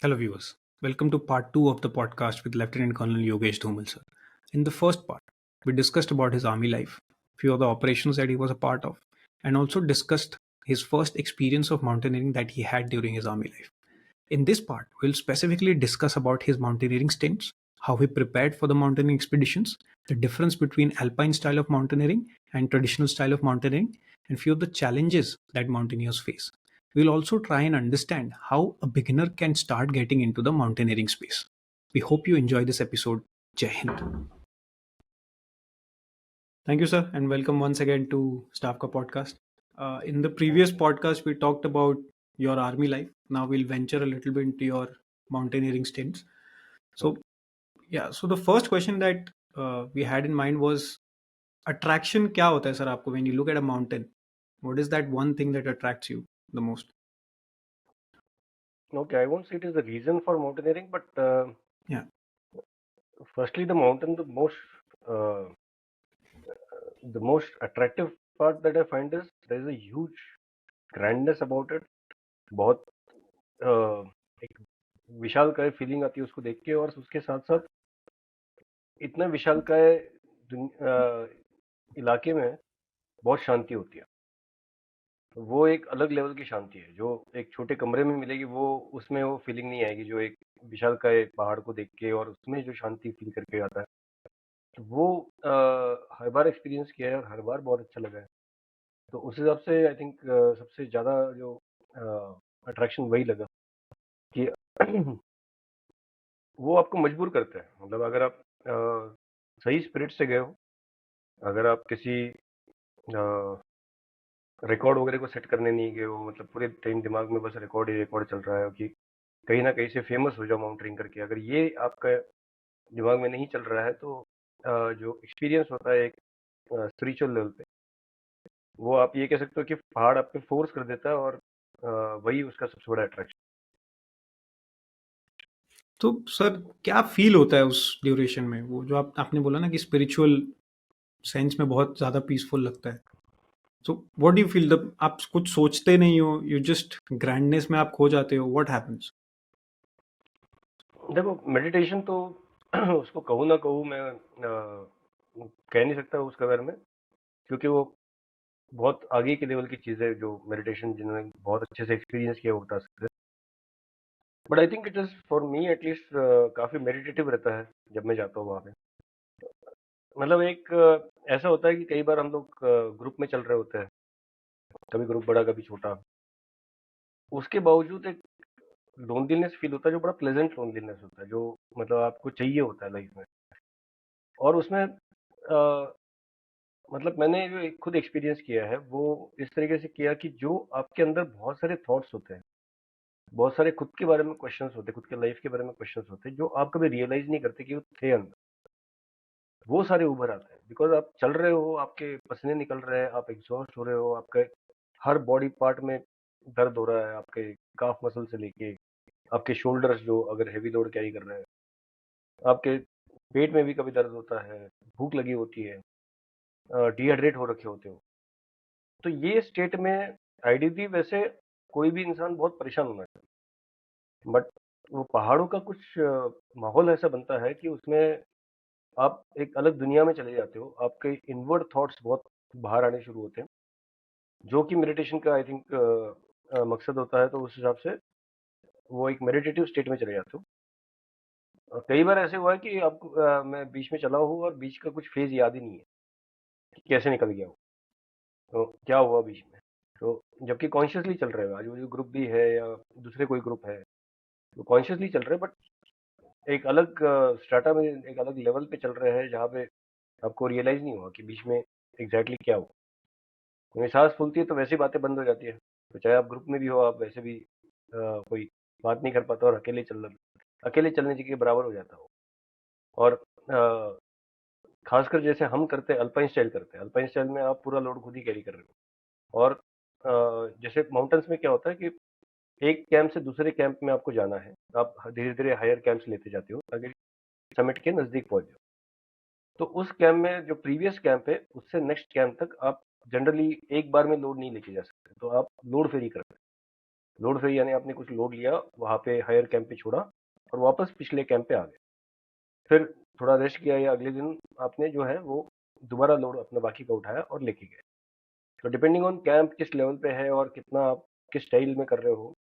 Hello, viewers. Welcome to part 2 of the podcast with Lieutenant Colonel Yogesh Dhumal, sir. In the first part, we discussed about his army life, few of the operations that he was a part of, and also discussed his first experience of mountaineering that he had during his army life. In this part, we'll specifically discuss about his mountaineering stints, how he prepared for the mountaineering expeditions, the difference between alpine style of mountaineering and traditional style of mountaineering, and few of the challenges that mountaineers face. We'll also try and understand how a beginner can start getting into the mountaineering space. We hope you enjoy this episode. Jai Hind. Thank you, sir, and welcome once again to Staff Ka podcast. In the previous podcast, we talked about your army life. Now we'll venture a little bit into your mountaineering stints. So, yeah, so the first question that we had in mind was attraction क्या होता है sir आपको when you look at a mountain? What is that one thing that attracts you the most? Okay, I won't say it is the reason for mountaineering, but Yeah. firstly, uh, the most attractive part that I find is there is a huge grandness about it. बहुत एक विशालकाय feeling आती है उसको देख के, और उसके साथ साथ इतना विशालकाय इलाके में बहुत शांति होती है. वो एक अलग लेवल की शांति है जो एक छोटे कमरे में मिलेगी. वो उसमें वो फीलिंग नहीं आएगी जो एक विशालकाय पहाड़ को देख के और उसमें जो शांति फील करके आता है. वो हर बार एक्सपीरियंस किया है और हर बार बहुत अच्छा लगा है. तो उस हिसाब से आई थिंक सबसे ज़्यादा जो अट्रैक्शन वही लगा कि वो आपको मजबूर करता है. मतलब अगर आप सही स्पिरिट से गए हो, अगर आप किसी रिकॉर्ड वगैरह को सेट करने नहीं गए हो, मतलब पूरे टाइम दिमाग में बस रिकॉर्ड ही रिकॉर्ड चल रहा है कि कहीं ना कहीं से फेमस हो जाओ माउंटेनिंग करके, अगर ये आपका दिमाग में नहीं चल रहा है तो जो एक्सपीरियंस होता है एक स्पिरिचुअल लेवल पे, वो आप ये कह सकते हो कि पहाड़ आप पे फोर्स कर देता है. और वही उसका सबसे बड़ा अट्रैक्शन. तो सर क्या फील होता है उस ड्यूरेशन में वो जो आपने बोला ना कि स्पिरिचुअल सेंस में बहुत ज़्यादा पीसफुल लगता है. So what do you feel the आप कुछ सोचते नहीं हो यू जस्ट ग्रैंडनेस में आप खो जाते हो व्हाट हैपेंस? देखो, मेडिटेशन तो उसको कहूँ ना कहूँ मैं कह नहीं सकता उसके बारे में, क्योंकि वो बहुत आगे के लेवल की चीज़ है जो मेडिटेशन जिन्होंने बहुत अच्छे से एक्सपीरियंस किया वो बता सकते हैं. But I think it is for me at least काफ़ी मेडिटेटिव रहता है जब मैं जाता हूँ वहाँ पे. मतलब एक ऐसा होता है कि कई बार हम लोग ग्रुप में चल रहे होते हैं, कभी ग्रुप बड़ा कभी छोटा, उसके बावजूद एक लोनलीनेस फील होता है जो बड़ा प्लेजेंट लोनलीनेस होता है, जो मतलब आपको चाहिए होता है लाइफ में. और उसमें मतलब मैंने जो खुद एक्सपीरियंस किया है वो इस तरीके से किया कि जो आपके अंदर बहुत सारे थॉट्स होते हैं, बहुत सारे खुद के बारे में क्वेश्चंस होते हैं, खुद के लाइफ के बारे में क्वेश्चंस होते हैं जो आप कभी रियलाइज नहीं करते कि वो थे अंदर, वो सारे उभर आते हैं. बिकॉज आप चल रहे हो, आपके पसीने निकल रहे हैं, आप एग्जॉस्ट हो रहे हो, आपके हर बॉडी पार्ट में दर्द हो रहा है, आपके काफ मसल से लेके आपके शोल्डर्स जो अगर हैवी लोड कैरी कर रहे हैं, आपके पेट में भी कभी दर्द होता है, भूख लगी होती है, डिहाइड्रेट हो रखे होते हो. तो ये स्टेट में आइडियली वैसे कोई भी इंसान बहुत परेशान होना चाहिए, बट वो पहाड़ों का कुछ माहौल ऐसा बनता है कि उसमें आप एक अलग दुनिया में चले जाते हो. आपके इनवर्ड थॉट्स बहुत बाहर आने शुरू होते हैं, जो कि मेडिटेशन का आई थिंक मकसद होता है. तो उस हिसाब से वो एक मेडिटेटिव स्टेट में चले जाते हो. कई बार ऐसे हुआ है कि आपको मैं बीच में चला हूँ और बीच का कुछ फेज याद ही नहीं है कि कैसे निकल गया हूँ, तो क्या हुआ बीच में. तो जबकि कॉन्शियसली चल रहे हो, आज वो जो ग्रुप भी है या दूसरे कोई ग्रुप है, तो कॉन्शियसली चल रहे हैं, बट एक अलग स्ट्राटा में एक अलग लेवल पे चल रहे हैं जहाँ पे आपको रियलाइज नहीं हुआ कि बीच में एग्जैक्टली क्या हुआ. क्योंकि सांस फूलती है तो वैसी बातें बंद हो जाती है, तो चाहे आप ग्रुप में भी हो आप वैसे भी कोई बात नहीं कर पाता, और अकेले चलने के बराबर हो जाता हो. और खासकर जैसे हम करते हैं अल्पाइन स्टाइल में आप पूरा लोड खुद ही कैरी कर रहे हो. और जैसे माउंटेन्स में क्या होता है कि एक कैंप से दूसरे कैंप में आपको जाना है, आप धीरे धीरे हायर कैंप्स लेते जाते हो ताकि समिट के नजदीक पहुंच जाओ. तो उस कैंप में जो प्रीवियस कैंप है उससे नेक्स्ट कैंप तक आप जनरली एक बार में लोड नहीं लेके जा सकते, तो आप लोड फेरी करते हैं. लोड फेरी यानी आपने कुछ लोड लिया, वहाँ पे हायर कैंप पे छोड़ा और वापस पिछले कैंप पे आ गए। फिर थोड़ा रेस्ट किया या अगले दिन आपने जो है वो दोबारा लोड अपना बाकी का उठाया और लेके गए। तो डिपेंडिंग ऑन कैंप किस लेवल पे है और कितना आप किस स्टाइल में कर रहे हो,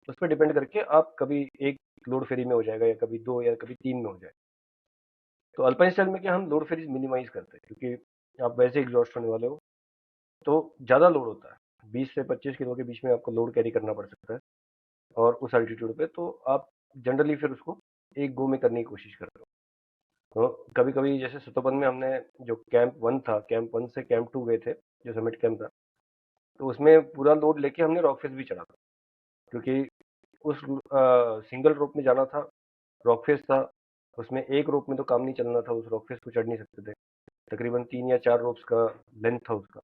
उस पर डिपेंड करके आप कभी एक लोड फेरी में हो जाएगा या कभी 2 या कभी 3 में हो जाएगा। तो अल्पाइन स्टाइल में क्या हम लोड फेरीज मिनिमाइज करते हैं, क्योंकि आप वैसे एग्जॉस्ट होने वाले हो, तो ज़्यादा लोड होता है। 20 से 25 किलो के बीच में आपको लोड कैरी करना पड़ सकता है और उस एल्टीट्यूड पे तो आप जनरली फिर उसको एक गो में करने की कोशिश करते हो। तो कभी कभी जैसे सुतोपन में हमने जो कैंप 1 था, कैंप 1 से कैंप 2 गए थे, जो समिट कैंप था, तो उसमें पूरा लोड लेके हमने रॉक फेस भी चढ़ा था, क्योंकि उस सिंगल रोप में जाना था। रॉक फेस था, उसमें एक रोप में तो काम नहीं चलना था, उस रॉक फेस को चढ़ नहीं सकते थे। तकरीबन 3 या 4 रोप्स का लेंथ था उसका।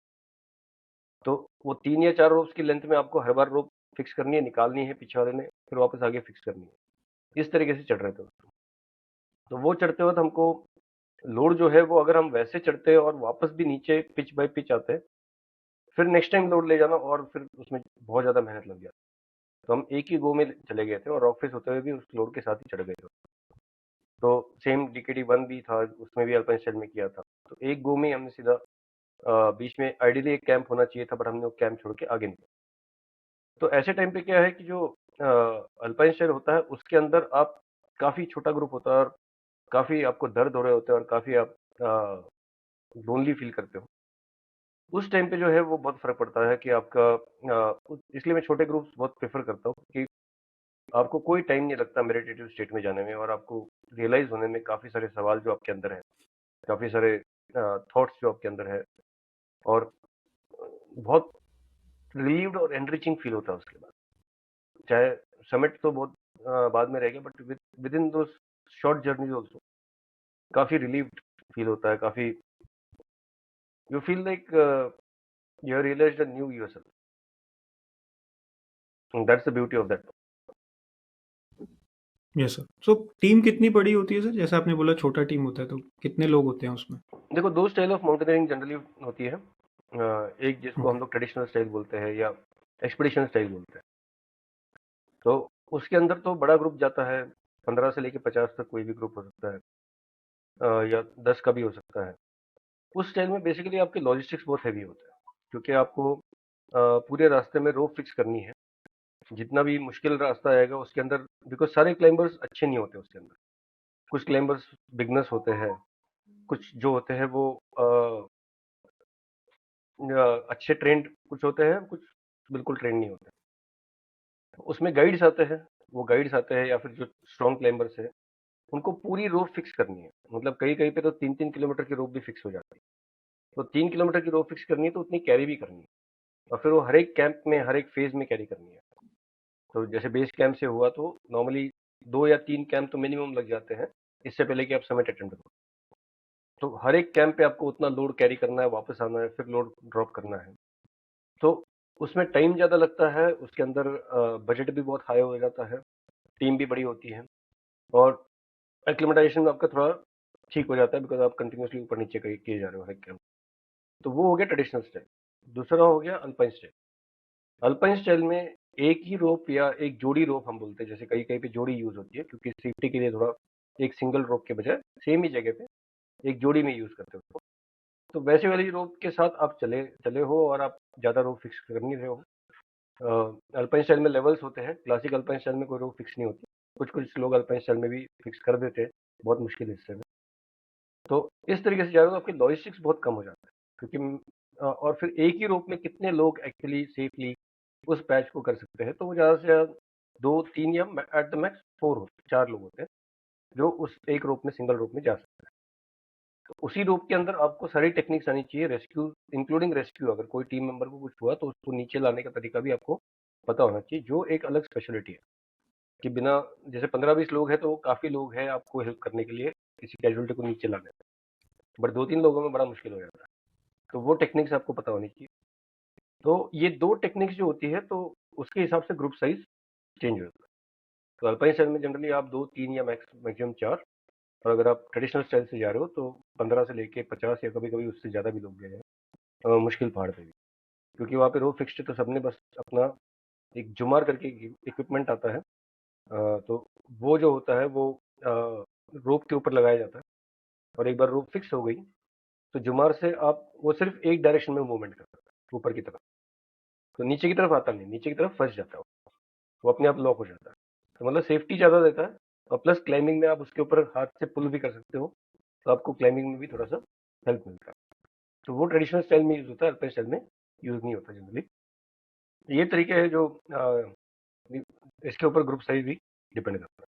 तो वो 3 या 4 रोप्स की लेंथ में आपको हर बार रोप फिक्स करनी है, निकालनी है पीछे वाले ने, फिर वापस आगे फिक्स करनी है। इस तरीके से चढ़ रहे थे उसको। तो वो चढ़ते वक्त हमको लोड जो है वो, अगर हम वैसे चढ़ते और वापस भी नीचे पिच बाय पिच आते, फिर नेक्स्ट टाइम लोड ले जाना और फिर उसमें बहुत ज़्यादा मेहनत लग जाती। तो हम एक ही गो में चले गए थे और रॉक फेस होते हुए भी उस लोड के साथ ही चढ़ गए थे। तो सेम डीकेडी 1 भी था, उसमें भी अल्पाइन स्टाइल में किया था। तो एक गो में हमने सीधा बीच में आइडियली एक कैंप होना चाहिए था, पर हमने वो कैंप छोड़ के आगे निकले। तो ऐसे टाइम पे क्या है कि जो अल्पाइन स्टाइल होता है उसके अंदर आप काफ़ी छोटा ग्रुप होता है और काफ़ी आपको दर्द हो रहे होते हैं और काफ़ी आप लोनली फील करते हो। उस टाइम पे जो है वो बहुत फ़र्क पड़ता है कि आपका इसलिए मैं छोटे ग्रुप्स बहुत प्रेफ़र करता हूँ कि आपको कोई टाइम नहीं लगता मेडिटेटिव स्टेट में जाने में, और आपको रियलाइज़ होने में काफ़ी सारे सवाल जो आपके अंदर हैं, काफ़ी सारे थॉट्स जो आपके अंदर है, और बहुत रिलीव्ड और एनरिचिंग फील होता है उसके बाद। चाहे समिट तो बहुत बाद में रहेगा, बट विद इन दो शॉर्ट जर्नीज ऑल्सो काफ़ी रिलीव्ड फील होता है, काफ़ी you feel like you have realized a new yourself. That's the beauty of that. Yes sir. So team कितनी बड़ी होती है सर? जैसे आपने बोला छोटा टीम होता है, तो कितने लोग होते हैं उसमें? देखो, दो स्टाइल ऑफ माउंटेनियरिंग जनरली होती है। एक जिसको ओके। हम लोग ट्रेडिशनल स्टाइल बोलते हैं या एक्सपीडिशन स्टाइल बोलते हैं। तो उसके अंदर तो बड़ा ग्रुप जाता है, 15 से लेके 50 तक कोई भी ग्रुप हो सकता है, या 10 का भी हो सकता है। उस स्टाइल में बेसिकली आपके लॉजिस्टिक्स बहुत हैवी होते हैं, क्योंकि आपको पूरे रास्ते में रोप फिक्स करनी है। जितना भी मुश्किल रास्ता आएगा उसके अंदर, बिकॉज सारे क्लाइंबर्स अच्छे नहीं होते उसके अंदर। कुछ क्लाइंबर्स बिगनर्स होते हैं, कुछ जो होते हैं वो अच्छे ट्रेंड कुछ होते हैं, कुछ बिल्कुल ट्रेंड नहीं होते। उसमें गाइड्स आते हैं, वो गाइड्स आते हैं या फिर जो स्ट्रॉन्ग क्लाइंबर्स है, उनको पूरी रोप फिक्स करनी है। मतलब कहीं कहीं पे तो 3-3 किलोमीटर की रोप भी फिक्स हो जाती है। तो 3 किलोमीटर की रोप फिक्स करनी है तो उतनी कैरी भी करनी है, और फिर वो हर एक कैंप में हर एक फेज में कैरी करनी है। तो जैसे बेस कैंप से हुआ तो नॉर्मली 2 या 3 कैंप तो मिनिमम लग जाते हैं, इससे पहले कि आप समिट अटेंड करो। तो हर एक कैंप पे आपको उतना लोड कैरी करना है, वापस आना है, फिर लोड ड्रॉप करना है। तो उसमें टाइम ज़्यादा लगता है, उसके अंदर बजट भी बहुत हाई हो जाता है, टीम भी बड़ी होती है, और एक्लिमेटाइजेशन आपका थोड़ा ठीक हो जाता है, बिकॉज आप कंटिन्यूसली ऊपर नीचे किए जा रहे हो हर एक कैंप। तो वो हो गया ट्रेडिशनल स्टाइल। दूसरा हो गया अल्पाइन स्टाइल। अल्पाइन स्टाइल में एक ही रोप या एक जोड़ी रोप हम बोलते हैं, जैसे कहीं कहीं पे जोड़ी यूज होती है क्योंकि सेफ्टी के लिए, थोड़ा एक सिंगल रोप के बजाय सेम ही जगह पे एक जोड़ी में यूज करते हो उसको। तो वैसे वाली रोप के साथ आप चले चले हो और आप ज़्यादा रोप फिक्स कर नहीं रहे हो। अल्पाइन स्टाइल में लेवल्स होते हैं, क्लासिक अल्पाइन स्टाइल में कोई रोप फिक्स नहीं होती। कुछ कुछ लोग अल्पाइन स्टाइल में भी फिक्स कर देते हैं, बहुत मुश्किल हिस्से में। तो इस तरीके से जा रहे हो तो आपकी लॉजिस्टिक्स बहुत कम हो जाता है, क्योंकि और फिर एक ही रोप में कितने लोग एक्चुअली सेफली उस पैच को कर सकते हैं, तो वो ज़्यादा से ज़्यादा 2-3 या एट द मैक्स 4 होते 4 लोग होते हैं जो उस एक रोप में, सिंगल रोप में जा सकते हैं। तो उसी रोप के अंदर आपको सारी टेक्निक्स आनी चाहिए, रेस्क्यू इंक्लूडिंग रेस्क्यू। अगर कोई टीम मेंबर को कुछ हुआ तो उसको नीचे लाने का तरीका भी आपको पता होना चाहिए, जो एक अलग स्पेशलिटी है। कि बिना, जैसे 15-20 लोग हैं तो काफ़ी लोग हैं आपको हेल्प करने के लिए किसी कैजुअलिटी को नीचे लाने में, बट 2-3 लोगों में बड़ा मुश्किल हो जाता है। तो वो टेक्निक्स आपको पता होनी चाहिए। तो ये 2 टेक्निक्स जो होती है, तो उसके हिसाब से ग्रुप साइज चेंज हो जाता है। तो अल्पाइन स्टाइल में जनरली आप 2-3 या मैक्सिमम 4, और अगर आप ट्रेडिशनल स्टाइल से जा रहे हो तो 15 से लेके 50 या कभी-कभी उससे ज़्यादा भी लोग गए हैं मुश्किल पहाड़ पे भी। क्योंकि वहाँ पे रोप फिक्स्ड है तो सबने बस अपना एक जुमार करके इक्विपमेंट आता है। तो वो जो होता है वो रोप के ऊपर लगाया जाता है, और एक बार रोप फिक्स हो गई तो जुमार से आप वो सिर्फ एक डायरेक्शन में मूवमेंट करता है ऊपर की तरफ, तो नीचे की तरफ आता नहीं, नीचे की तरफ फंस जाता है वो अपने आप लॉक हो जाता है। तो मतलब सेफ्टी ज़्यादा देता है, और प्लस क्लाइंबिंग में आप उसके ऊपर हाथ से पुल भी कर सकते हो, तो आपको क्लाइंबिंग में भी थोड़ा सा हेल्प मिलता है। तो वो ट्रेडिशनल स्टाइल में यूज़ होता है, अल्पाइन स्टाइल में यूज़ नहीं होता जनरली। ये तरीके हैं जो इसके ऊपर ग्रुप साइज भी डिपेंड करता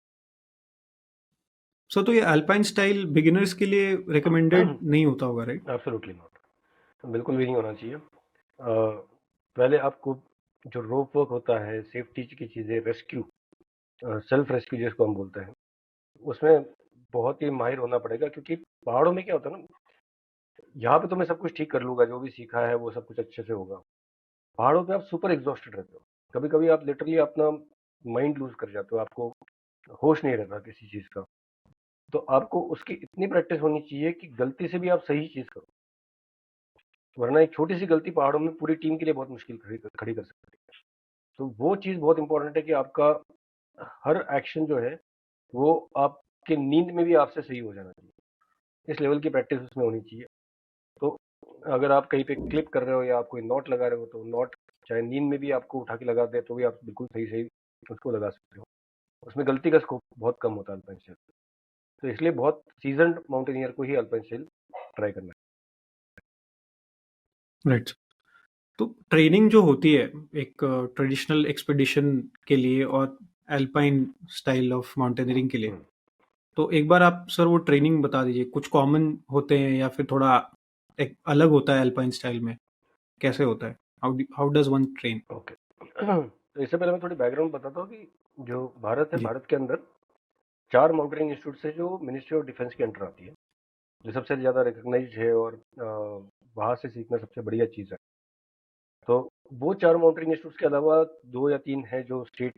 सो तो ये अल्पाइन स्टाइल बिगिनर्स के लिए रिकमेंडेड नहीं होता होगा, राइट? है। एब्सोल्युटली नॉट, बिल्कुल भी नहीं होना चाहिए। पहले आपको जो रोप वर्क होता है, सेफ्टी की चीज़ें, रेस्क्यू, सेल्फ रेस्क्यू जिसको हम बोलते हैं, उसमें बहुत ही माहिर होना पड़ेगा, क्योंकि पहाड़ों में क्या होता है ना, यहाँ पे तो मैं सब कुछ ठीक कर लूंगा, जो भी सीखा है वो सब कुछ अच्छे से होगा। पहाड़ों पे आप सुपर एग्जॉस्टेड रहते हो, कभी कभी आप लिटरली अपना माइंड लूज कर जाते हो, आपको होश नहीं रहता किसी चीज़ का। तो आपको उसकी इतनी प्रैक्टिस होनी चाहिए कि गलती से भी आप सही चीज़ करो, वरना एक छोटी सी गलती पहाड़ों में पूरी टीम के लिए बहुत मुश्किल खड़ी कर सकती है। तो वो चीज़ बहुत इंपॉर्टेंट है कि आपका हर एक्शन जो है वो आपके नींद में भी आपसे सही हो जाना चाहिए, इस लेवल की प्रैक्टिस उसमें होनी चाहिए। तो अगर आप कहीं पे क्लिप कर रहे हो या आप कोई नॉट लगा रहे हो, तो नॉट चाहे नींद में भी आपको उठा के लगा दे तो भी आप बिल्कुल सही सही उसको लगा सकते हो, उसमें गलती का स्कोप बहुत कम होता है अल्पाइन स्टाइल। तो इसलिए बहुत सीजन्ड माउंटेनियर को ही अल्पाइन स्टाइल ट्राई करना राइट। तो ट्रेनिंग जो होती है एक ट्रेडिशनल एक्सपीडिशन के लिए और अल्पाइन स्टाइल ऑफ माउंटेनियरिंग के है। लिए, तो एक बार आप सर वो ट्रेनिंग बता दीजिए, कुछ कॉमन होते हैं या फिर थोड़ा एक अलग होता है अल्पाइन स्टाइल में, कैसे होता है? How does one train? Okay. तो इससे पहले मैं थोड़ी बैकग्राउंड बताता हूँ कि जो भारत है, जी। भारत के अंदर 4 माउंटेनियरिंग इंस्टीट्यूट है जो मिनिस्ट्री ऑफ डिफेंस के अंडर आती है, जो सबसे ज़्यादा रिकग्नाइज्ड है, और वहाँ से सीखना सबसे बढ़िया चीज़ है। तो वो 4 माउंटेनियरिंग इंस्टीट्यूट्स के अलावा 2 या 3 है जो स्टेट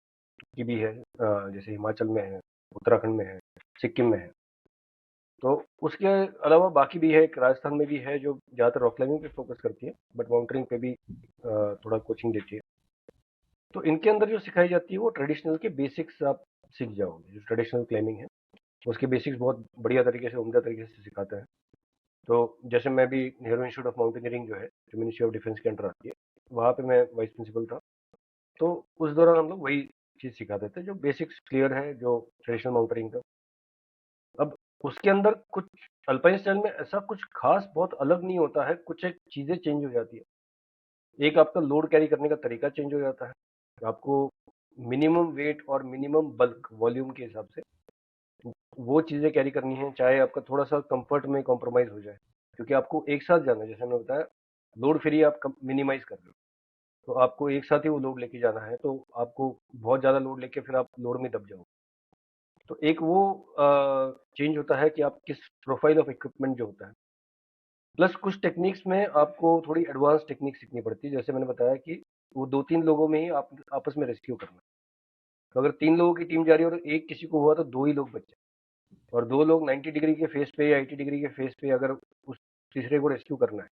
की भी है, जैसे हिमाचल में है, उत्तराखंड में है, सिक्किम में है। तो उसके अलावा बाकी भी है, एक राजस्थान में भी है जो ज़्यादातर रॉक क्लाइंबिंग पे फोकस करती है, बट माउंटेनिंग पे भी थोड़ा कोचिंग देती है। तो इनके अंदर जो सिखाई जाती है वो ट्रेडिशनल के बेसिक्स आप सीख जाओगे। जो ट्रेडिशनल क्लाइंबिंग है उसके बेसिक्स बहुत बढ़िया तरीके से, उम्दा तरीके से सिखाते हैं। तो जैसे मैं भी नेहरू इंस्टीट्यूट ऑफ माउंटेनियरिंग जो है, जो मिनिस्ट्री ऑफ डिफेंस के अंडर आती है, वहाँ पे मैं वाइस प्रिंसिपल था। तो उस दौरान हम लोग वही चीज़ सिखाते थे, जो बेसिक्स क्लियर है, जो ट्रेडिशनल माउंटेनिंग का। अब उसके अंदर कुछ अल्पाइन स्टाइल में ऐसा कुछ खास बहुत अलग नहीं होता है, कुछ एक चीज़ें चेंज हो जाती है। एक आपका लोड कैरी करने का तरीका चेंज हो जाता है, आपको मिनिमम वेट और मिनिमम बल्क वॉल्यूम के हिसाब से वो चीज़ें कैरी करनी है, चाहे आपका थोड़ा सा कंफर्ट में कॉम्प्रोमाइज़ हो जाए, क्योंकि आपको एक साथ जाना है। जैसे मैंने बताया, लोड फ्री आप मिनिमाइज कर रहे हो, तो आपको एक साथ ही वो लोड लेके जाना है, तो आपको बहुत ज़्यादा लोड लेके फिर आप लोड में दब जाओ। तो एक वो चेंज होता है कि आप किस प्रोफाइल ऑफ इक्विपमेंट जो होता है, प्लस कुछ टेक्निक्स में आपको थोड़ी एडवांस टेक्निक सीखनी पड़ती है। जैसे मैंने बताया कि वो 2-3 लोगों में ही आप आपस में रेस्क्यू करना है। तो अगर 3 लोगों की टीम जा रही है और एक किसी को हुआ तो 2 ही लोग बचे, और 2 लोग 90 डिग्री के फेस पे या 80 डिग्री के फेस पे अगर उस तीसरे को रेस्क्यू करना है,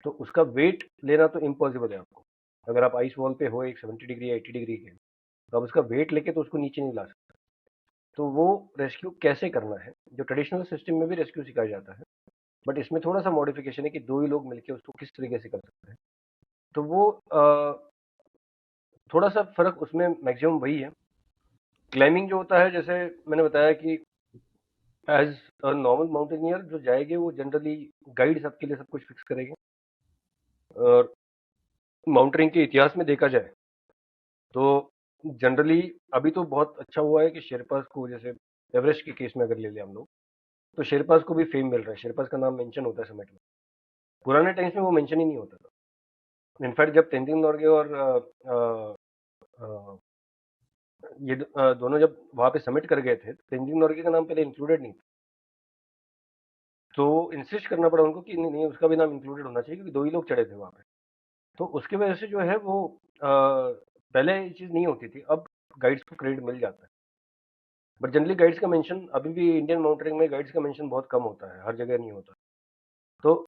तो उसका वेट लेना तो इम्पॉसिबल है आपको। अगर आप आइस वॉल पे हो एक 70 डिग्री या 80 डिग्री के, तो आप उसका वेट लेके तो उसको नीचे नहीं ला सकते। तो वो रेस्क्यू कैसे करना है, जो ट्रेडिशनल सिस्टम में भी रेस्क्यू सिखाया जाता है, बट इसमें थोड़ा सा मॉडिफिकेशन है कि 2 ही लोग मिलके उसको किस तरीके से कर सकते हैं। तो वो थोड़ा सा फर्क उसमें मैक्सिमम वही है। क्लाइंबिंग जो होता है, जैसे मैंने बताया कि एज अ नॉर्मल माउंटेनियर जो जाएंगे वो जनरली गाइड सबके लिए सब कुछ फिक्स करेंगे। और माउंटेनिंग के इतिहास में देखा जाए तो जनरली अभी तो बहुत अच्छा हुआ है कि शेरपास को, जैसे एवरेस्ट के केस में अगर ले लें हम लोग, तो शेरपास को भी फेम मिल रहा है, शेरपास का नाम मेंशन होता है समिट में। पुराने टाइम्स में वो मेंशन ही नहीं होता था। इनफैक्ट जब तेंजिंग नोर्गे और अ, ये दोनों जब वहाँ पे समिट कर गए थे, तेंजिंग नोर्गे का नाम पहले इंक्लूडेड नहीं था। तो इंसिस्ट करना पड़ा उनको कि नहीं नहीं, उसका भी नाम इंक्लूडेड होना चाहिए, क्योंकि 2 ही लोग चढ़े थे वहाँ पे। तो उसकी वजह से जो है वो पहले ये चीज़ नहीं होती थी, अब गाइड्स को क्रेडिट मिल जाता है। बट जनरली गाइड्स का मेंशन अभी भी इंडियन माउंटेनिंग में गाइड्स का मेंशन बहुत कम होता है, हर जगह नहीं होता। तो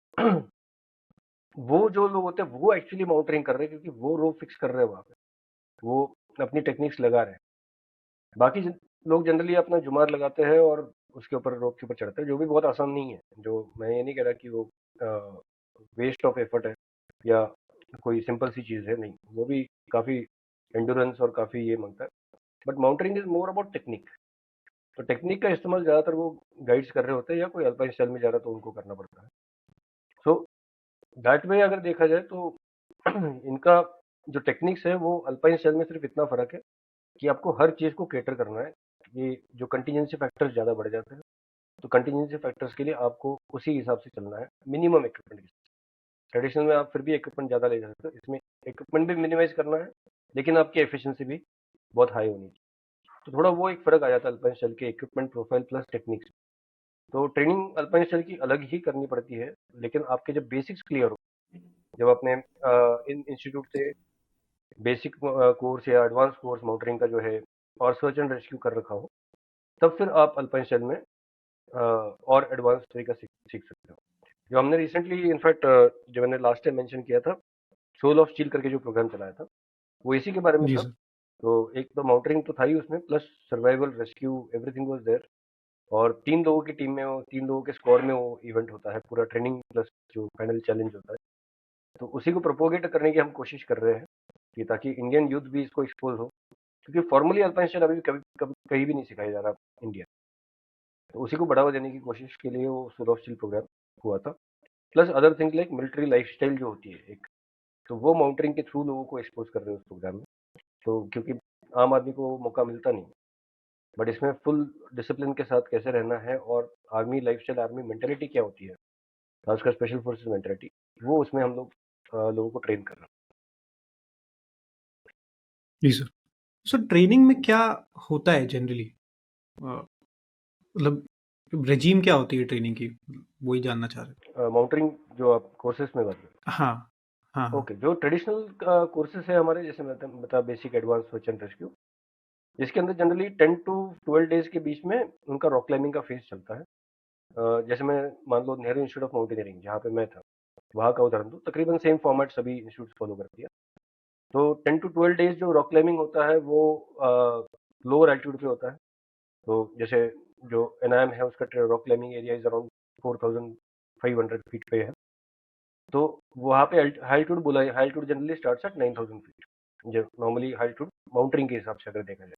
वो जो लोग होते हैं वो एक्चुअली माउंटेनिंग कर रहे हैं, क्योंकि वो रोप फिक्स कर रहे हैं वहाँ पे। वो अपनी टेक्निक्स लगा रहे हैं। बाकी लोग जनरली अपना जुमार लगाते हैं और उसके ऊपर रोप के ऊपर चढ़ते हैं, जो भी बहुत आसान नहीं है। जो मैं ये नहीं कह रहा कि वो वेस्ट ऑफ एफर्ट है या कोई सिंपल सी चीज़ है, नहीं, वो भी काफ़ी एंडोरेंस और काफ़ी ये मांगता है। But mountaineering is more about technique. तो टेक्निक का इस्तेमाल ज़्यादातर वो गाइड्स कर रहे होते हैं या कोई अल्पाइन स्टाइल में जा रहा है तो उनको करना पड़ता है। सो दैट वे अगर देखा जाए तो इनका जो टेक्निक्स है वो अल्पाइन स्टाइल में सिर्फ इतना फर्क है कि आपको हर चीज़ को कैटर करना है। ये जो कंटीजेंसी फैक्टर्स ज़्यादा बढ़ जाते हैं, तो कंटीजेंसी फैक्टर्स के लिए आपको उसी हिसाब से चलना है मिनिमम इक्विपमेंट के साथ। ट्रेडिशनल में आप फिर भी इक्विपमेंट ज़्यादा ले जा सकते हो, इसमें इक्विपमेंट भी मिनिमाइज करना है लेकिन आपकी एफिशिएंसी भी बहुत हाई होनी चाहिए। तो थोड़ा वो एक फ़र्क आ जाता है अल्पाइन स्टाइल के इक्विपमेंट प्रोफाइल प्लस टेक्निक्स। तो ट्रेनिंग अल्पाइन स्टाइल की अलग ही करनी पड़ती है, लेकिन आपके जब बेसिक्स क्लियर हो, जब आपने इन इंस्टीट्यूट से बेसिक कोर्स या एडवांस कोर्स माउंटेनिंग का जो है और सर्च एंड रेस्क्यू कर रखा हो, तब फिर आप अल्पाइन स्टाइल में और एडवांस तरीका सीख सकते हो। जो हमने रिसेंटली इनफैक्ट जो मैंने लास्ट टाइम मेंशन किया था, सोल ऑफ स्टील करके जो प्रोग्राम चलाया था, वो इसी के बारे में जी था। सर। तो एक तो माउंटेनिंग तो था ही उसमें, plus survival rescue everything was there. और 3 लोगों की टीम में, वो 3 लोगों के स्क्वाड में वो इवेंट होता है, पूरा ट्रेनिंग प्लस जो फाइनल चैलेंज होता है। तो उसी को प्रोपोगेट करने की हम कोशिश कर रहे हैं कि ताकि इंडियन यूथ भी इसको एक्सपोज हो, क्योंकि फॉर्मली अल्पाइन स्टाइल अभी भी कभी कभी कहीं भी नहीं सिखाया जा रहा इंडिया। तो उसी को बढ़ावा देने की कोशिश के लिए वो सोल ऑफ स्टील प्रोग्राम हुआ था। Plus other things like military lifestyle जो होती है एक, तो वो माउंटेनिंग के थ्रू लोगों को एक्सपोज कर रहे हैं उस प्रोग्राम में। तो क्योंकि आम आदमी को मौका मिलता नहीं, बट इसमें फुल डिसिप्लिन के साथ कैसे रहना है और आर्मी लाइफस्टाइल, आर्मी मेंटेलिटी क्या होती है, खासकर स्पेशल फोर्सेस मेंटेलिटी, वो उसमें हम लोग लोगों को ट्रेन कर रहे जी सर। सर ट्रेनिंग में क्या होता है जनरली? मतलब रेजीम क्या होती है ट्रेनिंग की? वही जानना चाह रहे हैं। माउंटेनिंग जो आप कोर्सेज में बात हैं। हाँ, हाँ, करें, हाँ। ओके, जो ट्रेडिशनल कोर्सेज है हमारे, जैसे मैं बता basic advance search and rescue, इसके अंदर जनरली 10 to 12 days के बीच में उनका रॉक क्लाइंबिंग का फेज चलता है। जैसे मैं मान लो नेहरू इंस्टीट्यूट ऑफ माउंटेनियरिंग जहाँ पे मैं था, वहाँ का उदाहरण दूँ, तकरीबन सेम फॉर्मेट सभी इंस्टीट्यूट फॉलो करती है। तो 10 to 12 days जो रॉक क्लाइंबिंग होता है वो लोअर एल्टीट्यूड पे होता है। तो जैसे जो एनआईएम है उसका rock climbing area is around 4500 feet पे है। तो वहाँ पे हाई एल्टीट्यूड बोला है, high altitude generally starts at 9000 feet, जो नॉर्मली हाई एल्टीट्यूड माउंटेनिंग के हिसाब से अगर देखा जाए।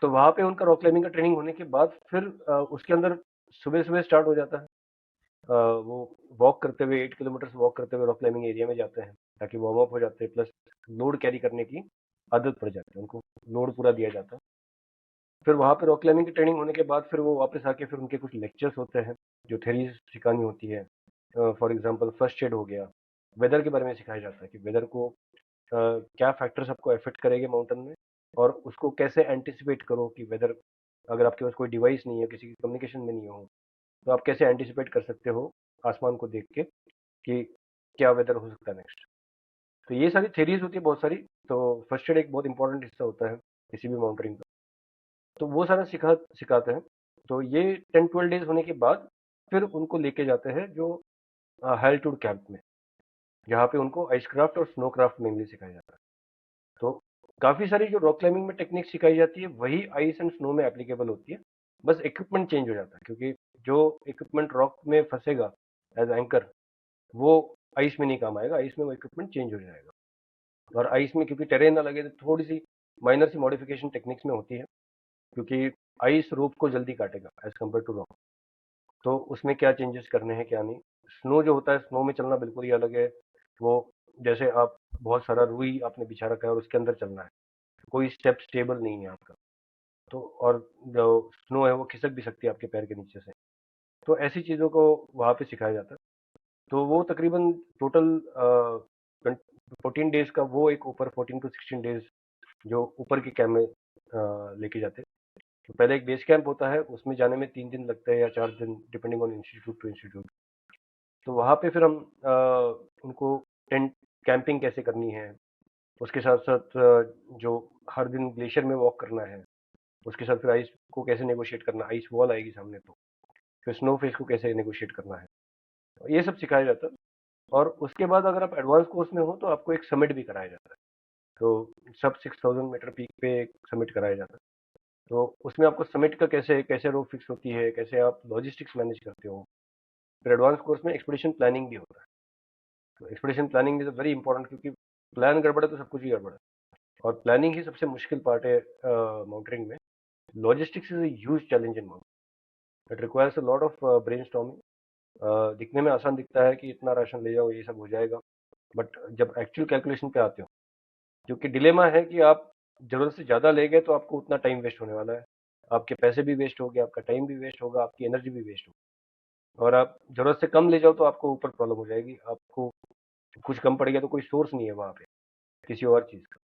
तो वहाँ पे उनका रॉक क्लाइंबिंग का ट्रेनिंग होने के बाद फिर उसके अंदर सुबह सुबह स्टार्ट हो जाता है। वो वॉक करते हुए 8 किलोमीटर वॉक करते हुए रॉक क्लाइंबिंग एरिया में जाते हैं, ताकि वार्म अप हो जाते हैं, प्लस लोड कैरी करने की आदत पड़ जाती है उनको, लोड पूरा दिया जाता है। फिर वहाँ पे रॉक क्लाइंबिंग की ट्रेनिंग होने के बाद फिर वो वापस आके फिर उनके कुछ लेक्चर्स होते हैं जो थेरीज सिखानी होती है। फॉर एग्जांपल फर्स्ट एड हो गया, वेदर के बारे में सिखाया जाता है कि वेदर को क्या फैक्टर्स आपको अफेक्ट करेंगे माउंटेन में, और उसको कैसे एंटिसिपेट करो कि वेदर, अगर आपके पास कोई डिवाइस नहीं है, किसी की कम्युनिकेशन में नहीं हो, तो आप कैसे एंटिसिपेट कर सकते हो आसमान को देख के कि क्या वेदर हो सकता है नेक्स्ट। तो ये सारी थेरीज होती है बहुत सारी। तो फर्स्ट एड एक बहुत इंपॉर्टेंट हिस्सा होता है किसी भी माउंटेनिंग का, तो वो सारा सिखाते हैं। तो ये 10-12 डेज होने के बाद फिर उनको लेके जाते हैं जो हाई एल्टीट्यूड कैंप में, जहाँ पे उनको आइसक्राफ्ट और स्नोक्राफ्ट मेनली सिखाया जाता है। तो काफ़ी सारी जो रॉक क्लाइंबिंग में टेक्निक सिखाई जाती है वही आइस एंड स्नो में एप्लीकेबल होती है, बस इक्विपमेंट चेंज हो जाता है, क्योंकि जो इक्विपमेंट रॉक में फंसेगा एज एंकर, वो आइस में नहीं काम आएगा, आइस में वो इक्विपमेंट चेंज हो जाएगा। और आइस में क्योंकि टेरेन ना लगे, तो थोड़ी सी माइनर सी मॉडिफिकेशन टेक्निक्स में होती है, क्योंकि आइस रोप को जल्दी काटेगा एज कम्पेयर टू रॉक। तो उसमें क्या चेंजेस करने हैं क्या नहीं। स्नो जो होता है, स्नो में चलना बिल्कुल ही अलग है। वो जैसे आप बहुत सारा रुई आपने बिछा रखा है और उसके अंदर चलना है, कोई स्टेप स्टेबल नहीं है आपका, तो और जो स्नो है वो खिसक भी सकती है आपके पैर के नीचे से। तो ऐसी चीज़ों को वहाँ पे सिखाया जाता है। तो वो तकरीबन टोटल 14 डेज का वो एक ऊपर 14 to 16 डेज जो ऊपर के कैंप में लेके जाते हैं। तो पहले एक बेस कैंप होता है, उसमें जाने में 3 दिन लगते हैं या 4 दिन, depending on institute to institute. तो वहाँ पे फिर हम उनको टेंट कैंपिंग कैसे करनी है, उसके साथ साथ जो हर दिन ग्लेशियर में वॉक करना है, उसके साथ फिर आइस को कैसे नेगोशिएट करना, आइस वॉल आएगी सामने, तो फिर स्नो फेस को कैसे नेगोशिएट करना है, तो ये सब सिखाया जाता है। और उसके बाद अगर आप एडवांस कोर्स में हो तो आपको एक समिट भी कराया जाता है। तो सब 6000 मीटर पीक पे समिट कराया जाता है। तो उसमें आपको समिट का कैसे कैसे रो फिक्स होती है, कैसे आप लॉजिस्टिक्स मैनेज करते हो। फिर एडवांस कोर्स में एक्सपीडिशन प्लानिंग भी होता है। तो expedition planning is very important, क्योंकि प्लान गड़बड़ है तो सब कुछ ही गड़बड़ है, और प्लानिंग ही सबसे मुश्किल पार्ट है माउंटेनिंग में। Logistics is a huge challenge in mountain. It requires a lot of brainstorming. दिखने में आसान दिखता है कि इतना राशन ले जाओ, ये सब हो जाएगा, बट जब एक्चुअल कैलकुलेशन पे आते हो, क्योंकि डिलेमा है कि आप जरूरत से ज़्यादा ले गए तो आपको उतना टाइम वेस्ट होने वाला है, आपके पैसे भी वेस्ट हो गए, आपका टाइम भी वेस्ट होगा, आपकी एनर्जी भी वेस्ट होगी। और आप जरूरत से कम ले जाओ तो आपको ऊपर प्रॉब्लम हो जाएगी, आपको कुछ कम पड़ गया तो कोई सोर्स नहीं है वहाँ पे किसी और चीज़ का।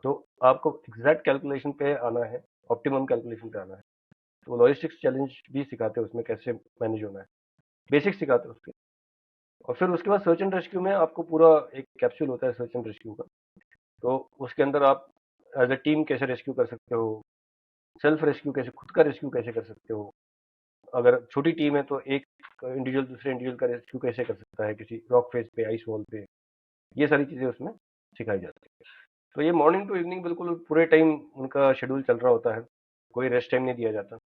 तो आपको एग्जैक्ट कैलकुलेशन पे आना है, ऑप्टिमम कैलकुलेशन पे आना है। तो लॉजिस्टिक्स चैलेंज भी सिखाते हैं उसमें, कैसे मैनेज होना है, बेसिक सिखाते हैं उसके। और फिर उसके बाद सर्च एंड रेस्क्यू में आपको पूरा एक कैप्सूल होता है सर्च एंड रेस्क्यू का। तो उसके अंदर आप एज अ टीम कैसे रेस्क्यू कर सकते हो, सेल्फ रेस्क्यू कैसे, खुद का रेस्क्यू कैसे कर सकते हो। अगर छोटी टीम है तो एक इंडिविजुअल दूसरे इंडिविजुअल का रेस्क्यू कैसे कर सकता है किसी रॉक फेस पे, आइस वॉल पे। ये सारी चीज़ें उसमें सिखाई जाती है। तो ये मॉर्निंग टू इवनिंग बिल्कुल पूरे टाइम उनका शेड्यूल चल रहा होता है, कोई रेस्ट टाइम नहीं दिया जाता।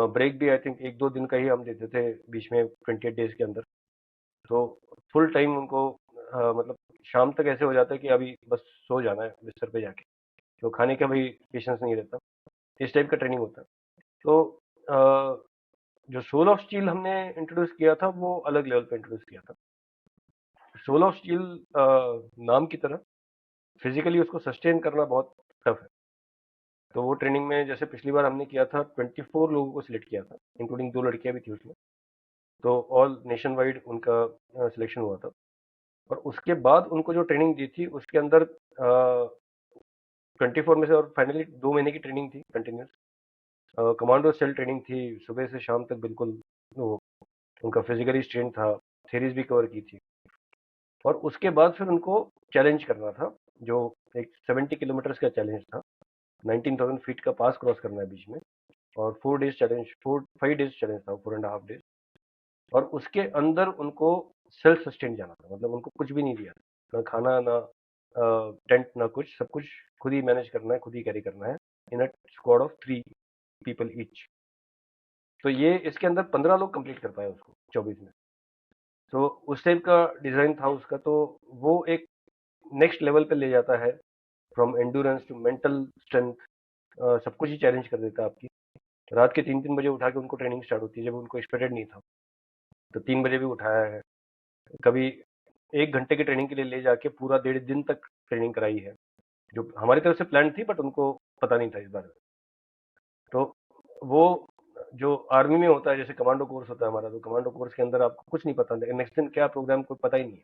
ब्रेक भी आई थिंक 1-2 दिन का ही हम देते थे बीच में 28 डेज के अंदर। तो फुल टाइम उनको मतलब शाम तक ऐसे हो जाता है कि अभी बस सो जाना है बिस्तर पे जाके, तो खाने का भी पेशेंस नहीं रहता। इस टाइप का ट्रेनिंग होता है। तो अ, जो सोल ऑफ स्टील हमने इंट्रोड्यूस किया था वो अलग लेवल पे इंट्रोड्यूस किया था। सोल ऑफ स्टील नाम की तरह फिजिकली उसको सस्टेन करना बहुत टफ है। तो वो ट्रेनिंग में जैसे पिछली बार हमने किया था 24 लोगों को सिलेक्ट किया था, इंक्लूडिंग 2 लड़कियां भी थी उसमें। तो ऑल नेशन वाइड उनका सिलेक्शन हुआ था। और उसके बाद उनको जो ट्रेनिंग दी थी उसके अंदर 24 में से, और फाइनली 2 महीने की ट्रेनिंग थी कंटिन्यूस। कमांडो सेल ट्रेनिंग थी, सुबह से शाम तक बिल्कुल वो उनका फिजिकली स्ट्रेन था, थेरीज भी कवर की थी। और उसके बाद फिर उनको चैलेंज करना था, जो एक 70 किलोमीटर का चैलेंज था। 19,000 फीट का पास क्रॉस करना है बीच में, और 4 डेज चैलेंज, 5 डेज चैलेंज था, 4.5 डेज। और उसके अंदर उनको सेल्फ सस्टेन जाना था, मतलब उनको कुछ भी नहीं दिया, ना खाना, ना टेंट, ना कुछ, सब कुछ खुद ही मैनेज करना है, खुद ही कैरी करना है, इन अ स्क्वाड ऑफ 3 पीपल ईच। तो ये इसके अंदर 15 लोग कंप्लीट कर पाए उसको 24 में। तो उस टाइप का डिजाइन था उसका। तो वो एक नेक्स्ट लेवल पे ले जाता है, from endurance to mental strength. सब कुछ ही चैलेंज कर देता है आपकी। रात के 3-3 बजे उठा के उनको ट्रेनिंग स्टार्ट होती है, जब उनको एक्सपेक्टेड नहीं था। तो 3 बजे भी उठाया है, कभी 1 घंटे की ट्रेनिंग के लिए ले जाके पूरा 1.5 दिन तक ट्रेनिंग कराई है, जो हमारी तरफ से प्लान थी, बट उनको पता नहीं था इस बारे में। तो वो जो आर्मी में होता है, जैसे कमांडो कोर्स होता है हमारा, तो कमांडो कोर्स के अंदर आपको कुछ नहीं पता, नेक्स्ट दिन क्या प्रोग्राम कोई पता ही नहीं है।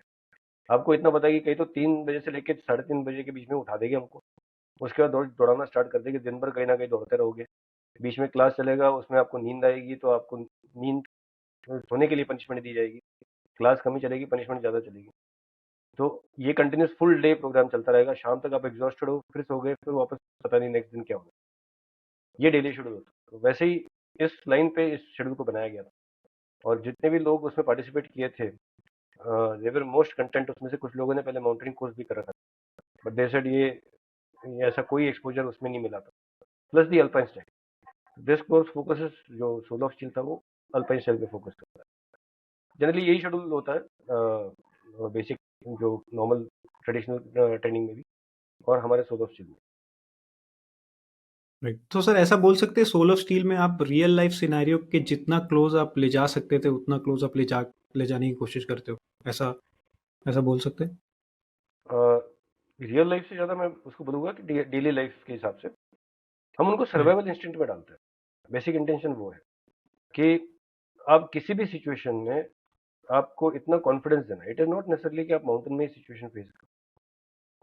आपको इतना पता है कि कहीं तो 3 बजे से लेकर 3:30 बजे के बीच में उठा देंगे हमको। उसके बाद दौड़ाना स्टार्ट कर देंगे, दिन भर कहीं ना कहीं दौड़ते रहोगे। बीच में क्लास चलेगा, उसमें आपको नींद आएगी, तो आपको नींद सोने के लिए पनिशमेंट दी जाएगी। क्लास कम ही चलेगी, पनिशमेंट ज़्यादा चलेगी। तो ये कंटिन्यूस फुल डे प्रोग्राम चलता रहेगा। शाम तक आप एग्जॉस्टेड हो, फिर सो गए, फिर वापस पता नहीं नेक्स्ट दिन क्या होगा। ये डेली शेड्यूल होता है। तो वैसे ही इस लाइन पे इस शेड्यूल को बनाया गया था। और जितने भी लोग उसमें पार्टिसिपेट किए थे, दे वर मोस्ट कंटेंट। उसमें से कुछ लोगों ने पहले माउंटेनिंग कोर्स भी कर रखा था, बट दे सेड ये ऐसा कोई एक्सपोजर उसमें नहीं मिला था। Plus the alpine style, this course focuses, जो सोल ऑफ स्टील था वो अल्पाइन स्टाइल पे फोकस करता है। जनरली यही शेड्यूल होता है बेसिक, जो नॉर्मल ट्रेडिशनल ट्रेनिंग में भी, और हमारे सोल ऑफ स्टील में। राइट। तो सर ऐसा बोल सकते हैं सोल ऑफ स्टील में आप रियल लाइफ सिनेरियो के जितना क्लोज आप ले जा सकते थे उतना क्लोज आप ले जाने की कोशिश करते हो, ऐसा ऐसा बोल सकते हैं? रियल लाइफ से ज़्यादा मैं उसको बोलूँगा कि डेली लाइफ के हिसाब से हम उनको राइट। सर्वाइवल इंस्टिंक्ट में डालते हैं। बेसिक इंटेंशन वो है कि आप किसी भी सिचुएशन में आपको इतना कॉन्फिडेंस देना। इट इज़ नॉट नेसेसरली कि आप माउंटेन में ही सिचुएशन फेस करो।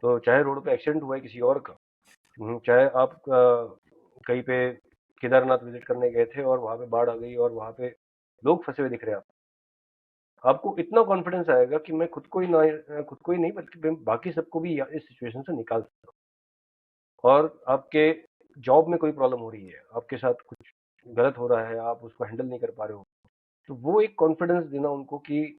तो चाहे रोड पे एक्सीडेंट हुआ है किसी और का, चाहे आप कहीं पे केदारनाथ विजिट करने गए थे और वहाँ पे बाढ़ आ गई और वहाँ पे लोग फंसे हुए दिख रहे हैं आपको इतना कॉन्फिडेंस आएगा कि मैं खुद को ही नहीं बल्कि मैं बाकी सबको भी इस सिचुएशन से निकाल सकता हूँ। और आपके जॉब में कोई प्रॉब्लम हो रही है, आपके साथ कुछ गलत हो रहा है, आप उसको हैंडल नहीं कर पा रहे हो, तो वो एक कॉन्फिडेंस देना उनको कि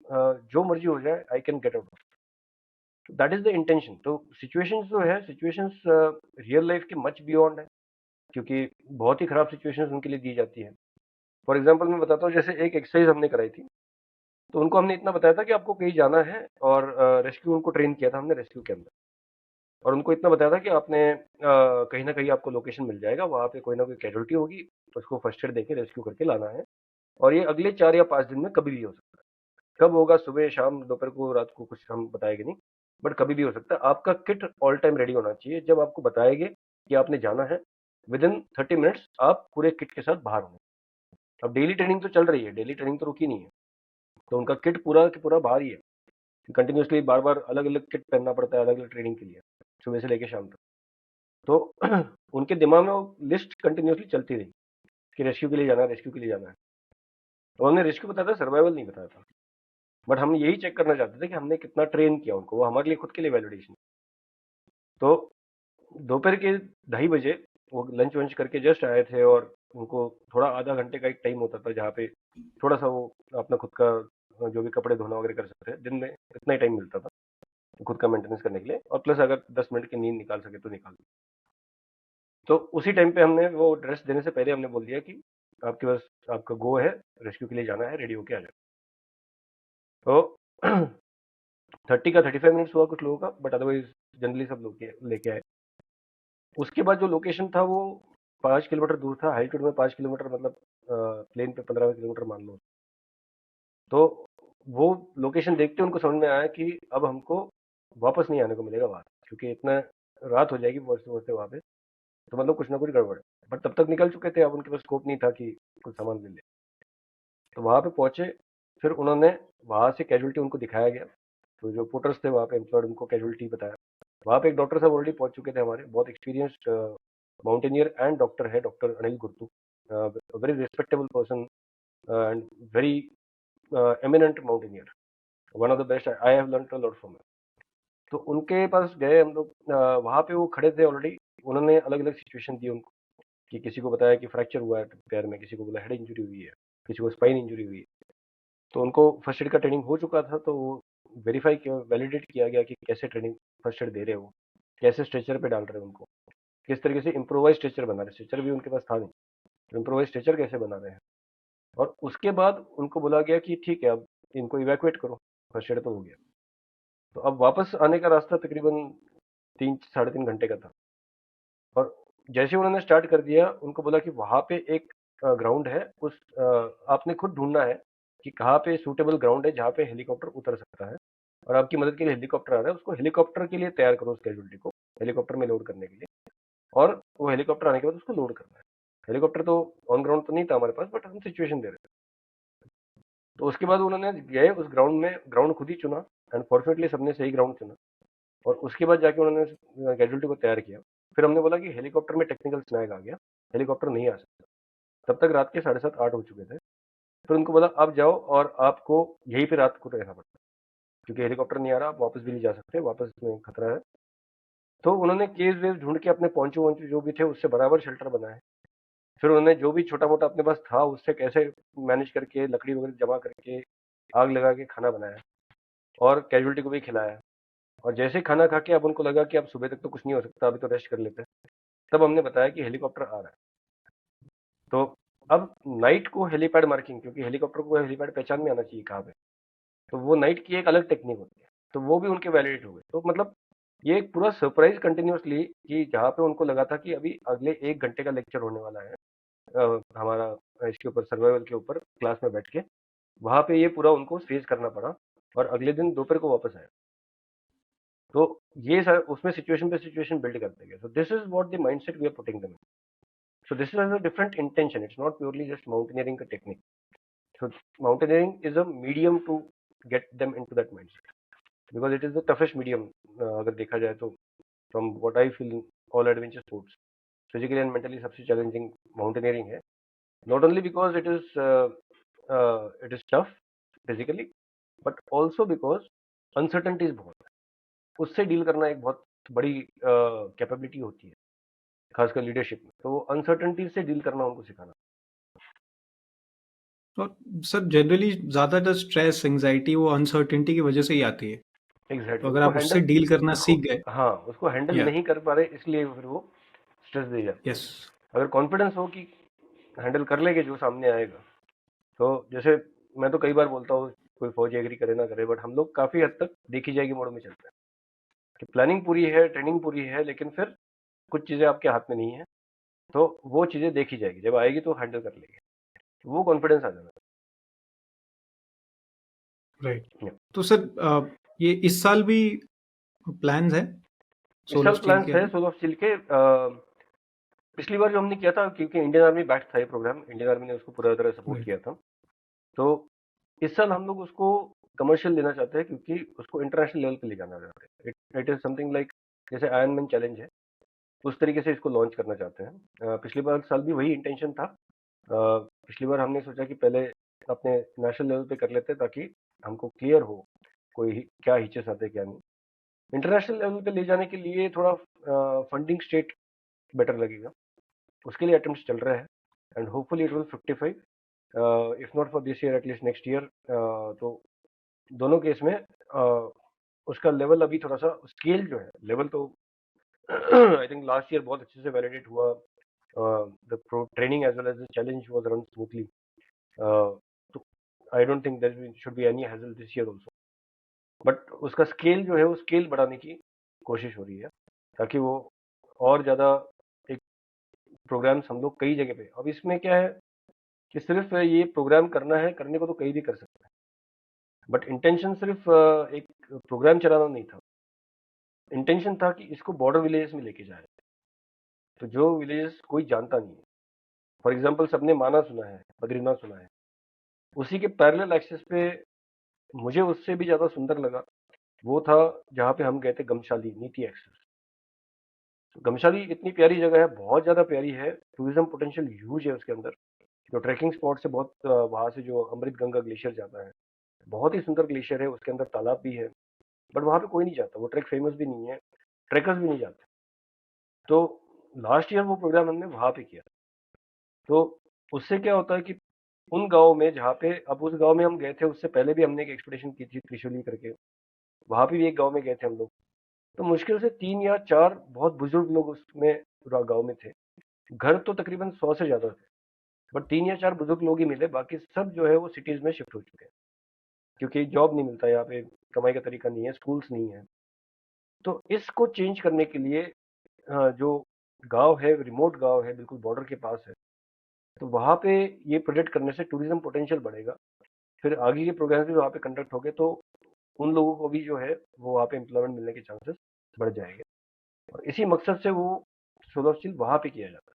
जो मर्जी हो जाए, I can get out. That is the intention. तो सिचुएशंस जो है, सिचुएशंस रियल लाइफ के मच बियॉन्ड है, क्योंकि बहुत ही खराब सिचुएशंस उनके लिए दी जाती है। फॉर एग्जाम्पल मैं बताता हूँ, जैसे एक एक्सरसाइज हमने कराई थी, तो उनको हमने इतना बताया था कि आपको कहीं जाना है, और रेस्क्यू उनको ट्रेन किया था हमने रेस्क्यू के अंदर, और उनको इतना बताया था कि आपने कहीं ना कहीं आपको लोकेशन मिल जाएगा, वहां पे कोई ना कोई कैजुअलिटी होगी, उसको फर्स्ट एड देके रेस्क्यू करके लाना है, और ये अगले 4 या 5 दिन में कभी भी हो सकता है। कब होगा, सुबह, शाम, दोपहर को, रात को, कुछ हम बताएंगे नहीं, बट कभी भी हो सकता है। आपका किट ऑल टाइम रेडी होना चाहिए। जब आपको बताएंगे कि आपने जाना है, विद इन 30 मिनट्स आप पूरे किट के साथ बाहर होंगे। अब डेली ट्रेनिंग तो चल रही है, डेली ट्रेनिंग तो रुकी नहीं है, तो उनका किट पूरा के पूरा बाहर ही है। कंटिन्यूसली बार बार अलग अलग किट पहनना पड़ता है, अलग अलग ट्रेनिंग के लिए, सुबह से लेकर शाम तक। तो उनके दिमाग में वो लिस्ट कंटिन्यूसली चलती रही कि रेस्क्यू के लिए जाना है, रेस्क्यू के लिए जाना है। तो उन्होंने रेस्क्यू बताया था, सर्वाइवल नहीं बताया था। बट हम यही चेक करना चाहते थे कि हमने कितना ट्रेन किया उनको, वो हमारे लिए खुद के लिए वैलिडेशन। तो दोपहर के 2:30 बजे वो लंच वंच करके जस्ट आए थे, और उनको थोड़ा आधा घंटे का एक टाइम होता था जहाँ पे थोड़ा सा वो अपना खुद का जो भी कपड़े धोना वगैरह कर सकते थे। दिन में इतना ही टाइम मिलता था खुद का मेंटेनेंस करने के लिए, और प्लस अगर 10 मिनट की नींद निकाल सके तो निकाल दी। तो उसी टाइम पे हमने वो ड्रेस देने से पहले हमने बोल दिया कि आपके पास आपका गो है, रेस्क्यू के लिए जाना है, रेडी होके आ जाए। तो 30 का 35 मिनट्स हुआ कुछ लोगों का, बट अदरवाइज जनरली सब लोग लेके आए। उसके बाद जो लोकेशन था वो 5 किलोमीटर दूर था, हाईट्यूड में 5 किलोमीटर, मतलब प्लेन पे 15 किलोमीटर मान लो। तो वो लोकेशन देखते उनको समझ में आया कि अब हमको वापस नहीं आने को मिलेगा वहां, क्योंकि इतना रात हो जाएगी पहुंचते पहुंचते वहां पे, तो मतलब कुछ ना कुछ गड़बड़ है। बट तब तक निकल चुके थे, अब उनके पास स्कोप नहीं था कि कुछ सामान ले ले। तो वहां पे पहुंचे, फिर उन्होंने वहां से कैजुअलिटी उनको दिखाया गया। तो जो पोर्टर्स थे वहां पे एम्प्लॉयड, उनको कैजुअलिटी बताया। वहां पे एक डॉक्टर साहब ऑलरेडी पहुंच चुके थे हमारे, बहुत एक्सपीरियंस्ड माउंटेनियर एंड डॉक्टर है, doctor Anil Gurtu, very respectable person and very eminent mountaineer, one of the best I have learn a lot from. तो उनके पास गए हम लोग, वहां पे वो खड़े थे ऑलरेडी। उन्होंने अलग अलग सिचुएशन दी उनको, कि किसी को बताया कि फ्रैक्चर हुआ है पैर में, किसी को बोला हेड इंजरी हुई है, किसी को स्पाइन इंजरी हुई है। तो उनको फर्स्ट एड का ट्रेनिंग हो चुका था, तो वो वेरीफाई किया, वैलिडेट किया गया कि कैसे ट्रेनिंग फर्स्ट एड दे रहे हो, कैसे स्ट्रेचर पे डाल रहे हो उनको, किस तरीके से इम्प्रोवाइज स्ट्रेचर बना रहे, स्ट्रेचर भी उनके पास था नहीं, तो इम्प्रोवाइज स्ट्रेचर कैसे बना रहे हैं। और उसके बाद उनको बोला गया कि ठीक है, अब इनको इवैक्यूएट करो, फर्स्ट एड तो हो गया। तो अब वापस आने का रास्ता तकरीबन 3 साढ़े 3 घंटे का था। और जैसे ही उन्होंने स्टार्ट कर दिया, उनको बोला कि वहां पे एक ग्राउंड है, उस आपने खुद ढूंढना है कि कहाँ पे सूटेबल ग्राउंड है जहाँ पे हेलीकॉप्टर उतर सकता है, और आपकी मदद के लिए हेलीकॉप्टर आ रहा है, उसको हेलीकॉप्टर के लिए तैयार करो, उस कैजुअलिटी को हेलीकॉप्टर में लोड करने के लिए। और वो हेलीकॉप्टर आने के बाद उसको लोड करना है। हेलीकॉप्टर तो ऑन ग्राउंड तो नहीं था हमारे पास, बट हम सिचुएशन दे रहे थे। तो उसके बाद उन्होंने गए उस ग्राउंड में, ग्राउंड खुद ही चुना, एंड फॉर्चुनेटली सबने सही ग्राउंड चुना। और उसके बाद जाके उन्होंने कैजुअलिटी को तैयार किया। फिर हमने बोला कि हेलीकॉप्टर में टेक्निकल स्नैग आ गया, हेलीकॉप्टर नहीं आ सकता। तब तक रात के 7:30 8 हो चुके थे। फिर उनको बोला आप जाओ, और आपको यहीं पे रात को रहना पड़ता है, क्योंकि हेलीकॉप्टर नहीं आ रहा, आप वापस भी नहीं जा सकते, वापस में खतरा है। तो उन्होंने केस वेस ढूंढ के अपने पहुंचो वॉन्चो जो भी थे उससे बराबर शेल्टर बनाए। फिर उन्होंने जो भी छोटा मोटा अपने पास था उससे कैसे मैनेज करके लकड़ी वगैरह जमा करके आग लगा के खाना बनाया, और कैजुअलिटी को भी खिलाया। और जैसे खाना खा के अब उनको लगा कि अब सुबह तक तो कुछ नहीं हो सकता, अभी तो रेस्ट कर लेते हैं, तब हमने बताया कि हेलीकॉप्टर आ रहा है। तो अब नाइट को हेलीपैड मार्किंग, क्योंकि हेलीकॉप्टर को हेलीपैड पहचान में आना चाहिए कहाँ पे, तो वो नाइट की एक अलग टेक्निक होती है, तो वो भी उनके वैलिडेट हो गए। तो मतलब ये एक पूरा सरप्राइज कंटिन्यूसली, कि जहाँ पे उनको लगा था कि अभी अगले 1 घंटे का लेक्चर होने वाला है हमारा इसके ऊपर, सर्वाइवल के ऊपर, क्लास में बैठ के, वहां पे ये पूरा उनको फेस करना पड़ा, और अगले दिन दोपहर को वापस आया। तो ये सर उसमें सिचुएशन पे सिचुएशन बिल्ड करते गए। So this is what the mindset we are putting them. So this is a different intention, it's not purely just mountaineering का technique. So mountaineering is a medium to get them into that mindset, because it is the toughest medium अगर देखा जाए तो। From what I feel, all adventure sports physically and mentally सबसे challenging mountaineering है। Not only because it is tough physically, but also because uncertainties बहुत है, उससे deal करना एक बहुत बड़ी कैपेबिलिटी होती है, खासकर लीडरशिप में। तो वो अनसर्टनिटीज से डील करना उनको सिखाना। और सर जनरली ज़्यादातर स्ट्रेस एंजाइटी वो अनसर्टेनिटी की वजह से ही आती है। तो एग्जैक्टली अगर उसको आप उससे हैंडल डील करना उसको सीख गए। हाँ उसको हैंडल या नहीं कर पा रहे इसलिए फिर वो स्ट्रेस दे जाती है। यस। अगर कॉन्फिडेंस हो कि हैंडल कर लेंगे जो सामने आएगा, तो जैसे मैं तो कई बार बोलता हूँ, कोई फौज एग्री करे ना करे, बट हम लोग काफी हद तक देखी जाएगी मोड में चलते हैं कि प्लानिंग पूरी है, ट्रेनिंग पूरी है, लेकिन फिर कुछ चीजें आपके हाथ में नहीं है, तो वो चीजें देखी जाएगी, जब आएगी तो हैंडल कर लेंगे, वो कॉन्फिडेंस आ जाना राइट। है। तो सर ये इस साल भी प्लान्स है इस सोलो साल स्टील प्लान्स के है अभी? सोलो स्टील के। पिछली बार जो हमने किया था, क्योंकि इंडियन आर्मी बैक्ड था ये प्रोग्राम, इंडियन आर्मी ने उसको पूरा तरह सपोर्ट राइट। किया था, तो इस साल हम लोग उसको कमर्शियल लेना चाहते हैं, क्योंकि उसको इंटरनेशनल लेवल पे ले जाना चाहते हैं। इट इज समथिंग लाइक जैसे आयरन मैन चैलेंज है, उस तरीके से इसको लॉन्च करना चाहते हैं। पिछली बार साल भी वही इंटेंशन था। पिछली बार हमने सोचा कि पहले अपने नेशनल लेवल पे कर लेते हैं, ताकि हमको क्लियर हो कोई क्या हिचेस आते हैं क्या नहीं। इंटरनेशनल लेवल पे ले जाने के लिए थोड़ा फंडिंग स्टेट बेटर लगेगा, उसके लिए अटेम्प्ट चल रहा है, and hopefully it will 55, if not for this year at least next year. तो दोनों केस में उसका लेवल अभी थोड़ा सा स्केल जो है, लेवल तो आई थिंक लास्ट ईयर बहुत अच्छे से वैलिडेट हुआ, the training as well as the challenge was run smoothly, तो I don't think there should be any hassle this year also, but उसका स्केल जो है वो स्केल बढ़ाने की कोशिश हो रही है, ताकि वो और ज़्यादा एक प्रोग्राम्स हम लोग कई जगह पे। अब इसमें क्या है कि सिर्फ ये प्रोग्राम करना है, करने को तो कहीं भी कर सकते हैं, बट इंटेंशन सिर्फ एक प्रोग्राम चलाना नहीं था, इंटेंशन था कि इसको बॉर्डर विलेजेस में लेके जाए, तो जो विलेजेस कोई जानता नहीं है। फॉर एग्जाम्पल सबने माना सुना है, बद्रीनाथ सुना है, उसी के पैरेलल एक्सेस पे मुझे उससे भी ज़्यादा सुंदर लगा वो था जहाँ पे हम गए थे, गमशाली नीति एक्सेस। गमशाली इतनी प्यारी जगह है, बहुत ज़्यादा प्यारी है, टूरिज्म पोटेंशियल ह्यूज है उसके अंदर, जो ट्रैकिंग स्पॉट से बहुत वहाँ से जो अमृत गंगा ग्लेशियर जाता है, बहुत ही सुंदर ग्लेशियर है, उसके अंदर तालाब भी है, बट वहाँ पे कोई नहीं जाता, वो ट्रैक फेमस भी नहीं है, ट्रैकर्स भी नहीं जाते। तो लास्ट ईयर वो प्रोग्राम हमने वहाँ पे किया, तो उससे क्या होता है कि उन गाँव में जहाँ पे, अब उस गाँव में हम गए थे, उससे पहले भी हमने एक एक्सपीडिशन की थी त्रिशूली करके, वहाँ पे भी एक गाँव में गए थे हम लोग, तो मुश्किल से 3 या 4 बहुत बुजुर्ग लोग उसमें पूरा गाँव में थे। घर तो तकरीबन 100 से ज़्यादा थे, बट 3 या 4 बुजुर्ग लोग ही मिले, बाकी सब जो है वो सिटीज़ में शिफ्ट हो चुके हैं, क्योंकि जॉब नहीं मिलता यहाँ पे, कमाई का तरीका नहीं है, स्कूल्स नहीं है। तो इसको चेंज करने के लिए जो गांव है, रिमोट गांव है, बिल्कुल बॉर्डर के पास है, तो वहाँ पे ये प्रोजेक्ट करने से टूरिज्म पोटेंशियल बढ़ेगा, फिर आगे के प्रोग्राम्स भी वहाँ पे कंडक्ट होंगे, तो उन लोगों को भी जो है वो वहाँ पे एम्प्लॉयमेंट मिलने के चांसेस बढ़ जाएंगे, और इसी मकसद से वो सोलर स्टील वहाँ पे किया जाता है,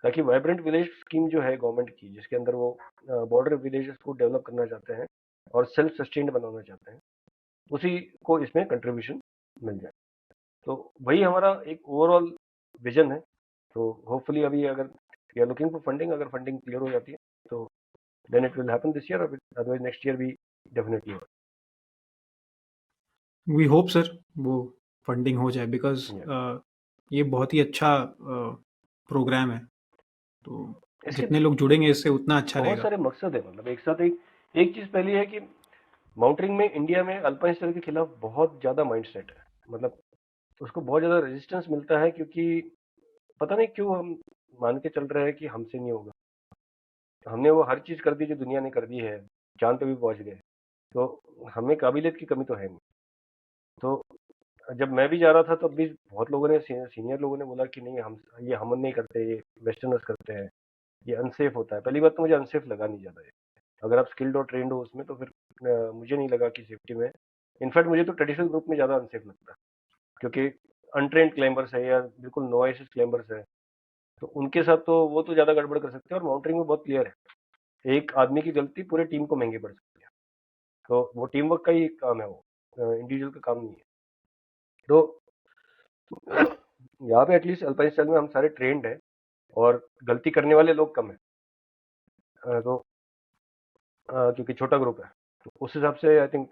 ताकि वाइब्रेंट विलेज स्कीम जो है गवर्नमेंट की, जिसके अंदर वो बॉर्डर विलेजेस को डेवलप करना चाहते हैं और सेल्फ सस्टेन्ड बनाना चाहते हैं, उसी को इसमें कंट्रीब्यूशन मिल जाए। तो वही हमारा एक ओवरऑल विजन है। तो होपफुली अभी अगर we are looking for funding, अगर फंडिंग क्लियर हो जाती है तो then it will happen this year, otherwise next year भी डेफिनेटली होगा। वी होप सर वो फंडिंग हो जाए, बिकॉज Yeah. ये बहुत ही अच्छा प्रोग्राम है, तो इसके जितने लोग जुड़ेंगे इससे उतना अच्छा बहुत रहेगा। सारे मकसद है, मतलब एक साथ एक चीज पहली है कि माउंटेनिंग में इंडिया में अल्पाइन स्टाइल के खिलाफ बहुत ज्यादा माइंड सेट है, मतलब उसको बहुत ज्यादा रेजिस्टेंस मिलता है, क्योंकि पता नहीं क्यों हम मान के चल रहे हैं कि हमसे नहीं होगा, हमने वो हर चीज कर दी जो दुनिया ने कर दी है, चांद पे भी पहुंच गए, तो हमें काबिलियत की कमी तो है नहीं। तो जब मैं भी जा रहा था तब भी बहुत लोगों ने, सीनियर लोगों ने बोला कि नहीं, हम नहीं करते, ये वेस्टर्नर्स करते हैं, ये अनसेफ होता है। पहली बात तो मुझे अनसेफ लगा नहीं ज़्यादा ये, अगर आप स्किल्ड और ट्रेंड हो उसमें तो फिर मुझे नहीं लगा कि सेफ्टी में, इनफैक्ट मुझे तो ट्रेडिशनल ग्रुप में ज़्यादा अनसेफ लगता है, क्योंकि अनट्रेंड क्लाइंबर्स है या बिल्कुल नोवाइसिस क्लाइंबर्स है, तो उनके साथ तो वो तो ज़्यादा गड़बड़ कर सकते हैं, और माउंटेनिंग में बहुत क्लियर है, एक आदमी की गलती पूरे टीम को महंगी पड़ सकती है, तो वो टीम वर्क का ही काम है, वो इंडिविजुअल का काम नहीं है। तो यहाँ पे एटलीस्ट अल्पाइन स्टाइल में हम सारे ट्रेंड हैं और गलती करने वाले लोग कम है, तो क्योंकि छोटा ग्रुप है, तो उस हिसाब से आई थिंक,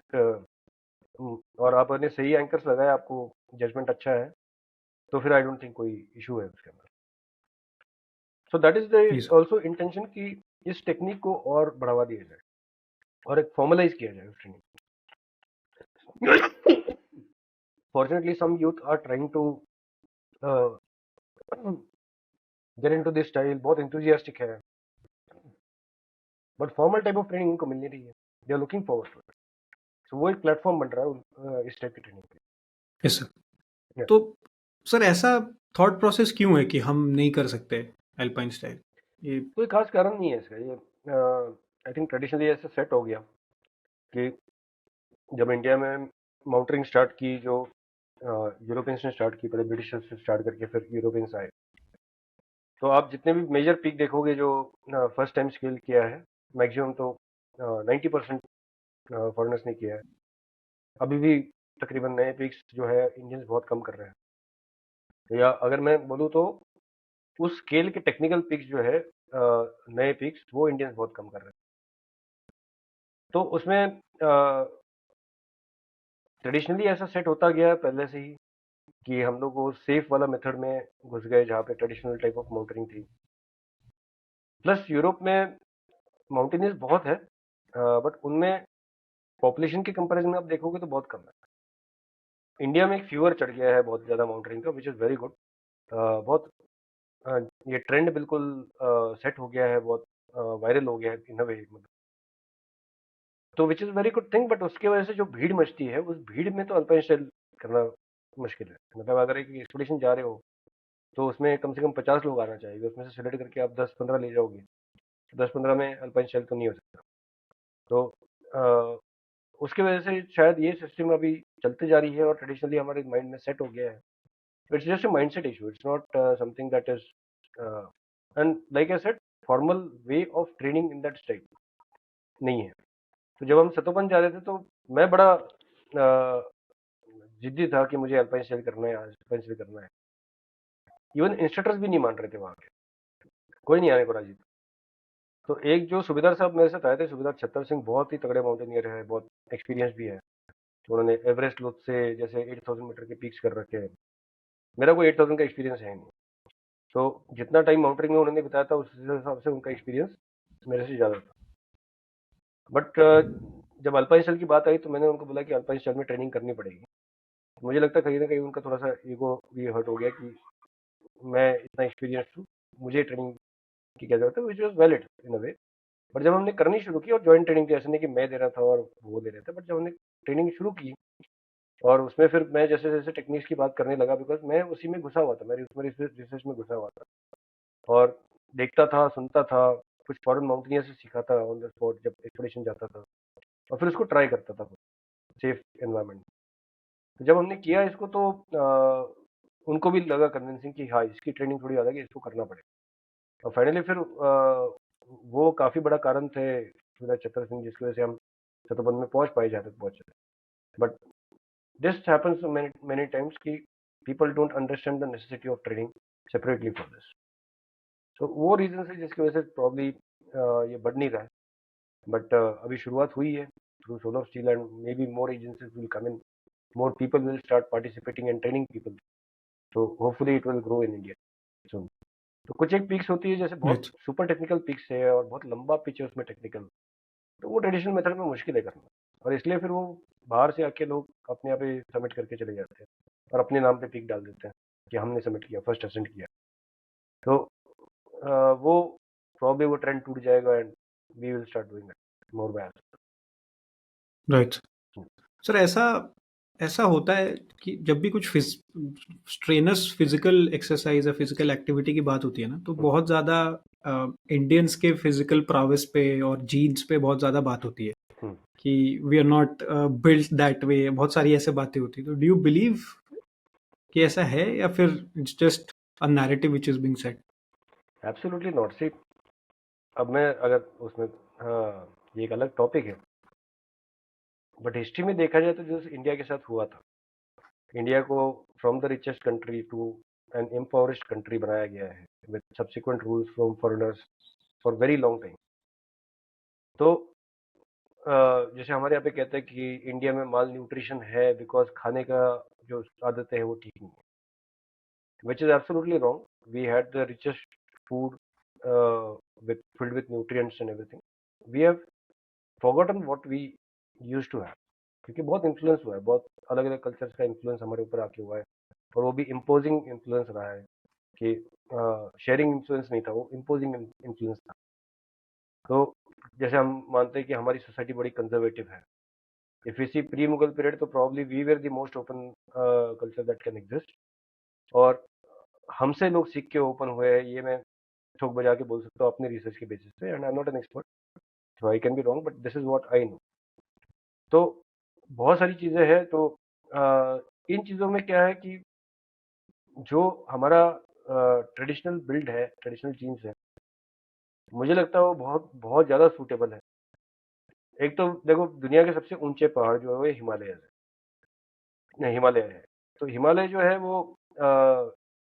और आपने सही एंकर्स लगाए, आपको जजमेंट अच्छा है, तो फिर आई डोंट थिंक कोई इशू है उसके अंदर। सो दैट इज द जी सर। ऑल्सो इंटेंशन कि इस टेक्निक को और बढ़ावा दिया जाए और एक फॉर्मलाइज किया जाए उस training. Fortunately, some youth are trying to uh, get into this style, बहुत enthusiastic है, but formal type of training उनको मिल नहीं रही है. They are looking forward to it. So वो एक प्लेटफॉर्म बन रहा है इस टाइप की ट्रेनिंग के लिए. Yes sir. Yeah. तो सर ऐसा थॉट प्रोसेस क्यों है कि हम नहीं कर सकते एल्पाइन स्टाइल? ये कोई खास कारण नहीं है इसका. ये आई थिंक ट्रेडिशनली ऐसे सेट हो गया कि जब इंडिया में माउंटेनिंग स्टार्ट की, जो यूरोपियंस ने स्टार्ट की, पहले ब्रिटिशर्स से स्टार्ट करके फिर यूरोपियंस आए, तो आप जितने भी मेजर पीक देखोगे जो फर्स्ट टाइम स्केल किया है, मैक्सिमम तो 90% फॉरेनर्स ने किया है. अभी भी तकरीबन नए पीक्स जो है इंडियंस बहुत कम कर रहे हैं. या अगर मैं बोलूँ तो उस स्केल के टेक्निकल पिक्स जो है, नए पिक्स, वो इंडियंस बहुत कम कर रहे हैं. तो उसमें ट्रेडिशनली ऐसा सेट होता गया पहले से ही कि हम लोग वो सेफ वाला मेथड में घुस गए जहाँ पे ट्रेडिशनल टाइप ऑफ माउंटेनिंग थी. प्लस यूरोप में माउंटेनियर्स बहुत है, बट उनमें पॉपुलेशन के कंपैरिजन में आप देखोगे तो बहुत कम है. इंडिया में एक फीवर चढ़ गया है बहुत ज़्यादा माउंटेनिंग का, विच इज़ वेरी गुड. बहुत ये ट्रेंड बिल्कुल सेट हो गया है, बहुत वायरल हो गया है इन अ वे, मतलब. तो which is very good thing. But उसके वजह से जो भीड़ मचती है, उस भीड़ में तो अल्पाइन स्टाइल करना मुश्किल है. मतलब अगर एक एक्सपीडिशन जा रहे हो तो उसमें कम से कम 50 लोग आना चाहिए, उसमें से सिलेक्ट करके आप 10-15 ले जाओगे, 10-15 में अल्पाइन स्टाइल तो नहीं हो सकता. तो उसकी वजह से शायद ये सिस्टम अभी चलती जा रही है और ट्रेडिशनली हमारे माइंड में सेट हो गया है. It's just a mindset issue. It's not something that is and like I said, formal way of training in that style नहीं है. तो जब हम सतोपन जा रहे थे तो मैं बड़ा जिद्दी था कि मुझे अल्पाइन स्टाइल करना है, आज अल्पाइन स्टाइल करना है. इवन इंस्ट्रक्टर्स भी नहीं मान रहे थे वहाँ के, कोई नहीं आने को राजी था. तो एक जो सूबेदार साहब मेरे साथ आए थे, सूबेदार छत्तर सिंह, बहुत ही तगड़े माउंटेनियर है, बहुत एक्सपीरियंस भी है. तो उन्होंने एवरेस्ट लोथ से जैसे 8000 मीटर के पीक्स कर रखे हैं. मेरा कोई 8000 का एक्सपीरियंस है नहीं. तो जितना टाइम माउंटेनिंग में उन्होंने बताया था, उस हिसाब से उनका एक्सपीरियंस मेरे से ज़्यादा था. बट जब अल्पाइन स्टाइल की बात आई तो मैंने उनको बोला कि अल्पाइन स्टाइल में ट्रेनिंग करनी पड़ेगी. मुझे लगता है कहीं ना कहीं उनका थोड़ा सा ईगो भी हर्ट हो गया कि मैं इतना एक्सपीरियंस हूँ, मुझे ट्रेनिंग की क्या जरूरत है, which was valid in a way. But जब हमने करनी शुरू की, और ज्वाइंट ट्रेनिंग थी, ऐसे नहीं कि मैं दे रहा था और वो दे रहे थे, बट जब हमने ट्रेनिंग शुरू की और उसमें फिर मैं जैसे जैसे टेक्निक्स की बात करने लगा, बिकॉज मैं उसी में घुसा हुआ था, मेरी उसमें रिसर्च में घुसा हुआ था और देखता था, सुनता था, कुछ फॉरेन माउंटेनियर से सीखा था ऑन द स्पॉट जब एक्सप्लोरेशन जाता था, और फिर उसको ट्राई करता था सेफ एनवायरनमेंट. तो जब हमने किया इसको तो उनको भी लगा कन्विंसिंग कि हाँ, इसकी ट्रेनिंग थोड़ी अलग है, इसको करना पड़ेगा. और फाइनली फिर वो काफ़ी बड़ा कारण थे सूर्य चतर सिंह, जिसकी वजह से हम शतबंध में पहुंच पाए जहाँ तक पहुंचे. But this happens many times कि people don't understand the necessity of training separately for this. तो वो रीजन है जिसकी वजह से प्रॉब्ली ये बढ़ नहीं रहा है. बट अभी शुरुआत हुई है through solar steel and maybe more agencies will come in, more people will start participating and training people. तो hopefully it will grow in India soon. तो कुछ एक पीक्स होती है जैसे बहुत Right. सुपर टेक्निकल पीक्स है और बहुत लंबा पिच है उसमें टेक्निकल, तो वो ट्रेडिशनल मेथड में मुश्किल है करना. और इसलिए फिर वो बाहर से आके लोग अपने आप ही सबमिट करके चले जाते हैं और अपने नाम पे पिक डाल देते हैं कि हमने सबमिट किया, फर्स्ट असेंट किया. तो वो प्रॉब्ली वो ट्रेंड टूट जाएगा and we will start doing it more by. Right. Sir ऐसा ऐसा होता है कि जब भी कुछ स्ट्रेनस फिजिकल एक्सरसाइज या फिजिकल एक्टिविटी की बात होती है ना, तो बहुत ज़्यादा इंडियंस के फिजिकल प्रावस पे और जीन्स पे बहुत ज़्यादा बात होती है कि we are not built that way. बहुत सारी ऐसे बातें होती है. तो डू यू बिलीव कि ऐसा है या फिर it's just a narrative which is being said? Absolutely not. See, अब मैं अगर उसमें, हाँ, ये एक अलग टॉपिक है, बट हिस्ट्री में देखा जाए तो जो इंडिया के साथ हुआ था, इंडिया को from the richest country to an impoverished country बनाया गया है with subsequent rules from foreigners for very long time. तो जैसे हमारे यहाँ पे कहते हैं कि इंडिया में माल न्यूट्रिशन है बिकॉज खाने का जो आदत है वो ठीक नहीं है, which is absolutely wrong. We had the richest food with filled with nutrients and everything. We have forgotten what we used to have. क्योंकि बहुत इन्फ्लुएंस हुआ है, बहुत अलग अलग कल्चर्स का इन्फ्लुएंस हमारे ऊपर आके हुआ है, और वो भी इम्पोजिंग इन्फ्लुएंस रहा है कि शेयरिंग इन्फ्लुएंस नहीं था, वो इम्पोजिंग इन्फ्लुएंस था। तो जैसे हम मानते हैं कि हमारी सोसाइटी बड़ी कंजर्वेटिव है, if you see pre Mughal period, तो probably we were the most open culture that can exist, और हमसे लोग सीख के ओपन हुए हैं, ये मैं ठोक बजा के बोल सकता हूँ अपने रिसर्च के बेसिस पे, and I am not an expert, so I can be wrong, but this is what I know. तो बहुत सारी चीजें हैं। तो इन चीजों में क्या है कि जो हमारा ट्रेडिशनल बिल्ड है, ट्रेडिशनल जीन्स है, मुझे लगता है वो बहुत बहुत ज्यादा सूटेबल है। एक तो देखो, दुनिया के सबसे ऊंचे पहाड़ जो है वो हिमालय है, नहीं हिमालय है। तो हिमालय जो है वो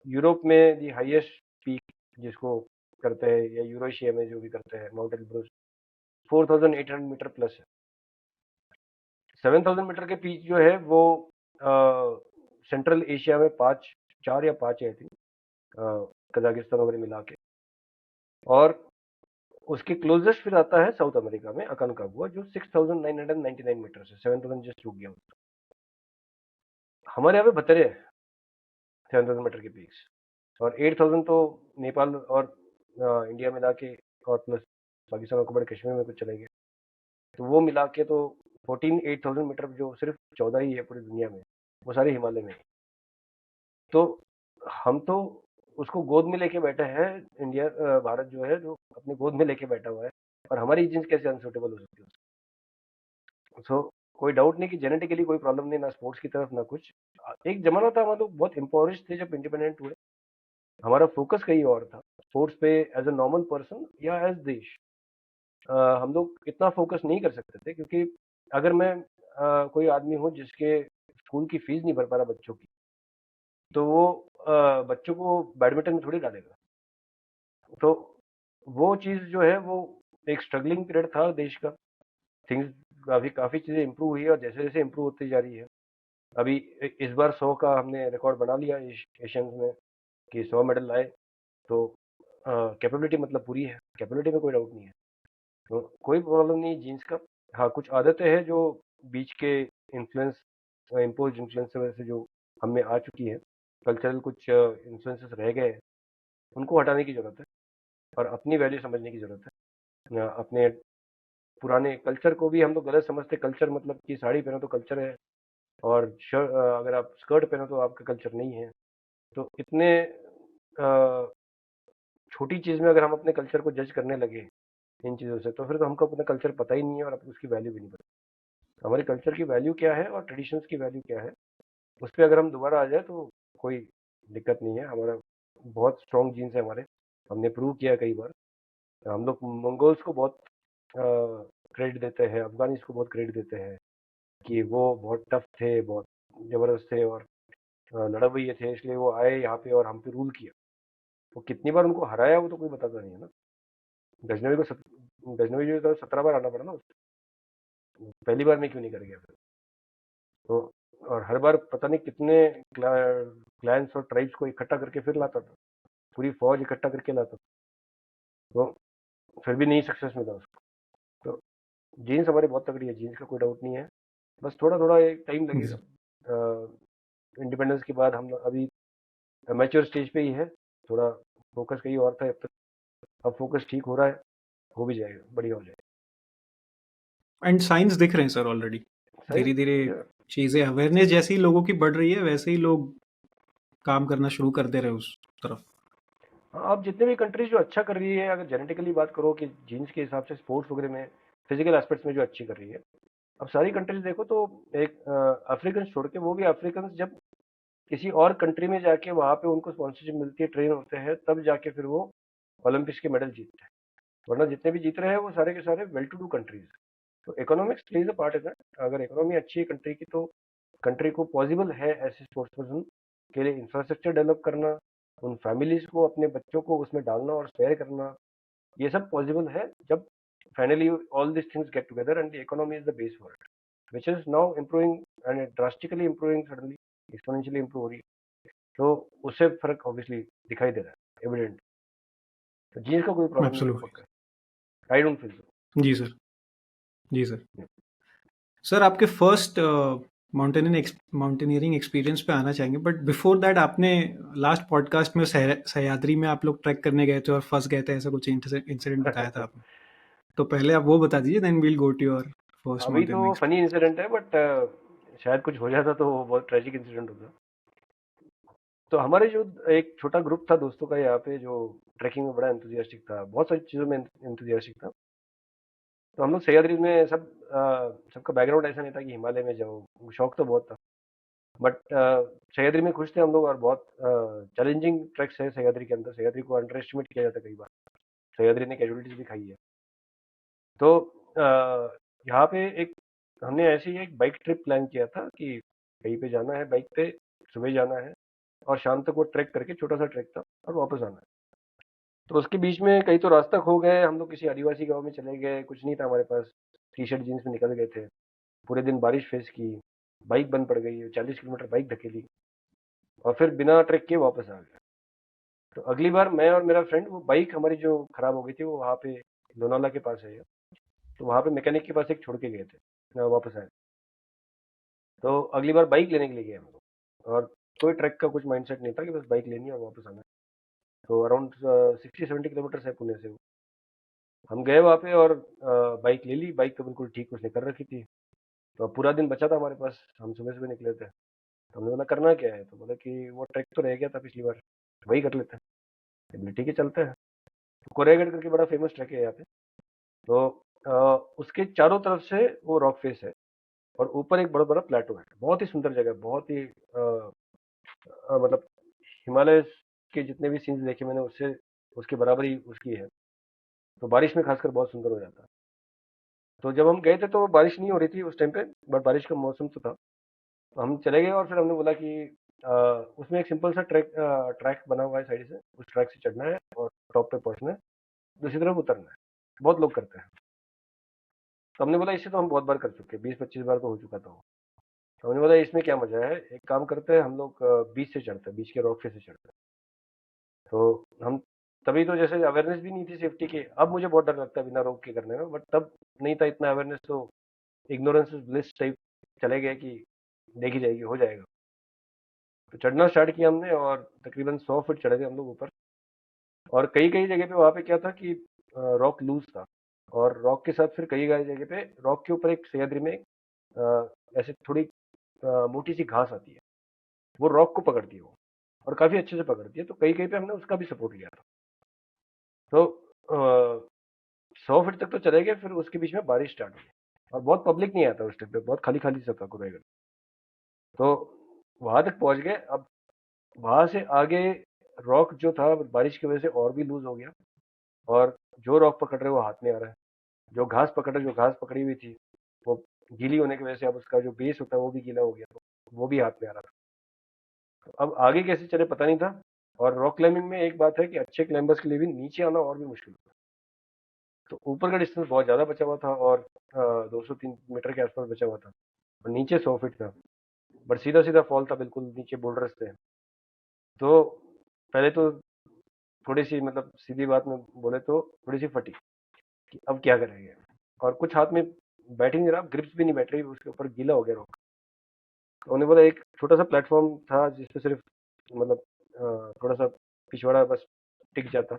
यूरोप में दी हाईएस्ट पीक जिसको करते हैं, या यूरोशिया में जो भी करते हैं, माउंट एल्ब्रुस 4800 मीटर प्लस है। 7000 मीटर के पीक जो है वो सेंट्रल एशिया में 4 या 5 है, आई थिंक, कजाकिस्तान वगैरह मिला के। और उसके क्लोजेस्ट फिर आता है साउथ अमेरिका में अकानकागुआ, जो 6999 मीटर से 7000 जस्ट रुक गया। हमारे यहाँ पे बतरे हैं 7000 मीटर के पीक्स, और 8000 तो नेपाल और इंडिया मिला के, और प्लस पाकिस्तान और बड़े कश्मीर में कुछ चले गए, तो वो मिला के तो 8000 मीटर, जो सिर्फ 14 ही है पूरी दुनिया में, वो सारे हिमालय में है। तो हम तो उसको गोद में लेके बैठे हैं, इंडिया भारत जो है, जो अपने गोद में लेके बैठा हुआ है, और हमारी जीन्स कैसे अनसुटेबल हो सकती है? सो कोई डाउट नहीं कि जेनेटिकली कोई प्रॉब्लम नहीं, ना स्पोर्ट्स की तरफ ना कुछ। एक जमाना था हम लोग बहुत इम्पोवरिश थे जब इंडिपेंडेंट हुए, हमारा फोकस कहीं और था, स्पोर्ट्स पे एज अ नॉर्मल पर्सन या एज देश। हम लोग इतना फोकस नहीं कर सकते थे, क्योंकि अगर मैं कोई आदमी हूँ जिसके स्कूल की फीस नहीं भर पा रहा बच्चों की, तो वो बच्चों को बैडमिंटन में थोड़ी डालेगा। तो वो चीज़ जो है वो एक स्ट्रगलिंग पीरियड था देश का। थिंग्स काफ़ी काफ़ी चीज़ें इंप्रूव हुई है, और जैसे जैसे इंप्रूव होती जा रही है। अभी इस बार 100 का हमने रिकॉर्ड बना लिया एशियंस में, कि 100 मेडल लाए। तो कैपेबिलिटी मतलब पूरी है, कैपेबिलिटी में कोई डाउट नहीं है, तो कोई प्रॉब्लम नहीं जीन्स का। हाँ, कुछ आदतें हैं जो बीच के इन्फ्लुएंस, इम्पोज इन्फ्लुएंस की वजह से जो हमें आ चुकी है, कल्चरल कुछ इन्फ्लुएंसेस रह गए हैं, उनको हटाने की जरूरत है, और अपनी वैल्यू समझने की जरूरत है। अपने पुराने कल्चर को भी हम लोग गलत समझते, कल्चर मतलब कि साड़ी पहनो तो कल्चर है, और अगर आप स्कर्ट पहनो तो आपका कल्चर नहीं है। तो इतने अ, छोटी चीज़ में अगर हम अपने कल्चर को जज करने लगे इन चीज़ों से, तो फिर तो हमको अपना कल्चर पता ही नहीं है, और उसकी वैल्यू भी नहीं पता। हमारे कल्चर की वैल्यू क्या है और ट्रेडिशंस की वैल्यू क्या है, उस पर अगर हम दोबारा आ जाए तो कोई दिक्कत नहीं है। हमारा बहुत स्ट्रॉन्ग जीन्स है हमारे, हमने प्रूव किया कई बार। हम लोग मंगोल्स को बहुत क्रेडिट देते हैं, अफगानिस को बहुत क्रेडिट देते हैं कि वो बहुत टफ थे, बहुत ज़बरदस्त थे, और लड़वैये थे, इसलिए वो आए यहाँ पे और हम पे रूल किया। वो कितनी बार उनको हराया वो तो कोई बताता नहीं है ना। गजनवी जो था 17 बार आना पड़ा ना उसको, पहली बार में क्यों नहीं कर गया फिर? तो और हर बार पता नहीं कितने क्लैंस और ट्राइब्स को इकट्ठा करके फिर लाता था, पूरी फौज इकट्ठा करके लाता था, तो फिर भी नहीं सक्सेस मिला उसको। तो जीन्स हमारी बहुत तगड़ी है, जीन्स का कोई डाउट नहीं है, बस थोड़ा थोड़ा एक टाइम लगेगा। इंडिपेंडेंस के बाद हम अभी मैच्योर स्टेज पे ही है, थोड़ा फोकस कहीं और था अब तक, अब फोकस ठीक हो रहा है, हो भी जाएगा, बढ़िया हो जाएगा। एंड साइंस दिख रहे हैं सर ऑलरेडी, सही। धीरे धीरे चीजें, अवेयरनेस जैसे ही लोगों की बढ़ रही है वैसे ही लोग काम करना शुरू कर दे रहे हैं उस तरफ। अब जितने भी कंट्रीज जो अच्छा कर रही है, अगर जेनेटिकली बात करो कि जीन्स के हिसाब से स्पोर्ट्स वगैरह में, फिजिकल एस्पेक्ट्स में जो अच्छी कर रही है, अब सारी कंट्रीज देखो तो एक अफ्रीकन छोड़ के, वो भी अफ्रीकन जब किसी और कंट्री में जाके वहां पे उनको स्पॉन्सरशिप मिलती है, ट्रेन होते हैं, तब जाके फिर वो ओलंपिक्स के मेडल जीतते हैं। वरना जितने भी जीत रहे हैं वो सारे के सारे वेल टू डू कंट्रीज। तो economics plays a part in that. अगर इकोनॉमी अच्छी है कंट्री की, तो कंट्री को पॉसिबल है ऐसे स्पोर्ट्स पर्सन के लिए इंफ्रास्ट्रक्चर डेवलप करना, उन फैमिलीज को, अपने बच्चों को उसमें डालना और स्पेयर करना, ये सब पॉसिबल है जब finally all this things get together, and the economy is the base for it, which is now improving, and drastically improving, suddenly exponentially improve हो रही है। तो उससे फर्क ऑब्वियसली दिखाई दे रहा है, एविडेंट। तो जीन्स का कोई प्रॉब्लम नहीं है, एब्सोल्युटली। पक्का। I don't feel so. जी सर। जी सर। सर आपके फर्स्ट माउंटेनियरिंग एक्सपीरियंस पे आना चाहेंगे, बट बिफोर दैट आपने लास्ट पॉडकास्ट में सह्याद्री में आप लोग ट्रैक करने गए थे और फंस गए थे, ऐसा कुछ इंसिडेंट बताया था आपने। तो पहले आप वो बता दीजिए, then we'll go to your first अभी तो माउंटेनियरिंग फनी एक्सपीरियंस। इंसिडेंट है, बट शायद कुछ हो जाता तो वो बहुत ट्रेजिक इंसिडेंट होता। तो हमारे जो एक छोटा ग्रुप था दोस्तों का यहाँ पे, जो ट्रैकिंग में बड़ा एंथुजियास्टिक था, बहुत सारी चीज़ों में एंथुजियास्टिक था। तो हम लोग सह्याद्री में सबका बैकग्राउंड ऐसा नहीं था कि हिमालय में जाओ, शौक तो बहुत था, बट सह्याद्री में खुश थे हम लोग। और बहुत चैलेंजिंग ट्रैक्स है सह्याद्री के अंदर, सह्याद्री को अंडर एस्टिमेट किया जाता है कई बार, सह्याद्री ने कैजुअलिटीज भी खाई है। तो यहाँ पे एक हमने ऐसे ही एक बाइक ट्रिप प्लान किया था कि कहीं पे जाना है बाइक पे, सुबह जाना है और शाम तक वो ट्रैक करके, छोटा सा ट्रैक था, और वापस आना है। तो उसके बीच में कहीं तो रास्ता खो गए, हम लोग किसी आदिवासी गांव में चले गए, कुछ नहीं था हमारे पास, टी शर्ट जीन्स में निकल गए थे। पूरे दिन बारिश फेस की, बाइक बंद पड़ गई, 40 किलोमीटर बाइक धकेली, और फिर बिना ट्रैक के वापस आ गए। तो अगली बार मैं और मेरा फ्रेंड, वो बाइक हमारी जो खराब हो गई थी, वो वहाँ पे लोनावाला के पास है, तो वहाँ पे मैकेनिक के पास एक छोड़ के गए थे, वापस आए। तो अगली बार बाइक लेने के लिए गए हम लोग, और कोई ट्रैक का कुछ माइंडसेट नहीं था कि बस बाइक लेनी है और वापस आना है। तो अराउंड 60-70 किलोमीटर है पुणे से। हम गए वहाँ पे और बाइक ले ली, बाइक तो बिल्कुल ठीक उसने कर रखी थी। तो अब पूरा दिन बचा था हमारे पास, हम सुबह सुबह निकले थे। तो हमने बोला करना क्या है, तो बोला कि वो ट्रैक तो रह गया था पिछली बार, वही कर लेते हैं। तो बोले ठीक है चलते हैं। तो कोरेगढ़ करके बड़ा फेमस ट्रैक है यहाँ पे। तो उसके चारों तरफ से वो रॉक फेस है, और ऊपर एक बड़ा बड़ा प्लेटो है, बहुत ही सुंदर जगह, बहुत ही मतलब हिमालय के जितने भी सीन्स देखे मैंने, उससे उसके बराबर ही उसकी है। तो बारिश में खासकर बहुत सुंदर हो जाता है। तो जब हम गए थे तो बारिश नहीं हो रही थी उस टाइम पे, बट बारिश का मौसम तो था। तो हम चले गए और फिर हमने बोला कि अ, उसमें एक सिंपल सा ट्रैक बना हुआ है साइड से, उस ट्रैक से चढ़ना है और टॉप पे पहुंचना है, दूसरी तरफ उतरना है। बहुत लोग करते हैं। तो हमने बोला इससे तो हम बहुत बार कर चुके हैं, 20-25 बार तो हो चुका था वो। तो हमने बोला इसमें क्या मजा है, एक काम करते हैं हम लोग, बीच से चढ़ते हैं, बीच के रॉक फेस से चढ़ते हैं। तो हम तभी तो, जैसे अवेयरनेस भी नहीं थी सेफ्टी की, अब मुझे बहुत डर लगता है बिना रोक के करने में, बट तब नहीं था इतना अवेयरनेस। तो इग्नोरेंस इज ब्लिस टाइप चले गए कि देखी जाएगी, हो जाएगा। तो चढ़ना स्टार्ट किया हमने, और तकरीबन 100 फीट चढ़े थे हम लोग ऊपर। और कई कई जगह पे वहाँ पे क्या था कि रॉक लूज था, और रॉक के साथ फिर कई कई जगह पे रॉक के ऊपर एक सह्याद्री में ऐसे थोड़ी मोटी सी घास आती है, वो रॉक को पकड़ती है वो, और काफी अच्छे से पकड़ती है। तो कई कई पे हमने उसका भी सपोर्ट लिया था। तो 100 फीट तक तो चले गए, फिर उसके बीच में बारिश स्टार्ट हुई, और बहुत पब्लिक नहीं आता उस टाइम पे, बहुत खाली खाली सा था कुरेगढ़। तो वहां तक पहुंच गए। अब वहां से आगे रॉक जो था बारिश की वजह से और भी लूज हो गया, और जो रॉक पकड़ रहे वो हाथ में आ रहा है, जो घास पकड़ रहे, जो घास पकड़ी हुई थी वो गीली होने की वजह से अब उसका जो बेस होता है वो भी गीला हो गया, तो वो भी हाथ में आ रहा था। तो अब आगे कैसे चले पता नहीं था। और रॉक क्लाइंबिंग में एक बात है कि अच्छे क्लाइंबर्स के लिए भी नीचे आना और भी मुश्किल होता है। तो ऊपर का डिस्टेंस बहुत ज़्यादा बचा हुआ था, और 203 मीटर के आसपास बचा हुआ था, और नीचे 100 फीट था, बट सीधा सीधा फॉल था, बिल्कुल नीचे बोल्डर्स थे। तो पहले तो थोड़ी सी, मतलब सीधी बात में बोले तो थोड़ी सी फटी कि अब क्या करेंगे, और कुछ हाथ में बैठ ही नहीं रहा, ग्रिप्स भी नहीं बैठ रही, उसके ऊपर गीला हो गया रॉक। तो उन्होंने बोला एक छोटा सा प्लेटफॉर्म था जिसपे सिर्फ, मतलब थोड़ा सा पिछवाड़ा बस टिक जाता।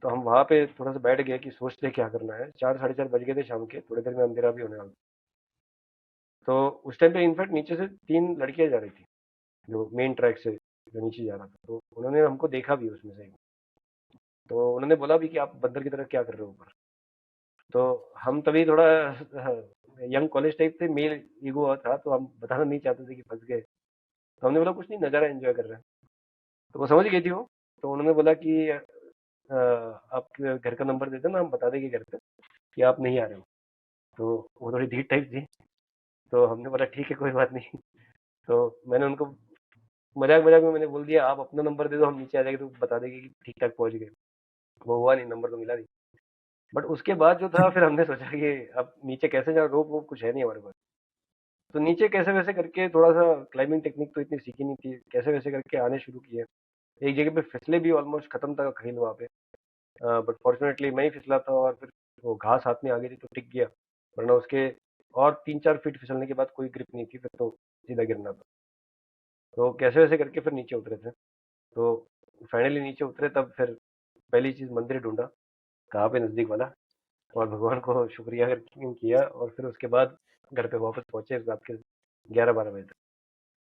तो हम वहां पे थोड़ा सा बैठ गए कि सोचते क्या करना है। 4-4:30 बज गए थे शाम के, थोड़ी देर में अंधेरा भी होने वाला। तो उस टाइम पे इनफैक्ट नीचे से 3 लड़कियां जा रही थी, जो मेन ट्रैक से जो नीचे जा रहा था। तो उन्होंने हमको देखा भी उसमें से। तो उन्होंने बोला भी कि आप बंदर की तरह क्या कर रहे हो ऊपर। तो हम तभी थोड़ा यंग कॉलेज टाइप थे, मेल ईगो था, तो हम बताना नहीं चाहते थे कि फंस गए। तो हमने बोला कुछ नहीं, नज़ारा एंजॉय कर रहे हैं। तो वो समझ गई थी वो। तो उन्होंने बोला कि आप घर का नंबर दे देना, हम बता देंगे घर पे कि आप नहीं आ रहे हो। तो वो थोड़ी ढीठ टाइप थी। तो हमने बोला ठीक है कोई बात नहीं। तो मैंने उनको मजाक मजाक में मैंने बोल दिया आप अपना नंबर दे दो, हम नीचे आ जाएंगे तो बता देंगे कि ठीक ठाक पहुंच गए। वो हुआ नहीं, नंबर तो मिला नहीं। बट उसके बाद जो था, फिर हमने सोचा कि अब नीचे कैसे जाओ, रोप वोप कुछ है नहीं हमारे पास। तो नीचे कैसे वैसे करके, थोड़ा सा क्लाइंबिंग टेक्निक तो इतनी सीखी नहीं थी, कैसे वैसे करके आने शुरू किए। एक जगह पे फिसले भी, ऑलमोस्ट खत्म था खेल वहाँ पे, बट फॉर्चुनेटली मैं ही फिसला था, और फिर वो घास हाथ में आ गई थी तो टिक गया, वरना उसके और 3-4 फीट फिसलने के बाद कोई ग्रिप नहीं थी, फिर तो सीधा गिरना था। तो कैसे-वैसे करके फिर नीचे उतरे थे। तो फाइनली नीचे उतरे, तब फिर पहली चीज़ मंदिर ढूँढा, कहाँ पे नज़दीक वाला, और भगवान को शुक्रिया किया, और फिर उसके बाद घर पे वापस पहुँचे रात के 11-12 बजे तक।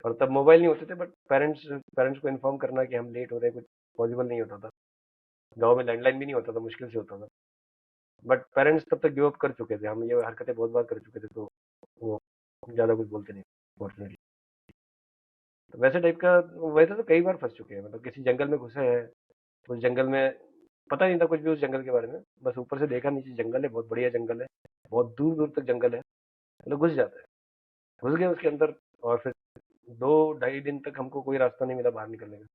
और तब मोबाइल नहीं होते थे, बट पेरेंट्स पेरेंट्स को इन्फॉर्म करना कि हम लेट हो रहे हैं, कुछ पॉसिबल नहीं होता था। गाँव में लैंडलाइन भी नहीं होता था, मुश्किल से होता था। बट पेरेंट्स तब तक गिव अप कर चुके थे, हम ये हरकतें बहुत बार कर चुके थे, तो वो ज़्यादा कुछ बोलते नहीं, फॉर्चुनेटली। तो वैसे टाइप का, वैसे तो कई बार फंस चुके हैं, मतलब किसी जंगल में घुसे हैं, उस जंगल में पता नहीं था कुछ भी उस जंगल के बारे में, बस ऊपर से देखा नीचे जंगल है, बहुत बढ़िया जंगल है, बहुत दूर दूर तक जंगल है, मतलब घुस जाते हैं, घुस गए उसके अंदर। और फिर 2-2.5 दिन तक हमको कोई रास्ता नहीं मिला बाहर निकलने का,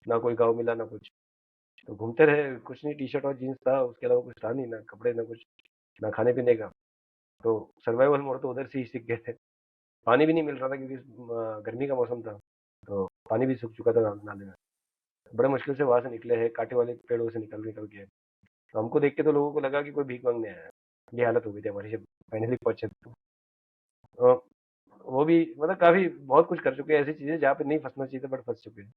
ना कोई गाँव मिला ना कुछ। तो घूमते रहे, कुछ नहीं, टी शर्ट और जीन्स था, उसके अलावा कुछ था नहीं, ना कपड़े ना कुछ, ना खाने पीने का। तो सर्वाइवल मोड तो उधर से ही सीख गए थे। पानी भी नहीं मिल रहा था क्योंकि गर्मी का मौसम था, तो पानी भी सूख चुका था नाले में। बड़े मुश्किल से वहां से निकले हैं, कांटे वाले पेड़ों से निकल निकल के। तो हमको देख के तो लोगों को लगा कि कोई भीख मांगने आया है। ये हालत हो गई थी हमारी जब फाइनली पहुंचे तो। वो भी मतलब काफी बहुत कुछ कर चुके हैं, ऐसी चीजें जहाँ पे नहीं फंसना चाहिए था बट फंस चुके हैं।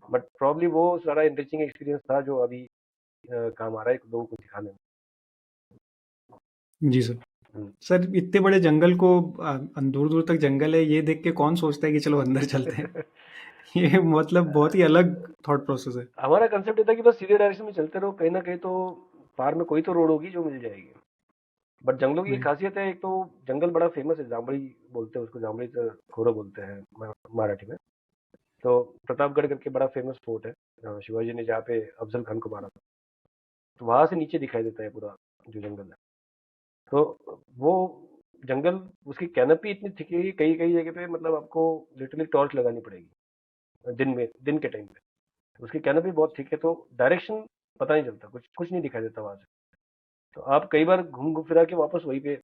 बट प्रॉब्ली वो सारा इंटरेस्टिंग एक्सपीरियंस था जो अभी काम आ रहा है लोगों को सिखाने में। जी सर। हम्म। सर इतने बड़े जंगल को, दूर दूर तक जंगल है, ये देख के कौन सोचता है कि चलो अंदर चलते हैं? ये मतलब बहुत ही अलग थॉट प्रोसेस है। हमारा कंसेप्ट ये था कि बस सीधे डायरेक्शन में चलते रहो, कहीं ना कहीं तो पार में कोई तो रोड होगी जो मिल जाएगी। बट जंगलों की एक राइट। खासियत है, एक तो जंगल बड़ा फेमस है, जांबड़ी बोलते हैं उसको, जांबड़ी तो खोरो बोलते हैं मराठी में। तो प्रतापगढ़ करके बड़ा फेमस फोर्ट है, शिवाजी ने जहाँ पे अफजल खान को मारा था, तो वहां से नीचे दिखाई देता है पूरा जो जंगल है। तो वो जंगल, उसकी कैनपी इतनी थिक है कि कई कई जगह पे मतलब आपको लिटरली टॉर्च लगानी पड़ेगी दिन में, दिन के टाइम पे। उसकी कैनपी बहुत थिक है, तो डायरेक्शन पता नहीं चलता, कुछ कुछ नहीं दिखाई देता वहां से। तो आप कई बार घूम घूम फिरा के वापस वहीं पे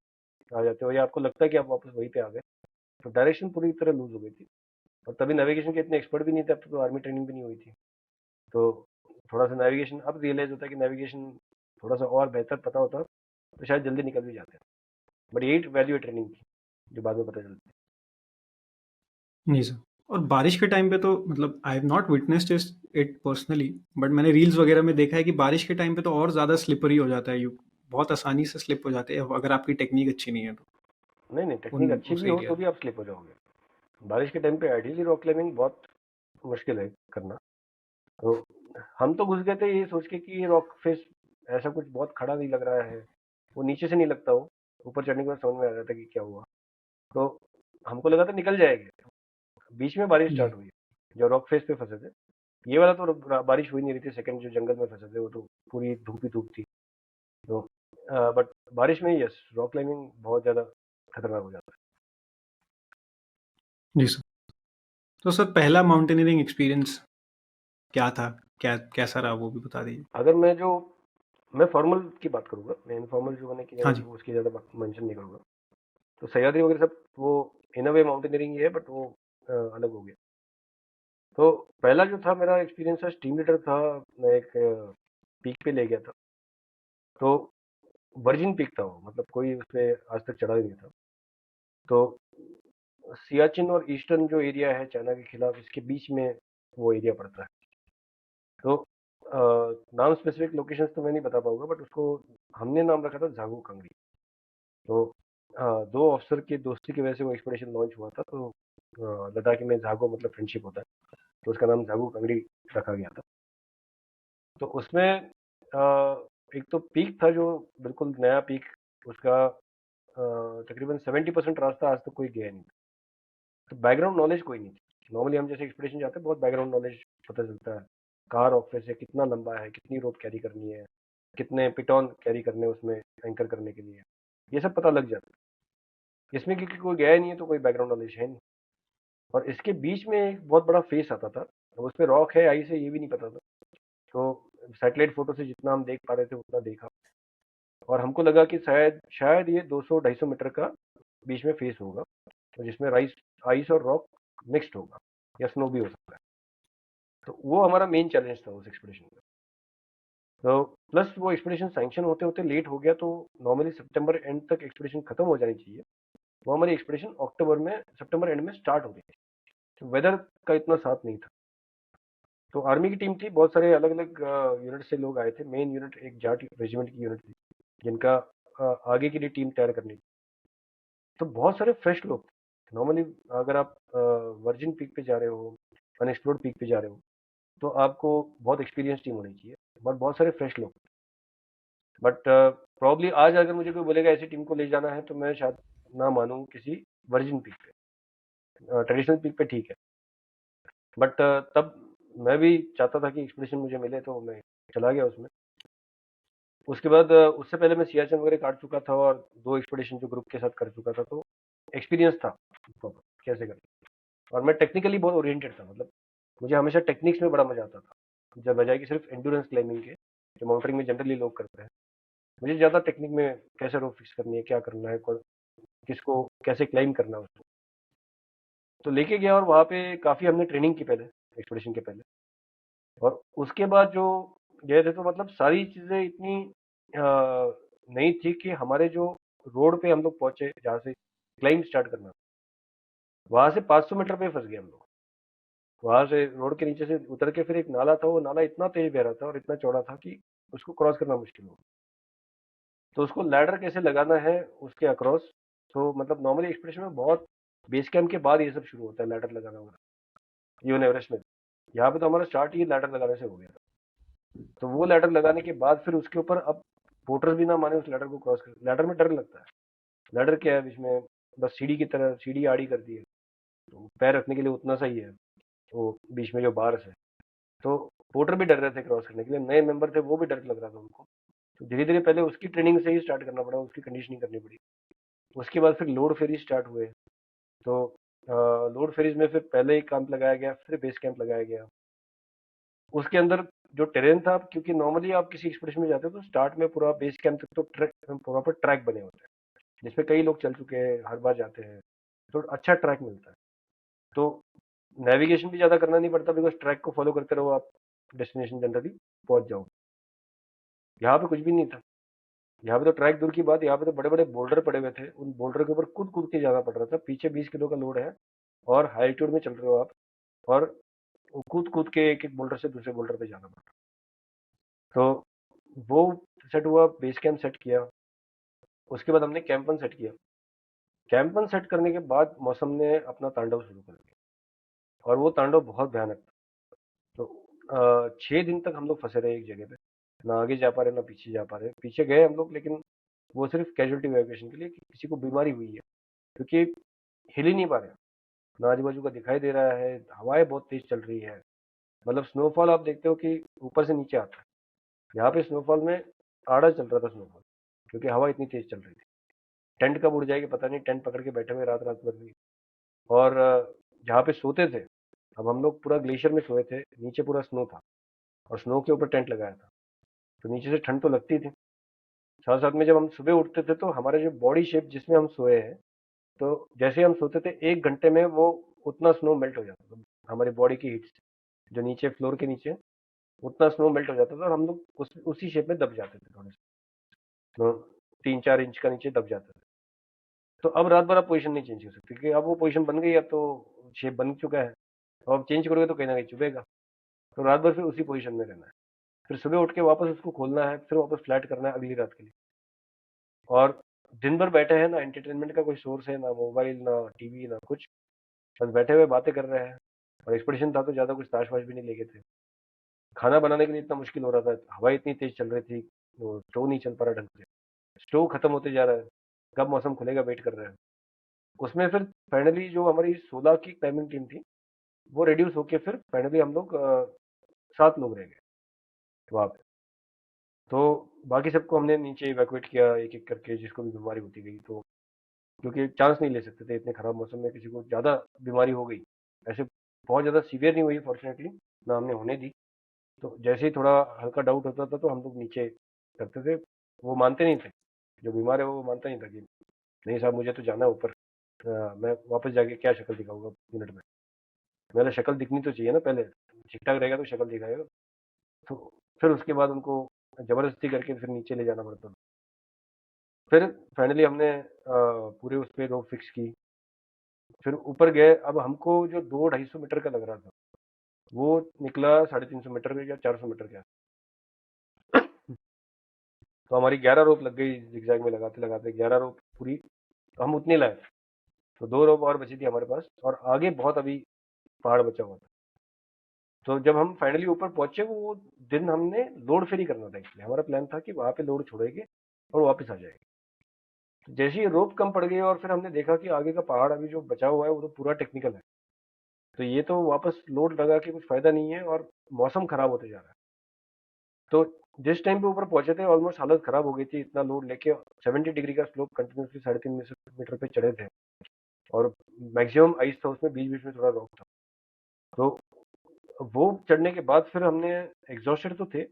आ जाते हो, या आपको लगता है कि आप वापस वहीं पे आ गए। तो डायरेक्शन पूरी तरह लूज हो गई थी, और तभी नेविगेशन के इतने एक्सपर्ट भी नहीं थे, अब तो आर्मी ट्रेनिंग भी नहीं हुई थी। तो थोड़ा सा नेविगेशन अब रियलाइज होता है कि नेविगेशन थोड़ा सा और बेहतर पता होता तो शायद जल्दी निकल भी जाते हैं। बट यही वैल्यू है ट्रेनिंग की, जो बाद में पता चलती नहीं सर। और बारिश के टाइम पे तो मतलब I have not witnessed it personally, but मैंने रील्स वगैरह में देखा है कि बारिश के टाइम पे तो और ज़्यादा स्लिपरी हो जाता है, यू बहुत आसानी से स्लिप हो जाते हैं अगर आपकी टेक्निक अच्छी नहीं है तो है। नहीं नहीं, उन टेक्निक अच्छी उस भी हो एरिया तो में। भी आप स्लिप हो जाओगे। बारिश के टाइम पे आइडियली रॉक क्लाइंबिंग बहुत मुश्किल है करना। तो हम तो घुस गए थे ये सोच के कि ये रॉक फेस ऐसा कुछ बहुत खड़ा नहीं लग रहा है, वो नीचे से नहीं लगता, वो ऊपर चढ़ने के बाद समझ में आ रहा था कि क्या हुआ। तो हमको लगा था निकल जाएंगे, बीच में बारिश जी। स्टार्ट हुई, जो रॉक फेस पे फंसे थे। ये वाला तो बारिश हुई नहीं रही थी, सेकंड जो जंगल में फंसे थे वो तो पूरी धूप ही धूप थी। तो बट बारिश में यस, रॉक क्लाइंबिंग बहुत ज्यादा खतरनाक हो जाता जी सर। तो सर पहला माउंटेनियरिंग एक्सपीरियंस क्या था, क्या कैसा रहा वो भी बता दीजिए। है। अगर मैं फॉर्मल की बात करूंगा, मैं इनफॉर्मल जो मैंने किया है हाँ जी। वो उसकी ज्यादा मेंशन नहीं करूंगा। तो सह्याद्री वगैरह सब वो इन अ वे माउंटेनियरिंग ही है, बट वो अलग हो गया। तो पहला जो था मेरा एक्सपीरियंस था, टीम लीडर था, मैं एक पीक पे ले गया था। तो वर्जिन पीक था वो, मतलब कोई उस पे आज तक चढ़ा ही नहीं था। तो सियाचिन और ईस्टर्न जो एरिया है चाइना के खिलाफ, इसके बीच में वो एरिया पड़ता है। तो नाम स्पेसिफिक लोकेशंस तो मैं नहीं बता पाऊंगा, बट उसको हमने नाम रखा था झागू कंगरी। तो दो ऑफिसर की दोस्ती की वजह से वो एक्सपेडिशन लॉन्च हुआ था। तो लद्दाख में झागो मतलब फ्रेंडशिप होता है, तो उसका नाम झागू कंगरी रखा गया था। तो उसमें एक तो पीक था जो बिल्कुल नया पीक, उसका तकरीबन 70% रास्ता आज तक कोई गया नहीं। तो बैकग्राउंड नॉलेज कोई नहीं थी। नॉर्मली हम जैसे एक्सपेडिशन जाते हैं बहुत बैकग्राउंड नॉलेज पता चलता है, कार ऑफिस है, कितना लंबा है, कितनी रोप कैरी करनी है, कितने पिटॉन कैरी करने हैं उसमें एंकर करने के लिए, ये सब पता लग जाता है। इसमें क्योंकि कोई गया ही नहीं है तो कोई बैकग्राउंड नॉलेज है नहीं। और इसके बीच में एक बहुत बड़ा फेस आता था, अब उसमें रॉक है आई से ये भी नहीं पता था। तो सैटेलाइट फोटो से जितना हम देख पा रहे थे उतना देखा, और हमको लगा कि शायद शायद ये 200-250 मीटर का बीच में फेस होगा, तो जिसमें राइस आइस और रॉक मिक्स्ड होगा, या स्नो भी हो सकता है। तो वो हमारा मेन चैलेंज था उस एक्सपीडिशन में। तो प्लस वो एक्सपीडिशन सैंक्शन होते होते लेट हो गया, तो नॉर्मली सितंबर एंड तक एक्सपीडिशन खत्म हो जानी चाहिए, वो हमारी एक्सपेडिशन अक्टूबर में, सितंबर एंड में स्टार्ट हो गई थी। तो वेदर का इतना साथ नहीं था। तो आर्मी की टीम थी, बहुत सारे अलग अलग यूनिट से लोग आए थे। मेन यूनिट एक जाट रेजिमेंट की यूनिट थी, जिनका आगे के लिए टीम तैयार करनी थी। तो बहुत सारे फ्रेश लोग थे। नॉर्मली अगर आप वर्जिन पीक पे जा रहे हो, अनएक्सप्लोर्ड पीक पे जा रहे हो, तो आपको बहुत एक्सपीरियंस टीम होनी चाहिए, बट बहुत सारे फ्रेश लोग। बट प्रॉब्ली आज अगर मुझे कोई बोलेगा ऐसी टीम को ले जाना है, तो मैं शायद ना मानूँ किसी वर्जिन पीक पे। ट्रेडिशनल पीक पे ठीक है, बट तब मैं भी चाहता था कि एक्सपीडिशन मुझे मिले, तो मैं चला गया उसमें। उसके बाद उससे पहले मैं सियाचिन वगैरह काट चुका था, और 2 एक्सपीडिशन जो ग्रुप के साथ कर चुका था, तो एक्सपीरियंस था प्रॉपर कैसे करना। और मैं टेक्निकली बहुत ओरिएंटेड था, मतलब मुझे हमेशा टेक्निक्स में बड़ा मजा आता था, जब बजाय कि सिर्फ एंड्योरेंस क्लाइंबिंग के, जो माउंटेनिंग में जनरली लोग करते हैं। मुझे ज़्यादा टेक्निक में कैसे रोप फिक्स करनी है, क्या करना है, किसको कैसे क्लाइंब करना है उसको। तो लेके गया, और वहाँ पे काफ़ी हमने ट्रेनिंग की पहले, एक्सपीडिशन के पहले। और उसके बाद जो गए थे, तो मतलब सारी चीज़ें इतनी नई थी कि हमारे जो रोड पे हम लोग पहुंचे, जहाँ से क्लाइंब स्टार्ट करना, वहां से 500 मीटर पे फंस गए हम लोग। वहां से रोड के नीचे से उतर के फिर एक नाला था, वो नाला इतना तेज बह रहा था और इतना चौड़ा था कि उसको क्रॉस करना मुश्किल हो। तो उसको लैडर कैसे लगाना है उसके अक्रॉस। तो मतलब नॉर्मली एक्सप्रेशन में बहुत बेस कैंप के बाद ये सब शुरू होता है, लैडर लगाना वगैरह, इवन एवरेस्ट में। यहाँ पे तो हमारा स्टार्ट ही लैडर लगाने से हो गया था। तो वो लैडर लगाने के बाद फिर उसके ऊपर, अब पोर्टर भी ना माने उस लैडर को क्रॉस कर, लैडर में डर लगता है। लैडर क्या है, इसमें बस सीढ़ी की तरह सीढ़ी आड़ी कर दी है, तो पैर रखने के लिए उतना सही है, वो बीच में जो बार्स है। तो पोर्टर भी डर रहे थे क्रॉस करने के लिए, नए मेंबर थे, वो भी डर लग रहा था उनको। तो धीरे धीरे पहले उसकी ट्रेनिंग से ही स्टार्ट करना पड़ा, उसकी कंडीशनिंग करनी पड़ी। उसके बाद फिर लोड फेरी स्टार्ट हुए। तो लोड फेरीज में फिर पहले ही कैंप लगाया गया, फिर बेस कैंप लगाया गया। उसके अंदर जो टेरेन था, क्योंकि नॉर्मली आप किसी एक्सपीडिशन में जाते हो तो स्टार्ट में पूरा बेस कैंप तक तो ट्रैक, प्रॉपर ट्रैक बने होते हैं, जिसमें कई लोग चल चुके हैं, हर बार जाते हैं, तो अच्छा ट्रैक मिलता है। तो नेविगेशन भी ज़्यादा करना नहीं पड़ता, बिकॉज ट्रैक को फॉलो करते रहो, आप डेस्टिनेशन जनरली पहुंच जाओ। यहाँ पे कुछ भी नहीं था। यहाँ पे तो ट्रैक दूर की बात, यहाँ पे तो बड़े बड़े बोल्डर पड़े हुए थे, उन बोल्डर के ऊपर कूद कूद के जाना पड़ रहा था। पीछे 20 किलो का लोड है, और हाई एल्टीट्यूड में चल रहे हो आप, और कूद कूद के एक एक बोल्डर से दूसरे बोल्डर पे जाना पड़ रहा। तो वो सेट हुआ, बेस कैंप सेट किया। उसके बाद हमने कैंपन सेट किया। कैंपन सेट करने के बाद मौसम ने अपना तांडव शुरू कर दिया, और वो तांडव बहुत भयानक था। तो 6 दिन तक हम लोग फंसे रहे एक जगह पे, ना आगे जा पा रहे ना पीछे जा पा रहे। पीछे गए हम लोग, लेकिन वो सिर्फ कैजुअलिटी इवैक्यूएशन के लिए, कि किसी को बीमारी हुई है, क्योंकि हिल ही नहीं पा रहे, ना आजू बाजू का दिखाई दे रहा है, हवाएं बहुत तेज चल रही है। मतलब स्नोफॉल आप देखते हो कि ऊपर से नीचे आता है, यहाँ पे स्नोफॉल में आड़ा चल रहा था स्नोफॉल, क्योंकि हवा इतनी तेज चल रही थी। टेंट कब उड़ जाएगी पता नहीं, टेंट पकड़ के बैठे हुए रात रात भर भी। और जहाँ पे सोते थे, अब हम लोग पूरा ग्लेशियर में सोए थे, नीचे पूरा स्नो था, और स्नो के ऊपर टेंट लगाया था, तो नीचे से ठंड तो लगती थी। साथ साथ में जब हम सुबह उठते थे, तो हमारे जो बॉडी शेप जिसमें हम सोए हैं, तो जैसे हम सोते थे 1 घंटे में वो उतना स्नो मेल्ट हो जाता था हमारी बॉडी की हीट से। जो नीचे फ्लोर के नीचे उतना स्नो मेल्ट हो जाता था, और हम लोग उसी शेप में दब जाते थे, थोड़े से 3-4 इंच का नीचे दब जाते थे। तो अब रात भर आप पोजीशन नहीं चेंज कर सकते, क्योंकि अब वो पोजीशन बन गई, अब तो शेप बन चुका है। तो अब चेंज करोगे तो कहीं ना कहीं चुभेगा। तो रात भर फिर उसी पोजीशन में रहना है, फिर सुबह उठ के वापस उसको खोलना है, फिर वापस फ्लैट करना है अगली रात के लिए। और दिन भर बैठे हैं, ना एंटरटेनमेंट का कोई सोर्स है, ना मोबाइल, ना टीवी, ना कुछ, बस बैठे हुए बातें कर रहे हैं। और एक्सपेडिशन था तो ज़्यादा कुछ ताश वाश भी नहीं लेके थे। खाना बनाने के लिए इतना मुश्किल हो रहा था, हवा इतनी तेज चल रही थी, वो स्टोव नहीं चल पा रहा ढंग से, स्टोव खत्म होते जा रहा है, कब मौसम खुलेगा वेट कर रहे हैं। उसमें फिर फाइनली जो हमारी 16 की क्लाइंबिंग टीम थी, वो रिड्यूस होके फिर फाइनली हम लोग 7 लोग रह गए वहाँ पे। तो बाकी सबको हमने नीचे इवैक्यूएट किया एक एक करके, जिसको भी बीमारी होती गई। तो क्योंकि चांस नहीं ले सकते थे इतने खराब मौसम में किसी को ज़्यादा बीमारी हो गई, ऐसे बहुत ज़्यादा सीवियर नहीं हुई फॉर्चुनेटली, ना हमने होने दी। तो जैसे ही थोड़ा हल्का डाउट होता था, तो हम लोग नीचे करते थे। वो मानते नहीं थे, जो बीमार है वो मानता नहीं था कि नहीं साहब मुझे तो जाना है ऊपर, मैं वापस जाके क्या शक्ल दिखाऊंगा यूनिट में, मेरा शक्ल दिखनी तो चाहिए ना पहले, ठीक ठाक रहेगा तो शक्ल दिखाएगा। तो फिर उसके बाद उनको जबरदस्ती करके फिर नीचे ले जाना पड़ता था। फिर फाइनली हमने पूरे उस पे रोप फिक्स की, फिर ऊपर गए। अब हमको जो 200-250 मीटर का लग रहा था वो निकला 350 मीटर या 400 मीटर का। तो हमारी 11 रोप लग गई जिगजैग में, लगाते लगाते 11 रोप पूरी, तो हम उतनी लाए। तो 2 रोप और बची थी हमारे पास, और आगे बहुत अभी पहाड़ बचा हुआ था। तो जब हम फाइनली ऊपर पहुंचे, वो दिन हमने लोड फेरी करना था। इसलिए हमारा प्लान था कि वहां पे लोड छोड़ेंगे और वापस आ जाएंगे। तो जैसे ही रोप कम पड़ गई और फिर हमने देखा कि आगे का पहाड़ अभी जो बचा हुआ है वो तो पूरा टेक्निकल है, तो ये तो वापस लोड लगा के कुछ फायदा नहीं है, और मौसम खराब होते जा रहा है। तो जिस टाइम पे ऊपर पहुंचे थे ऑलमोस्ट हालत खराब हो गई थी, इतना लोड लेके 70 डिग्री का स्लोप कंटिन्यूसली 350 मीटर पे चढ़े थे, और मैक्सिमम आइस था उसमें, बीच बीच में थोड़ा रॉक था। तो वो चढ़ने के बाद फिर हमने, एग्जॉस्टेड तो थे,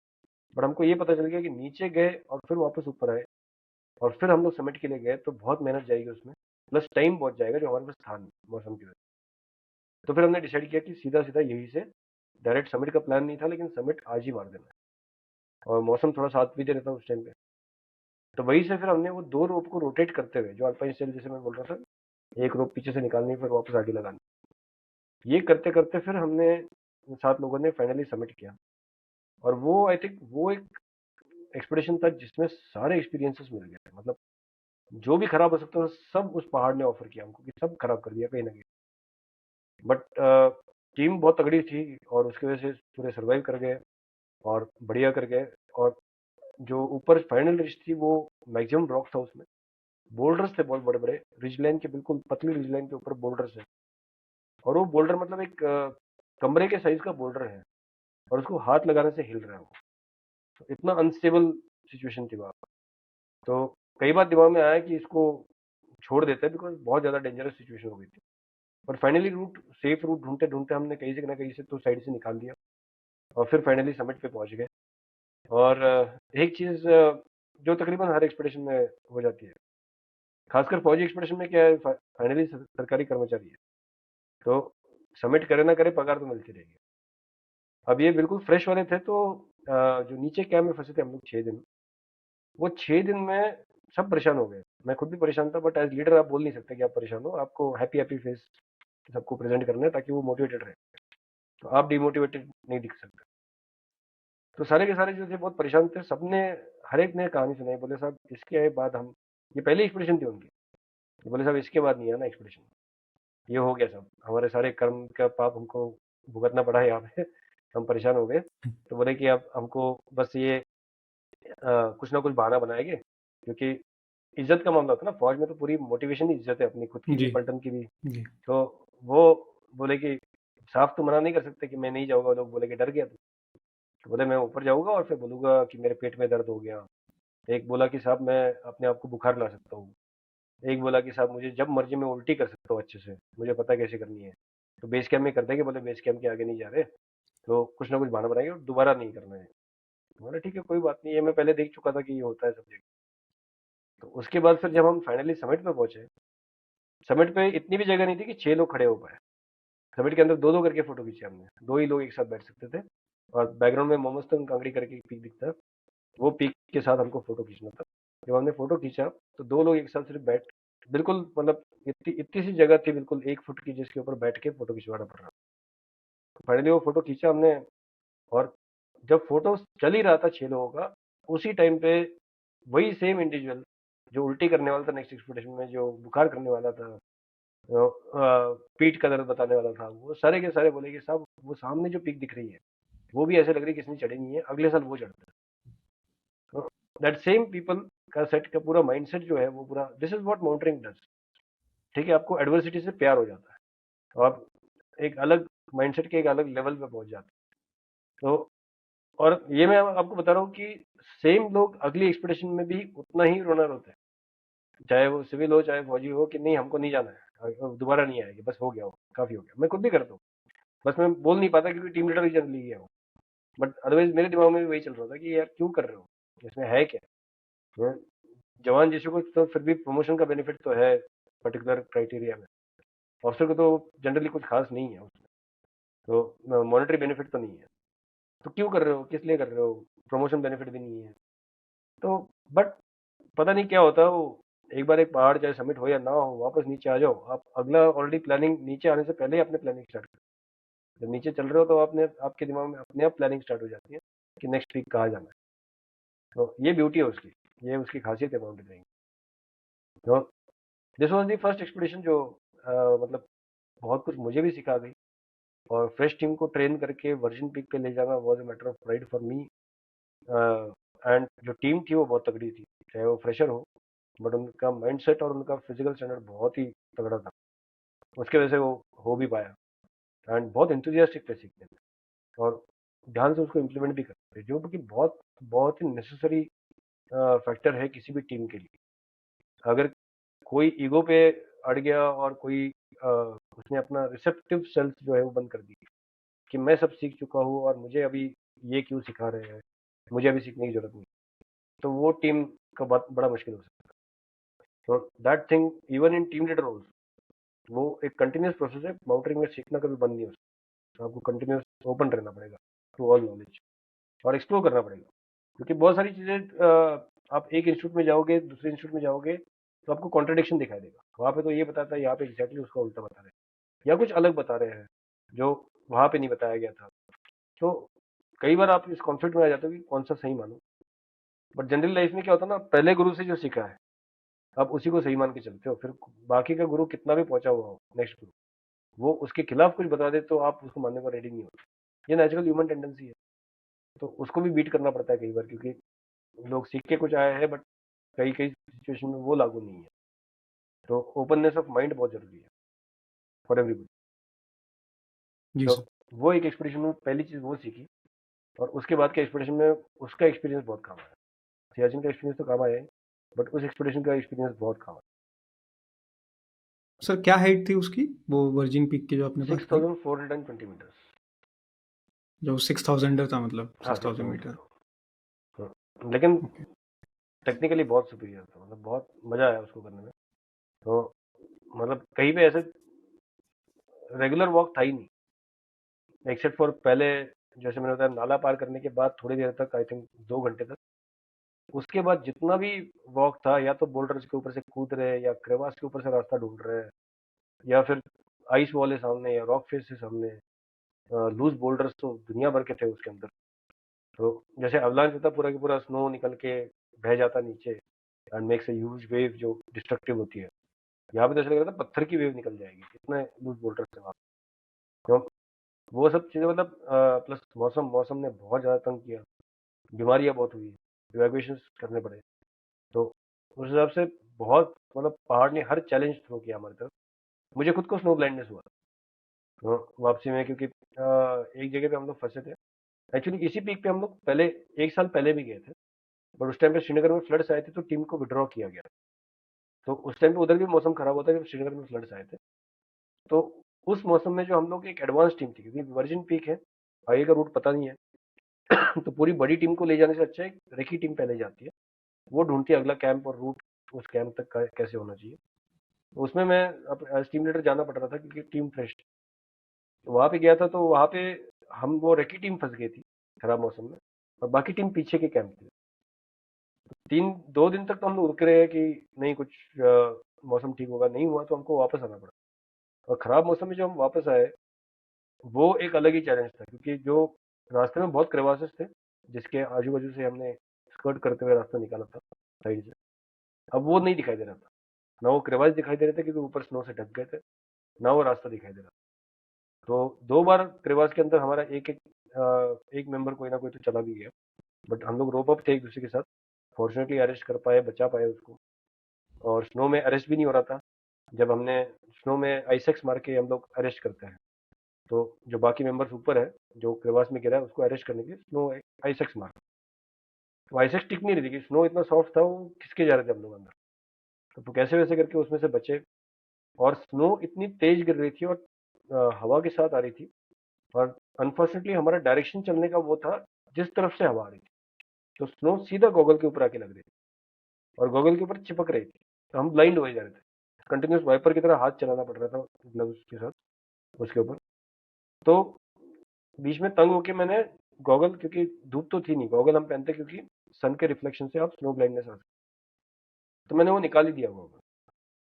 बट हमको ये पता चल गया कि नीचे गए और फिर वापस ऊपर आए, और फिर हम लोग समिट के लिए गए, तो बहुत मेहनत जाएगी उसमें, प्लस टाइम बहुत जाएगा जो हमारे पास था नहीं मौसम की वजह से। तो फिर हमने डिसाइड किया कि सीधा सीधा यहीं से डायरेक्ट समिट का प्लान नहीं था, लेकिन समिट आज ही मार देना है, और मौसम थोड़ा साथ भी दे रहा था उस टाइम पे। तो वहीं से फिर हमने वो 2 रोप को रोटेट करते हुए, जो अल्पाइन स्टाइल जैसे मैं बोल रहा था, एक रोप पीछे से निकालनी फिर वापस आगे लगानी, ये करते करते फिर हमने 7 लोगों ने फाइनली समिट किया। और वो आई थिंक वो एक एक्सपीडिशन था जिसमें सारे एक्सपीरियंसेस मिल गए, मतलब जो भी खराब हो सकता था सब उस पहाड़ ने ऑफर किया हमको, कि सब खराब कर दिया कहीं ना कहीं। बट टीम बहुत तगड़ी थी, और उसकी वजह से पूरे सर्वाइव कर गए और बढ़िया कर गए। और जो ऊपर फाइनल रिच थी वो मैक्सिमम रॉक था उसमें, बोल्डर्स थे बहुत बड़े बड़े, रिज लाइन के बिल्कुल पतली रिज लाइन के ऊपर बोल्डर्स है, और वो बोल्डर मतलब एक कमरे के साइज का बोल्डर है, और उसको हाथ लगाने से हिल रहा है वो। तो इतना अनस्टेबल सिचुएशन थी वहाँ। तो कई बार दिमाग में आया कि इसको छोड़ देते हैं, बिकॉज बहुत ज़्यादा डेंजरस सिचुएशन हो गई थी। पर फाइनली रूट, सेफ रूट ढूंढते ढूंढते हमने कहीं से ना कहीं से तो साइड से निकाल दिया, और फिर फाइनली समिट पे पहुंच गए। और एक चीज़ जो तकरीबन हर एक्सपेडिशन में हो जाती है, खासकर फौजी एक्सपेडिशन में, क्या है, फाइनली सरकारी कर्मचारी है, तो समिट करे ना करे पगार तो मिलती रहेगी। अब ये बिल्कुल फ्रेश वाले थे, तो जो नीचे कैंप में फंसे थे हम लोग 6 दिन, वो 6 दिन में सब परेशान हो गए। मैं खुद भी परेशान था, बट एज लीडर आप बोल नहीं सकते कि आप परेशान हो, आपको हैप्पी हैप्पी फेस सबको प्रेजेंट करना है ताकि वो मोटिवेटेड रहे। तो आप डिमोटिवेटेड नहीं दिख सकते। तो सारे के सारे जो थे बहुत परेशान थे, सबने, हर एक ने कहानी सुनाई, बोले साहब इसके बाद हम, ये पहली एक्सपीडिशन थी उनकी, तो बोले साहब इसके बाद नहीं है ना एक्सपीडिशन, ये हो गया सब, हमारे सारे कर्म का पाप हमको भुगतना पड़ा है यहाँ पे। हम परेशान हो गए। तो बोले कि अब हमको बस ये कुछ ना कुछ बहाना बनाएंगे, क्योंकि इज्जत का मामला था ना, फौज में तो पूरी मोटिवेशन ही इज्जत है, अपनी खुद की भी जी। पलटन की भी। जी। तो वो बोले कि साफ तो मना नहीं कर सकते कि मैं नहीं जाऊंगा, लोग बोले कि डर गया तो बोले मैं ऊपर जाऊंगा और फिर बोलूंगा कि मेरे पेट में दर्द हो गया। एक बोला कि साहब मैं अपने आप को बुखार ला सकता हूँ। एक बोला कि साहब मुझे जब मर्जी मैं उल्टी कर सकता हूँ अच्छे से, मुझे पता है कैसे करनी है। तो बेस कैंप में कर देंगे, बोले बेस कैंप के आगे नहीं जा रहे, तो कुछ ना कुछ बहाना बनाएंगे और दोबारा नहीं करना है। तो बोला ठीक है कोई बात नहीं, ये मैं पहले देख चुका था कि ये होता है सब जगह। तो उसके बाद फिर जब हम फाइनली समिट पे पहुंचे, समिट पे इतनी भी जगह नहीं थी कि 6 लोग खड़े हो पाए। समिट के अंदर दो दो करके फोटो खींचे हमने, 2 ही लोग एक साथ बैठ सकते थे, और बैकग्राउंड में मोमस्तन कांगड़ी करके एक पीक दिखता है, वो पीक के साथ हमको फोटो खींचना था। जब हमने फोटो खींचा तो 2 लोग एक साथ सिर्फ बैठ, बिल्कुल मतलब इतनी इतनी सी जगह थी बिल्कुल 1 फुट की, जिसके ऊपर बैठ के फोटो खिंचवाना पड़ रहा। तो फाइनली वो फोटो खींचा हमने, और जब फोटो चल ही रहा था 6 लोगों का, उसी टाइम पे वही सेम इंडिविजुअल जो उल्टी करने वाला था नेक्स्ट एक्सपेडिशन में, जो बुखार करने वाला था, पीठ का दर्द बताने वाला था, वो सारे के सारे बोले कि साहब वो सामने जो पीक दिख रही है वो भी ऐसे लग रही है किसी ने चढ़ी नहीं है, अगले साल वो चढ़ता है। तो दैट सेम पीपल का सेट का पूरा माइंडसेट जो है वो पूरा, this is what mountaineering does. ठीक है, आपको एडवर्सिटी से प्यार हो जाता है, तो आप एक अलग माइंडसेट के एक अलग लेवल पे पहुंच जाते हैं। तो और ये मैं आपको बता रहा हूँ कि सेम लोग अगली एक्सपेडिशन में भी उतना ही रोना रोते हैं, चाहे वो सिविल हो चाहे फौजी हो, कि नहीं हमको नहीं जाना है, दोबारा नहीं आएगी, बस हो गया, हो काफी हो गया। मैं खुद भी करता हूँ, बस मैं बोल नहीं पाता क्योंकि टीम लीडर ही जनरली गया हूँ। बट अदरवाइज मेरे दिमाग में भी वही चल रहा था कि यार क्यों कर रहे हो, इसमें है क्या। हाँ, जवान जिसको को तो फिर भी प्रमोशन का बेनिफिट तो है पर्टिकुलर क्राइटेरिया में, ऑफिसर को तो जनरली कुछ खास नहीं है उसमें, तो मॉनेटरी बेनिफिट तो नहीं है। तो क्यों कर रहे हो, किस लिए कर रहे हो, प्रमोशन बेनिफिट भी नहीं है। तो बट पता नहीं क्या होता है वो, एक बार एक पहाड़ चाहे समिट हो या ना हो, वापस नीचे आ जाओ, आप अगला ऑलरेडी प्लानिंग, नीचे आने से पहले ही आपने प्लानिंग स्टार्ट कर, जब नीचे चल रहे हो तो आपने, आपके दिमाग में अपने आप प्लानिंग स्टार्ट हो जाती है कि नेक्स्ट वीक कहाँ जाना है। तो ये ब्यूटी है उसकी, ये उसकी खासियत है माउंटेनियरिंग। तो this was the first expedition जो मतलब बहुत कुछ मुझे भी सिखा गई, और फ्रेश टीम को ट्रेन करके वर्जिन पीक पे ले जाना was a matter of pride for me. And जो टीम थी वो बहुत तगड़ी थी, चाहे वो फ्रेशर हो, बट उनका माइंडसेट और उनका फिजिकल स्टैंडर्ड बहुत ही तगड़ा था, उसके वजह से वो हो भी पाया। एंड बहुत इंथुजियास्टिक थे सीखने में, और ध्यान से उसको इम्प्लीमेंट भी करते थे, जो कि बहुत बहुत ही नेसेसरी फैक्टर है किसी भी टीम के लिए। अगर कोई ईगो पे अड़ गया और कोई उसने अपना रिसेप्टिव सेल्फ जो है वो बंद कर दी कि मैं सब सीख चुका हूँ और मुझे अभी ये क्यों सिखा रहे हैं, मुझे अभी सीखने की जरूरत नहीं, तो वो टीम का बहुत बड़ा मुश्किल हो सकता है। तो that thing even in team leader roles, वो एक कंटिन्यूस प्रोसेस है, माउंटेनिंग में सीखना कभी बंद नहीं हो सकता, आपको कंटिन्यूस ओपन रहना पड़ेगा टू ऑल नॉलेज, और एक्सप्लोर करना पड़ेगा, क्योंकि बहुत सारी चीज़ें आप एक इंस्टीट्यूट में जाओगे, दूसरे इंस्टीट्यूट में जाओगे, तो आपको कॉन्ट्रडिक्शन दिखाई देगा, वहाँ पे तो ये बताता है, यहाँ पे एग्जैक्टली उसका उल्टा बता रहे हैं, या कुछ अलग बता रहे हैं जो वहाँ पे नहीं बताया गया था। तो कई बार आप इस कॉन्फ्लिक्ट में आ जाते हो कि कौन सा सही मानो। बट जनरल लाइफ में क्या होता है ना, पहले गुरु से जो सीखा है आप उसी को सही मान के चलते हो, फिर बाकी का गुरु कितना भी पहुंचा हुआ हो, नेक्स्ट गुरु वो उसके खिलाफ कुछ बता दे तो आप उसको मानने को रेडी नहीं होते। ये नेचुरल ह्यूमन टेंडेंसी है, तो उसको भी बीट करना पड़ता है कई बार, क्योंकि लोग सीख के कुछ आए हैं, बट कई कई सिचुएशन में वो लागू नहीं है। तो ओपननेस ऑफ माइंड बहुत जरूरी है फॉर एवरीबडी। जी तो सर। वो एक एक्सपीडिशन में पहली चीज वो सीखी, और उसके बाद के एक्सपीडिशन में उसका एक्सपीरियंस बहुत काम आया। सियाचिन का एक्सपीरियंस तो काम आया है, बट उस एक्सपीडिशन का एक्सपीरियंस बहुत काम सर क्या हाइट थी उसकी, वो वर्जिन पीक की जो आपने आया। बात की? 6,420 मीटर्स। जो 6000 था, मतलब हाँ, 6000 6,000 मीटर। मीटर, लेकिन ओके। टेक्निकली बहुत सुपीरियर था, मतलब बहुत मजा आया उसको करने में। तो मतलब कहीं पे ऐसे रेगुलर वॉक था ही नहीं, एक्सेप्ट फॉर पहले, जैसे मैंने बताया, नाला पार करने के बाद थोड़ी देर तक, आई थिंक 2 घंटे तक, उसके बाद जितना भी वॉक था, या तो बोल्डर्स के ऊपर से कूद रहे, या क्रेवास के ऊपर से रास्ता ढूंढ रहे हैं, या फिर आइस वॉल है सामने, या रॉक फेस है सामने, लूज बोल्डर्स तो दुनिया भर के थे उसके अंदर। तो जैसे अवलांच होता, पूरा की पूरा स्नो निकल के बह जाता नीचे, and makes a huge wave जो डिस्ट्रक्टिव होती है। यहाँ पे तो ऐसा लग रहा था पत्थर की वेव निकल जाएगी, इतने लूज बोल्डर्स थे वहाँ पे। तो वो सब चीज़ें, मतलब प्लस मौसम, मौसम ने बहुत ज़्यादा तंग किया, बीमारियाँ बहुत हुई, इवैक्यूएशन करने पड़े। तो उस हिसाब से बहुत, मतलब पहाड़ ने हर चैलेंज थ्रो किया हमारी तरफ। मुझे खुद को स्नो ब्लाइंडनेस हुआ तो वापसी में, क्योंकि एक जगह पे हम लोग फंसे थे। एक्चुअली इसी पीक पे हम लोग पहले, 1 साल पहले भी गए थे, बट उस टाइम पे श्रीनगर में फ्लड्स आए थे, तो टीम को विड्रॉ किया गया। तो उस टाइम पे उधर भी मौसम खराब होता है जब श्रीनगर में फ्लड्स आए थे। तो उस मौसम में जो हम लोग एक एडवांस टीम थी, क्योंकि वर्जिन पीक है, आगे का रूट पता नहीं है, तो पूरी बड़ी टीम को ले जाने से अच्छा एक रेकी टीम पहले जाती है, वो ढूंढती है अगला कैंप और रूट उस कैंप तक का कैसे होना चाहिए। तो उसमें मैं एज टीम लीडर जाना पड़ रहा था, क्योंकि टीम फ्रेश थी। तो वहाँ पे गया था, तो वहाँ पे हम, वो रेकी टीम फंस गई थी खराब मौसम में, और बाकी टीम पीछे के कैंप थी। 2 दिन तक तो हम लोग रुके रहे कि नहीं कुछ मौसम ठीक होगा, नहीं हुआ, तो हमको वापस आना पड़ा। और खराब मौसम में जो हम वापस आए, वो एक अलग ही चैलेंज था, क्योंकि जो रास्ते में बहुत क्रेवासेस थे, जिसके आजू बाजू से हमने स्कर्ट करते हुए रास्ता निकाला था साइड से, अब वो नहीं दिखाई दे रहा था। ना वो क्रेवास दिखाई दे रहे थे, क्योंकि ऊपर स्नो से ढक गए थे, ना वो रास्ता दिखाई दे रहा था। तो 2 बार क्रेवास के अंदर हमारा एक मेंबर कोई ना कोई तो चला भी गया, बट हम लोग रोप अप थे एक दूसरे के साथ, फॉर्चुनेटली अरेस्ट कर पाए, बचा पाए उसको। और स्नो में अरेस्ट भी नहीं हो रहा था, जब हमने स्नो में आइसेक्स मार के हम लोग अरेस्ट करते हैं, तो जो बाकी मेंबर्स ऊपर है, जो क्रेवास में गिरा है, उसको अरेस्ट करने के लिए स्नो आइसेक्स मार, तो आइसेक्स टिक नहीं रही थी, कि स्नो इतना सॉफ्ट था, वो खिसके जा रहे थे हम लोग अंदर। तो कैसे वैसे करके उसमें से बचे, और स्नो इतनी तेज गिर रही थी, और हवा के साथ आ रही थी, और अनफॉर्चुनेटली हमारा डायरेक्शन चलने का वो था जिस तरफ से हवा आ रही थी, तो स्नो सीधा गॉगल के ऊपर आके लग रही थी, और गॉगल के ऊपर चिपक रही थी, तो हम ब्लाइंड हो जा रहे थे। कंटिन्यूस वाइपर की तरह हाथ चलाना पड़ रहा था ग्लव्स के साथ उसके ऊपर। तो बीच में तंग होके मैंने गॉगल, क्योंकि धूप तो थी नहीं, गॉगल हम पहनते क्योंकि सन के रिफ्लेक्शन से आप स्नो ब्लाइंडनेस आ सकती, तो मैंने वो निकाल ही दिया हुआ होगा,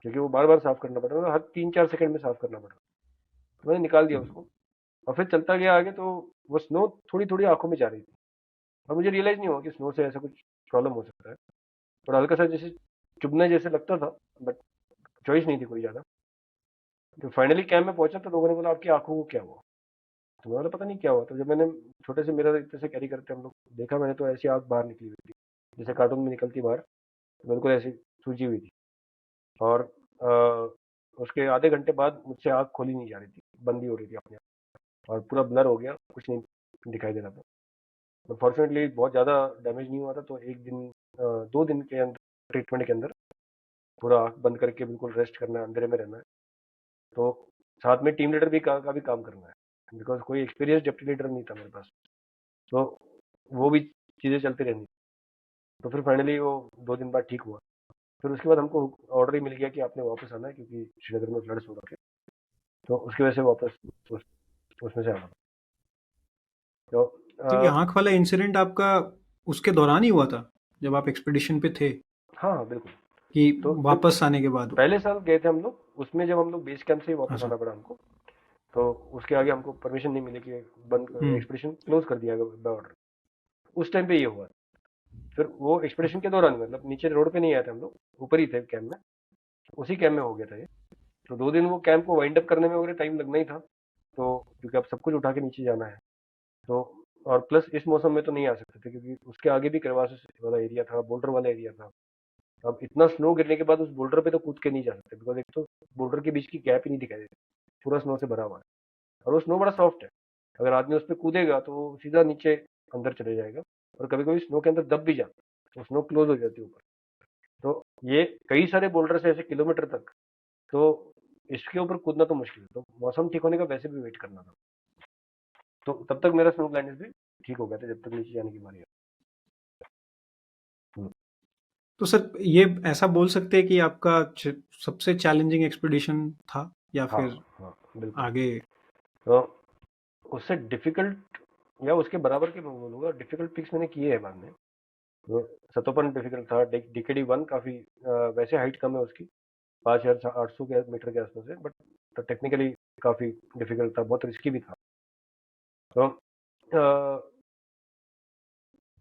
क्योंकि वो बार बार साफ करना पड़ रहा था, हर 3-4 सेकंड में साफ करना पड़ रहा। तो मैंने निकाल दिया उसको, और फिर चलता गया आगे, तो वो स्नो थोड़ी थोड़ी आंखों में जा रही थी, और मुझे रियलाइज नहीं हुआ कि स्नो से ऐसा कुछ प्रॉब्लम हो सकता है। थोड़ा हल्का सा जैसे चुभने जैसे लगता था, बट चॉइस नहीं थी कोई ज्यादा। तो फाइनली कैंप में पहुंचा तो लोगों ने बोला आपकी आंखों को क्या हुआ। तो मैंने बोला पता नहीं क्या हुआ। तो जब मैंने छोटे से मिरर इतने से कैरी करते हम लोग देखा, मैंने तो ऐसी आंख बाहर निकली हुई थी जैसे कार्टून में निकलती बाहर, बिल्कुल ऐसी सूजी हुई थी। और उसके आधे घंटे बाद मुझसे आंख खोली नहीं जा रही थी, बंद ही हो रही थी अपने आप, और पूरा ब्लर हो गया, कुछ नहीं दिखाई दे रहा था। बट फॉर्चुनेटली बहुत ज़्यादा डैमेज नहीं हुआ था, तो एक दिन 2 दिन के अंदर ट्रीटमेंट के अंदर पूरा आंख बंद करके बिल्कुल रेस्ट करना है, अंधेरे में रहना है। तो साथ में टीम लीडर भी का भी काम करना है, बिकॉज कोई एक्सपीरियंस डिप्टी लीडर नहीं था मेरे पास, तो वो भी चीज़ें चलती रहनी। तो फिर फाइनली वो 2 दिन बाद ठीक हुआ। फिर उसके बाद हमको ऑर्डर ही मिल गया कि आपने वापस आना है, क्योंकि श्रीनगर में फ्लड्स हो रखे, तो उसकी वजह से वापस उस, उसमें से आना। तो तो ये आँख वाला इंसिडेंट आपका उसके दौरान ही हुआ था, जब आप एक्सपीडिशन पे थे, हाँ हाँ बिल्कुल। कि तो जब वापस आने के बाद हुआ? पहले साल गए थे हम लोग, उसमें जब हम लोग बेस कैंप से ही वापस अच्छा। आना पड़ा हमको, तो उसके आगे हमको परमिशन नहीं मिली कि बंद, हुँ। एक्सपीडिशन क्लोज कर दिया गया बाय ऑर्डर। उस टाइम पे ये हुआ। फिर वो एक्सपीडिशन के दौरान, मतलब नीचे रोड पे नहीं आए थे हम लोग, ऊपर ही थे कैंप में, उसी कैंप में हो गया था ये। तो 2 दिन वो कैंप को वाइंड अप करने में वगैरह टाइम लगना ही था, तो क्योंकि अब सब कुछ उठा के नीचे जाना है, तो और प्लस इस मौसम में तो नहीं आ सकते थे, क्योंकि उसके आगे भी करवासिस वाला एरिया था, बोल्डर वाला एरिया था। अब इतना स्नो गिरने के बाद उस बोल्डर पे तो कूद के नहीं जा सकते, बिकॉज एक तो बोल्डर के बीच की गैप ही नहीं दिखाई देती, पूरा स्नो से भरा हुआ है, और वो स्नो बड़ा सॉफ्ट है। अगर आदमी उस पर कूदेगा तो वो सीधा नीचे अंदर चले जाएगा, और कभी कभी स्नो के अंदर दब भी जाता है, तो स्नो क्लोज हो जाती है ऊपर। तो ये कई सारे बोल्डर से ऐसे किलोमीटर तक, तो इसके ऊपर कूदना तो मुश्किल है, तो मौसम ठीक होने का वैसे भी वेट करना था। तो तब तक मेरा स्नो ब्लाइंडनेस भी ठीक हो गया था, जब तक नीचे जाने की बारी आई। तो सर ये ऐसा बोल सकते हैं कि आपका सबसे चैलेंजिंग एक्सपीडिशन था, या हाँ फिर हाँ बिल्कुल। आगे? तो उससे डिफिकल्ट या उसके बराबर के मैं बोलूँगा, डिफिकल्ट पिक्स मैंने किए हैं बाद में। तो सतोपन डिफिकल्ट था, डीकेडी वन काफ़ी, वैसे हाइट कम है उसकी, 5,800 के मीटर के आसपास है, बट टेक्निकली काफ़ी डिफिकल्ट था, बहुत रिस्की भी था। तो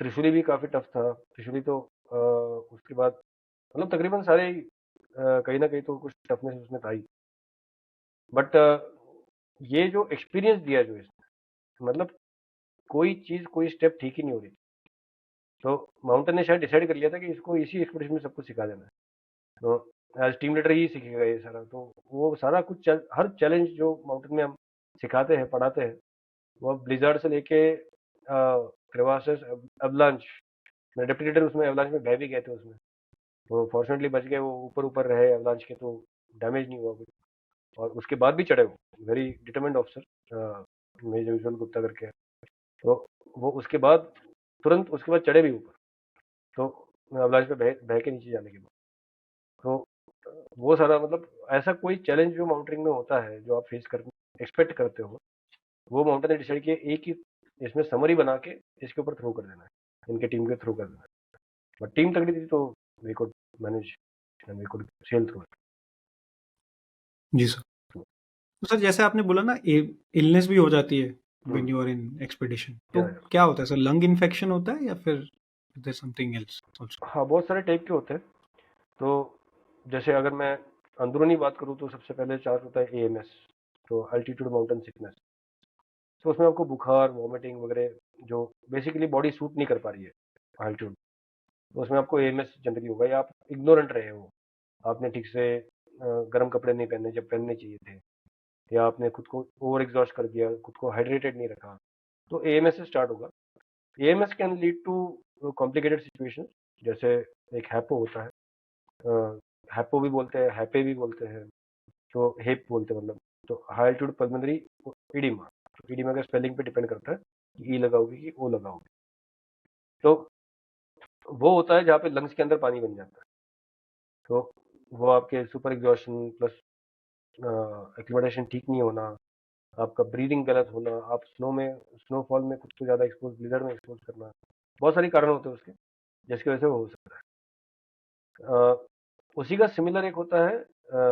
त्रिशूली भी काफ़ी टफ था। त्रिशूली तो उसके बाद मतलब तकरीबन सारे ही, कहीं ना कहीं तो कुछ टफनेस उसमें था ही। बट ये जो एक्सपीरियंस दिया जो इसने, मतलब कोई चीज़ कोई स्टेप ठीक ही नहीं हो रही थी। तो माउंटेन ने शायद डिसाइड कर लिया था कि इसको इसी एक्सपीडिशन में सब कुछ सिखा देना है, तो एज टीम लीडर ही सीखेगा ये सारा। तो वो सारा कुछ हर चैलेंज जो माउंटेन में हम सिखाते हैं पढ़ाते हैं, वो ब्लिजार्ड से लेके क्रेवासेस, एवलांच, मेरे डिप्टी लीडर उसमें एवलांच में बह भी गए थे उसमें, तो फॉर्चुनेटली बच गए, वो ऊपर ऊपर रहे एवलांच के, तो डैमेज नहीं हुआ कुछ। और उसके बाद भी चढ़े, वो वेरी डिटरमेंट ऑफिसर, मेजर विजुअल गुप्ता करके है। तो वो उसके बाद तुरंत उसके बाद चढ़े भी ऊपर, तो अवलांच पे बह के नीचे जाने के बाद। तो वो सारा मतलब ऐसा कोई चैलेंज जो माउंटेनिंग में होता है जो आप फेस कर एक्सपेक्ट करते हो, वो माउंटेन ने डिसाइड किया एक ही इसमें समरी बना के इसके ऊपर थ्रो कर देना है, इनके टीम के थ्रू कर देना है। बट टीम तगड़ी थी, तो we could manage and we could sail through it. जी सर। तो सर जैसे आपने बोला ना, इलनेस भी हो जाती है when hmm. You are in expedition, तो या क्या होता है सर? लंग इन्फेक्शन होता है, या फिर देयर समथिंग एल्स आल्सो? हाँ, बहुत सारे टाइप के होते हैं। तो जैसे अगर मैं अंदरूनी बात करूँ, तो सबसे पहले चार्ज होता है एएमएस, तो अल्टीट्यूड माउंटेन सिकनेस। तो उसमें आपको बुखार, वॉमिटिंग वगैरह, जो बेसिकली बॉडी सूट नहीं कर पा रही है अल्टीट्यूड, तो उसमें आपको एएमएस जनरली होगा, या आप इग्नोरेंट रहे हो, आपने ठीक से गर्म कपड़े नहीं पहने जब पहनने चाहिए थे, या आपने खुद को ओवर एग्जॉस्ट कर दिया, खुद को हाइड्रेटेड नहीं रखा, तो एएमएस से स्टार्ट होगा। AMS can lead to complicated situation, जैसे एक हैपो होता है, हैपो भी बोलते हैं, हैपे भी बोलते हैं, तो हेप बोलते हैं मतलब। तो हाई एल्टीट्यूड पल्मोनरी इडिमा, तो इडिमा का स्पेलिंग पे डिपेंड करता है कि ई लगाओगे कि ओ लगाओगे। तो वो होता है जहाँ पे लंग्स के अंदर पानी बन जाता है, तो वो आपके सुपर एग्जॉशन प्लस एक्लिमेटेशन ठीक नहीं होना, आपका ब्रीदिंग गलत होना, आप स्नोफॉल में खुद को ज़्यादा एक्सपोज, ब्लिजर्ड में एक्सपोज करना, बहुत सारे कारण होते हैं उसके, जिसकी वजह से वो हो सकता है। उसी का सिमिलर एक होता है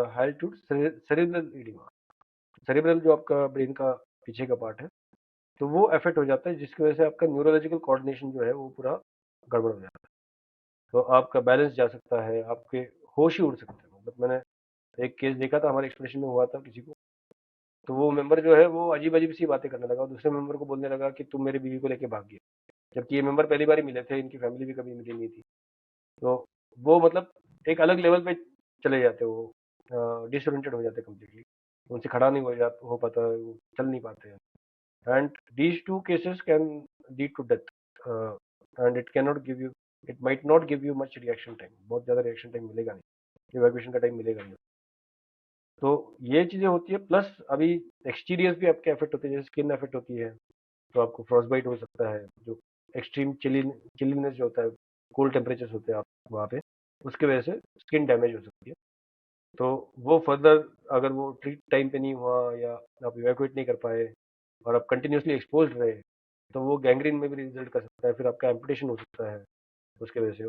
high altitude cerebral oedema. Cerebral जो आपका ब्रेन का पीछे का पार्ट है, तो वो अफेक्ट हो जाता है, जिसकी वजह से आपका न्यूरोलॉजिकल कोऑर्डिनेशन जो है वो पूरा गड़बड़ हो जाता है। तो आपका बैलेंस जा सकता है, आपके होश ही उड़ सकते हैं। मतलब मैंने एक केस देखा था, हमारे एक्सप्रेशन में हुआ था किसी को, तो वो मेंबर जो है वो अजीब अजीब सी बातें करने लगा और दूसरे मेंबर को बोलने लगा कि तुम मेरी बीवी को लेके भाग गए, जबकि ये मेंबर पहली बार ही मिले थे, इनकी फैमिली भी कभी मिली नहीं थी। तो वो मतलब एक अलग लेवल पे चले जाते, वो डिसोरिएंटेड हो जाते कम्प्लीटली, उनसे खड़ा नहीं हो पाता, वो चल नहीं पाते हैं। And these two cases can lead to death, and it might not give you much reaction time, बहुत ज़्यादा रिएक्शन टाइम मिलेगा नहीं, इवैक्यूएशन का टाइम मिलेगा नहीं। तो ये चीज़ें होती है, प्लस अभी एक्सटीरियर्स भी आपके अफेक्ट होते हैं, जैसे स्किन अफेक्ट होती है, तो आपको फ्रॉस्ट बाइट हो सकता है, जो एक्सट्रीम चिलीनेस जो होता है, कोल्ड टेम्परेचर्स होते हैं आप वहाँ पे, उसकी वजह से स्किन डैमेज हो सकती है। तो वो फर्दर अगर वो ट्रीट टाइम पे नहीं हुआ या आप इवैक्यूएट नहीं कर पाए और आप कंटिन्यूसली एक्सपोज रहे, तो वो गैंग्रीन में भी रिजल्ट कर सकता है, फिर आपका एम्पुटेशन हो सकता है। उसके वजह से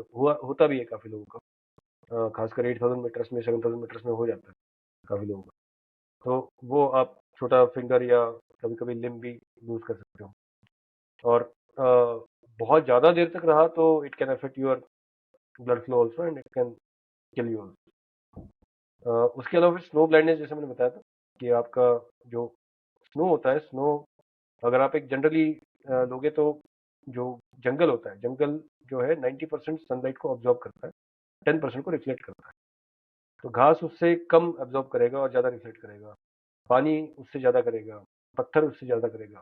होता भी है काफ़ी लोगों का, खासकर 8000 मीटर्स में, 7000 मीटर्स में हो जाता है काफ़ी लोगों का। तो वो आप छोटा फिंगर या कभी कभी लिम्ब भी लूज कर सकते हो। और बहुत ज़्यादा देर तक रहा तो it can affect your blood flow also and it can kill you also. उसके अलावा फिर स्नो ब्लाइंडनेस, जैसे मैंने बताया था कि आपका जो स्नो होता है, स्नो अगर आप एक जनरली लोगे तो जो जंगल होता है, जंगल जो है 90% सनलाइट को ऑब्जॉर्व करता है, 10% को रिफ्लेक्ट करता है। तो घास उससे कम ऑब्जॉर्व करेगा और ज़्यादा रिफ्लेक्ट करेगा, पानी उससे ज़्यादा करेगा, पत्थर उससे ज़्यादा करेगा।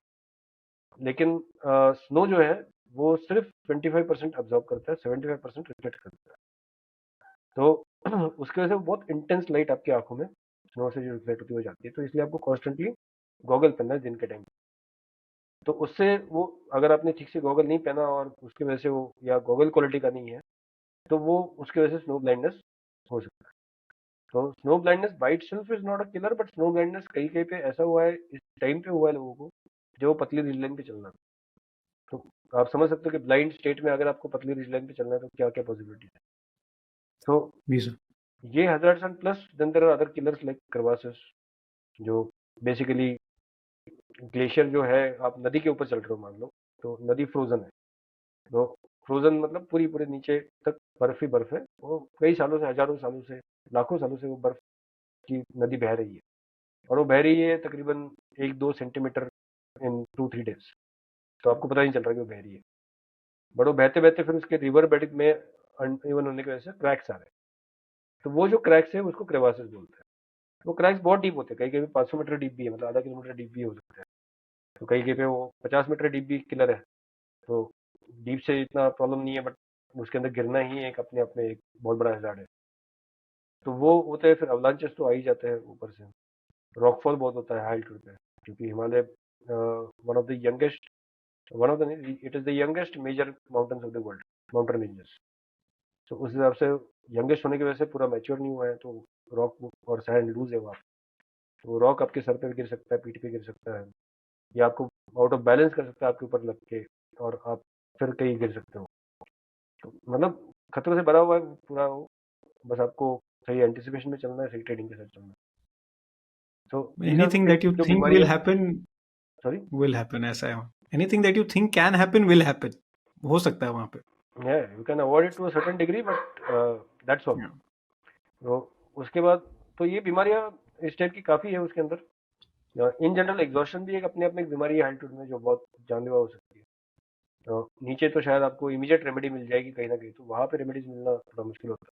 लेकिन स्नो जो है वो सिर्फ 25% ऑब्जॉर्व करता है, 75% रिफ्लेक्ट करता है। तो उसकी वजह से बहुत इंटेंस लाइट आपकी आंखों में स्नो से जो रिफ्लेक्ट होती हो जाती है, तो इसलिए आपको कॉन्स्टेंटली गॉगल पहनना है दिन के टाइम। तो उससे वो, अगर आपने ठीक से गॉगल नहीं पहना और उसकी वजह से वो, या गॉगल क्वालिटी का नहीं है, तो वो उसकी वजह से स्नो ब्लाइंडनेस हो सकता है। तो snow blindness by itself is not a killer, but snow blindness कहीं कहीं पे ऐसा हुआ है, इस टाइम पे हुआ है लोगों को जो पतली रिज लाइन पे चलना। तो आप समझ सकते हो कि ब्लाइंड स्टेट में अगर आपको पतली रिज लाइन पे चलना है तो क्या क्या पॉसिबिलिटी है। तो जी सर। ये hazards and plus then there are other killers like crevasses, जो बेसिकली ग्लेशियर जो है, आप नदी के ऊपर चल रहे हो मान लो, तो नदी फ्रोजन है, तो फ्रोजन मतलब पूरी पूरे नीचे तक बर्फ ही बर्फ है, वो कई सालों से, हजारों सालों से, लाखों सालों से वो बर्फ की नदी बह रही है, और वो बह रही है तकरीबन 1-2 सेंटीमीटर इन 2-3 डेज, तो आपको पता नहीं चल रहा कि वो बह रही है। बट वो बहते बहते फिर उसके रिवर बेड में अनइवन होने की वजह से क्रैक्स आ रहे हैं, तो वो जो क्रैक्स है उसको क्रेवासेस बोलते हैं। वो क्रैक्स बहुत डीप होते हैं, कहीं कहीं 500 मीटर डीप भी है, मतलब आधा किलोमीटर डीप भी हो सकते हैं। तो कहीं कहीं पे वो 50 मीटर डीप भी किलर है। तो डीप से इतना प्रॉब्लम नहीं है, बट उसके अंदर गिरना ही एक अपने आप में एक बहुत बड़ा हज़ार्ड है। तो वो होते हैं, फिर अवलांचेस तो आ ही जाते हैं ऊपर से। रॉकफॉल बहुत होता है हाई एल्टीट्यूड पे, क्योंकि Himalaya one of the youngest, one of the, it is the youngest major mountains of the world, mountain ranges. तो उस हिसाब से यंगेस्ट होने की वजह से पूरा मैच्योर नहीं हुआ है, तो रॉक और सैंड लूज है वहाँ। तो रॉक आपके सर पे गिर सकता है, पीठ पे गिर सकता है, या आपको आउट ऑफ बैलेंस कर सकता है आपके ऊपर लग के, और आप फिर कहीं गिर सकते हो। तो मतलब खतरों से भरा हुआ है पूरा वो, बस आपको सही एंटिसिपेशन में चलना है, सही ट्रेडिंग के साथ चलना है। तो these are the anything that things you जो थिंक विल बीमारियां। Happen sorry. विल हैपन, ऐसा है। Anything that you think can happen will happen, हो सकता है वहां पे। You can avoid it to a certain degree, but that's all. Yeah. तो उसके बाद तो ये बीमारियां इस टाइप की काफ़ी है उसके अंदर। इन जनरल एग्जॉशन भी एक अपने आप में एक बीमारी है एल्टीट्यूड में, जो बहुत जानलेवा हो सकती है। तो नीचे तो शायद आपको इमीडिएट रेमेडी मिल जाएगी कहीं ना कहीं, तो वहाँ पे रेमेडीज मिलना थोड़ा मुश्किल होता है।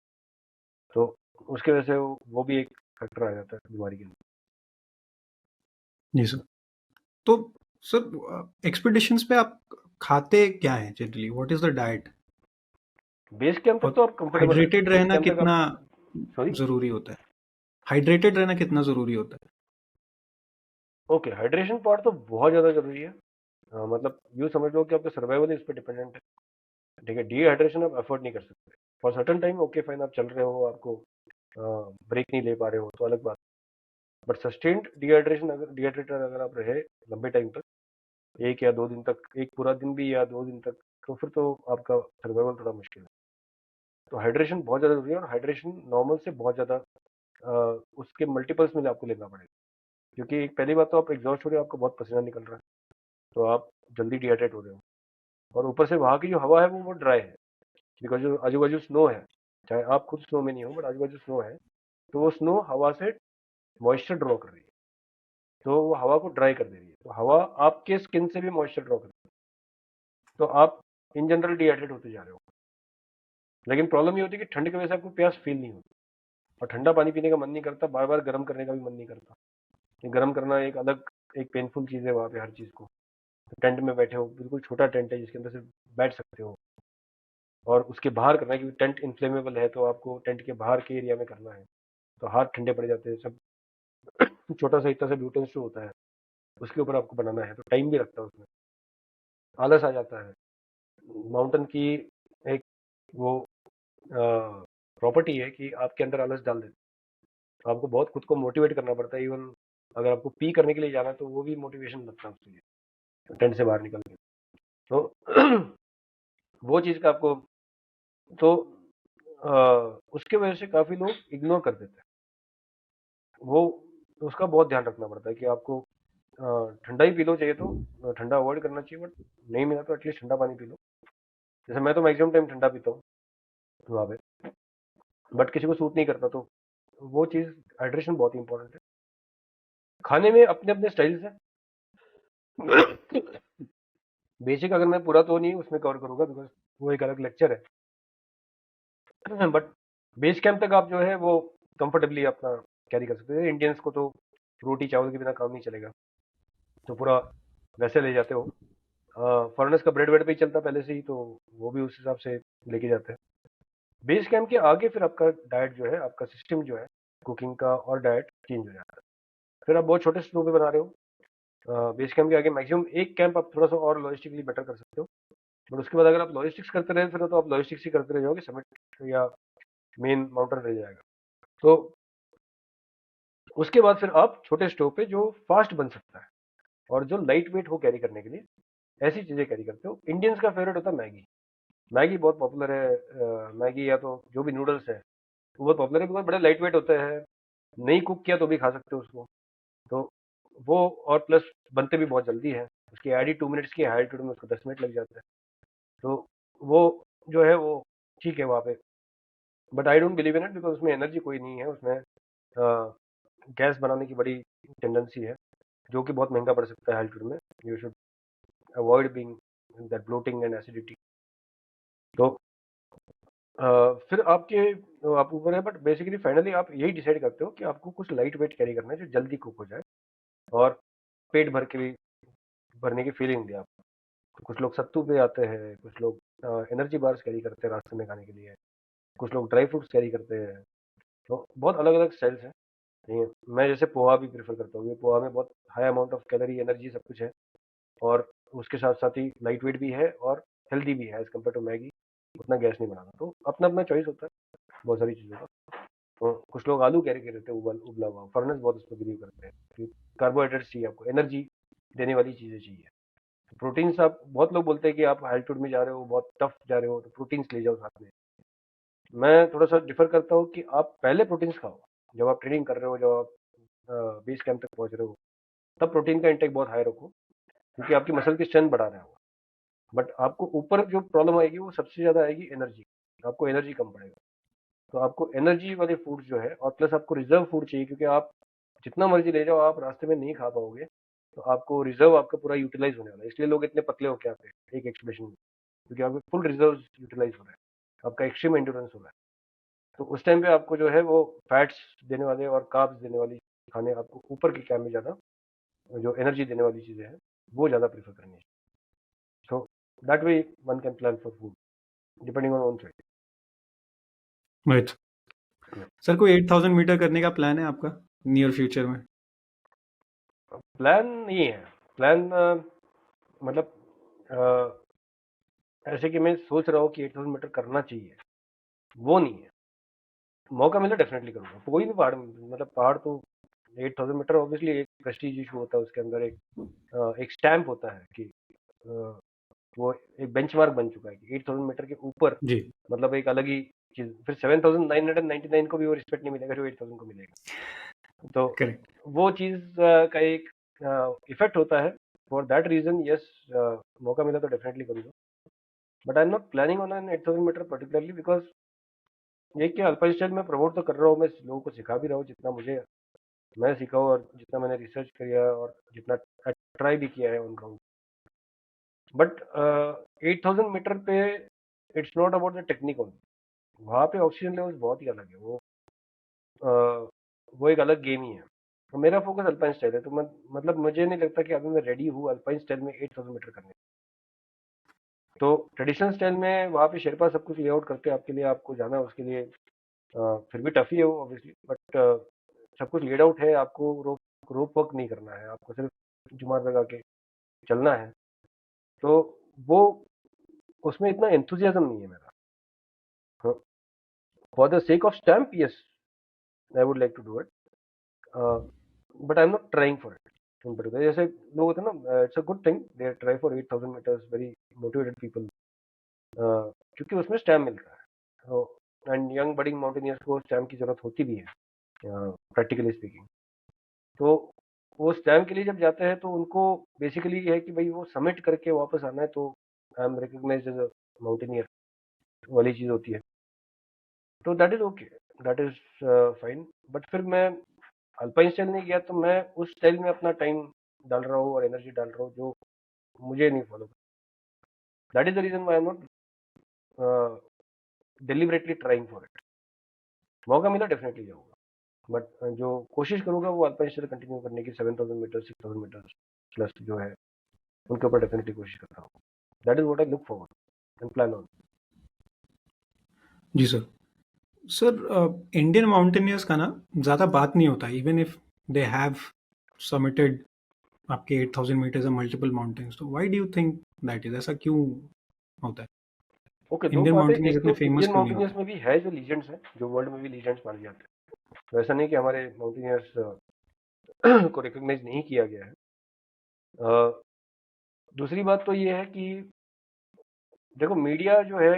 तो उसकी वजह से वो भी एक फैक्टर आ जाता है बीमारी के अंदर। जी सर। तो सर एक्सपीडिशंस पे आप खाते क्या हैं generally, what is the diet? Base camp तक और तो आप कंफर्टेबल रहते हाइड्रेटेड हो, बेस रहना कैंप तक कितना आप। सॉरी। जरूरी होता है? हाइड्रेटेड रहना कितना जरूरी होता है? ओके, हाइड्रेशन पार्ट तो बहुत ज़्यादा जरूरी है। मतलब यूँ समझ लो कि आपका सर्वाइवल इस पर डिपेंडेंट है। ठीक है, डिहाइड्रेशन आप अफोर्ड नहीं कर सकते for certain time. Okay fine, आप चल रहे हो, आपको ब्रेक नहीं ले पा रहे हो तो अलग बात। बट सस्टेन्ड डिहाइड्रेशन, अगर डिहाइड्रेटेड अगर आप रहे लंबे टाइम तक, 1 या 2 दिन तक, एक पूरा दिन भी या 2 दिन तक, तो फिर तो आपका सर्वाइवल थोड़ा मुश्किल है। तो हाइड्रेशन बहुत ज़्यादा ज़रूरी है, और हाइड्रेशन नॉर्मल से बहुत ज़्यादा उसके मल्टीपल्स में आपको लेना पड़ेगा, क्योंकि एक पहली बात तो आप एग्जॉस्ट हो रहे हो, आपको बहुत पसीना निकल रहा है, तो आप जल्दी डिहाइड्रेट हो रहे हो, और ऊपर से वहाँ की जो हवा है वो ड्राई है, बिकॉज जो आजू बाजू स्नो है, चाहे आप खुद स्नो में नहीं हो बट आजू बाजू स्नो है, तो वो स्नो हवा से मॉइस्चर ड्रॉ कर रही है, तो वो हवा को ड्राई कर दे रही है, तो हवा आपके स्किन से भी मॉइस्चर ड्रॉ कर रही है, तो आप इन जनरल डिहाइड्रेट होते जा रहे हो। लेकिन प्रॉब्लम ये होती है कि ठंड की वजह से आपको प्यास फील नहीं होती, और ठंडा पानी पीने का मन नहीं करता, बार बार गर्म करने का भी मन नहीं करता। ये गर्म करना एक अलग एक पेनफुल चीज़ है वहाँ पे हर चीज़ को। तो टेंट में बैठे हो, बिल्कुल छोटा टेंट है जिसके अंदर सिर्फ बैठ सकते हो, और उसके बाहर करना है क्योंकि टेंट इन्फ्लेमेबल है, तो आपको टेंट के बाहर के एरिया में करना है, तो हाथ ठंडे पड़ जाते हैं सब। छोटा सा इतना सा ब्यूटेन स्टोव होता है, उसके ऊपर आपको बनाना है, तो टाइम भी लगता है उसमें, आलस आ जाता है। माउंटेन की एक वो प्रॉपर्टी है कि आपके अंदर आलस डाल देते हैं, तो आपको बहुत खुद को मोटिवेट करना पड़ता है। इवन अगर आपको पी करने के लिए जाना है तो वो भी मोटिवेशन लगता है उसके लिए, टेंट से बाहर निकल के। तो वो चीज़ का आपको, तो उसके वजह से काफ़ी लोग इग्नोर कर देते हैं वो, उसका बहुत ध्यान रखना पड़ता है कि आपको ठंडा ही पी लो, चाहिए तो ठंडा अवॉइड करना चाहिए, बट नहीं मिला तो एटलीस्ट ठंडा पानी पी लो। जैसे मैं तो मैक्सिमम टाइम ठंडा पीता हूँ वहाँ पे, बट किसी को सूट नहीं करता, तो वो चीज़ हाइड्रेशन बहुत ही इंपॉर्टेंट है। खाने में अपने अपने स्टाइल्स हैं। बेसिक अगर मैं पूरा तो नहीं उसमें कवर करूंगा बिकॉज वो एक अलग लेक्चर है, बट बेस कैंप तक आप जो है वो कंफर्टेबली अपना कैरी कर सकते हैं। इंडियंस को तो रोटी चावल के बिना काम नहीं चलेगा, तो पूरा वैसे ले जाते हो। फॉरेनर्स का ब्रेड वेड पे ही चलता पहले से ही, तो वो भी उस हिसाब से लेके जाते हैं। बेस कैंप के आगे फिर आपका डाइट जो है, आपका सिस्टम जो है कुकिंग का और डाइट चेंज हो जाता है। फिर आप बहुत छोटे स्लो पे बना रहे हो, बेस कैंप के आगे मैक्सिमम एक कैंप आप थोड़ा सा और लॉजिस्टिकली बेटर कर सकते हो, बट उसके बाद अगर आप लॉजिस्टिक्स करते रहे फिर तो आप लॉजिस्टिक्स ही करते रह जाओगे, समिट या मेन माउंटेन रह जाएगा। तो उसके बाद फिर आप छोटे स्टोव पे जो फास्ट बन सकता है और जो लाइट वेट हो कैरी करने के लिए ऐसी चीजें कैरी करते हो। इंडियंस का फेवरेट होता है मैगी। मैगी बहुत पॉपुलर है, मैगी या तो जो भी नूडल्स है वो बहुत पॉपुलर है बिकॉज बड़े लाइट वेट होते हैं, नहीं कुक किया तो भी खा सकते हो उसको। तो वो, और प्लस बनते भी बहुत जल्दी है, उसकी एडी 2 मिनट्स की एल्टीट्यूड में उसको 10 मिनट लग जाते हैं, तो वो जो है वो ठीक है वहाँ पे। But I don't believe in it because उसमें एनर्जी कोई नहीं है, उसमें गैस बनाने की बड़ी टेंडेंसी है, जो कि बहुत महंगा पड़ सकता है एल्टीट्यूड में। You should avoid being that bloating and acidity. तो फिर आप ऊपर है, बट बेसिकली फाइनली आप यही डिसाइड करते हो कि आपको कुछ लाइट वेट कैरी करना है जो जल्दी कुक हो जाए और पेट भर के भी भरने की फीलिंग दे आपको। तो कुछ लोग सत्तू पे आते हैं, कुछ लोग एनर्जी बार्स कैरी करते हैं रास्ते में खाने के लिए, कुछ लोग ड्राई फ्रूट्स कैरी करते हैं, तो बहुत अलग अलग स्टाइल्स हैं। नहीं, मैं जैसे पोहा भी प्रेफर करता हूँ, ये पोहा में बहुत high amount of calorie energy सब कुछ है, और उसके साथ साथ ही लाइट वेट भी है और हेल्दी भी है एज कम्पेयर टू मैगी, उतना गैस नहीं बनाता। तो अपना अपना चॉइस होता है बहुत सारी चीज़ों का। तो कुछ लोग आलू कैरी कर देते हैं, उबला हुआ, फर्नेस बहुत उस पर बिलीव करते हैं कि कार्बोहाइड्रेट्स चाहिए, आपको एनर्जी देने वाली चीज़ें चाहिए। प्रोटीन्स, आप बहुत लोग बोलते हैं कि आप एल्टीट्यूड में जा रहे हो, बहुत टफ जा रहे हो, तो प्रोटीन्स ले जाओ साथ में। मैं थोड़ा सा डिफर करता हूँ कि आप पहले प्रोटीन्स खाओ, जब आप ट्रेनिंग कर रहे हो, जब आप बेस कैंप तक पहुंच रहे हो, तब प्रोटीन का इंटेक बहुत हाई रखो, क्योंकि आपकी मसल की स्ट्रेंथ बढ़ा रहा है वो। बट आपको ऊपर जो प्रॉब्लम आएगी वो सबसे ज़्यादा आएगी एनर्जी, आपको एनर्जी कम पड़ेगा। तो आपको एनर्जी वाले फूड जो है, और प्लस आपको रिजर्व फूड चाहिए, क्योंकि आप जितना मर्जी ले जाओ आप रास्ते में नहीं खा पाओगे, तो आपको रिजर्व आपका पूरा यूटिलाइज होने वाला है। इसलिए लोग इतने पतले होके आते हैं एक एक्सप्रेशन में, क्योंकि आपके फुल रिजर्व यूटिलाइज हो रहा है, आपका एक्सट्रीम एंड्योरेंस हो रहा है। तो उस टाइम पे आपको जो है वो फैट्स देने वाले और कार्ब्स देने वाली खाने, आपको ऊपर के कैम में ज़्यादा जो एनर्जी देने वाली चीज़ें हैं वो ज़्यादा प्रीफर करनी है। So that way one can plan for food depending on own choice. Right sir, कोई 8000 मीटर करने का प्लान है आपका नियर फ्यूचर में? प्लान नहीं है, प्लान मतलब ऐसे कि मैं सोच रहा हूँ कि 8000 मीटर करना चाहिए, वो नहीं है। मौका मिला डेफिनेटली करूँगा, कोई भी पहाड़, मतलब पहाड़ तो 8000 मीटर ऑब्वियसली एक प्रेस्टीज इशू होता है, उसके अंदर एक स्टैंप होता है कि वो एक बेंचमार्क बन चुका है कि 8000 मीटर के ऊपर जी। मतलब एक अलग ही चीज। फिर 7999 को भी वो रिस्पेक्ट नहीं मिलेगा जो 8000 को मिलेगा। तो करेक्ट। वो चीज का एक इफेक्ट होता है। फॉर दैट रीजन यस, मौका मिला तो डेफिनेटली करूंगा, but I am not planning on an 8000 metre particularly, because ये कि अल्पाइन स्टाइल में प्रमोट तो कर रहा हूँ, मैं लोगों को सिखा भी रहा हूँ जितना मुझे मैं सीखा हूँ और जितना मैंने रिसर्च किया और जितना ट्राई भी किया है ऑन ग्राउंड। बट 8000 मीटर पे it's not about the technique only, वहाँ पे ऑक्सीजन लेवल्स बहुत ही अलग है। वो एक अलग गेम ही है। तो मेरा फोकस अल्पाइन स्टाइल है, तो मैं मतलब मुझे नहीं लगता कि अभी मैं रेडी हूँ अल्पाइन स्टाइल में 8000 मीटर करने। तो ट्रेडिशनल स्टाइल में वहाँ पे शेरपा सब कुछ लेआउट करते हैं आपके लिए, आपको जाना है उसके लिए। फिर भी टफ ही है वो ऑब्वियसली, बट सब कुछ लेड आउट है, आपको रोप रोप वर्क नहीं करना है, आपको सिर्फ जुमार लगा के चलना है। तो वो उसमें इतना एंथुजियाज्म नहीं है मेरा। For the sake of stamp yes, I would like to do it, but I am not trying for it in particular. जैसे लोग होते हैं ना, it's a good thing they try for 8000 metres, very motivated people, क्योंकि उसमें stamp मिल रहा है। एंड यंग बडिंग माउंटेनियर्स को स्टैम्प की जरूरत होती भी है प्रैक्टिकली स्पीकिंग। तो वो स्टैम्प के लिए जब जाते हैं तो उनको बेसिकली ये है कि भाई वो समिट करके वापस आना है, तो I am recognised as a mountaineer वाली चीज होती है। तो that is okay, that is fine. But फिर मैं अल्पाइन स्टाइल नहीं गया तो मैं उस स्टाइल में अपना टाइम डाल रहा हूँ और एनर्जी डाल रहा हूँ जो मुझे नहीं follow. That is the reason why I am not deliberately trying for it. मौका मिला डेफिनेटली जाऊंगा, बट जो कोशिश करूंगा वो अल्पाइन स्टाइल कंटिन्यू करने की, 7000 मीटर 6000 मीटर प्लस जो है उनके ऊपर डेफिनेटली कोशिश करता हूँ। That is what I look forward and plan on. जी सर। सर, इंडियन माउंटेनियर्स का ना ज़्यादा बात नहीं होता, even if they have submitted आपके 8000 मीटर्स और मल्टीपल माउंटेन्स। तो why do you think that is? ऐसा क्यों होता है? ओके, दो इंडियन बातें। माउंटेनियर्स एक इतने तो फेमस इंडियन क्यों नहीं होते? माउंटेनियर्स में भी है जो लीजेंड्स हैं, जो वर्ल्ड में भी लीजेंड्स माने जाते हैं। तो ऐसा नहीं कि हमारे माउंटेनियर्स को रिकॉग्नाइज नहीं किया गया है। अ, दूसरी बात तो ये है कि देखो मीडिया जो है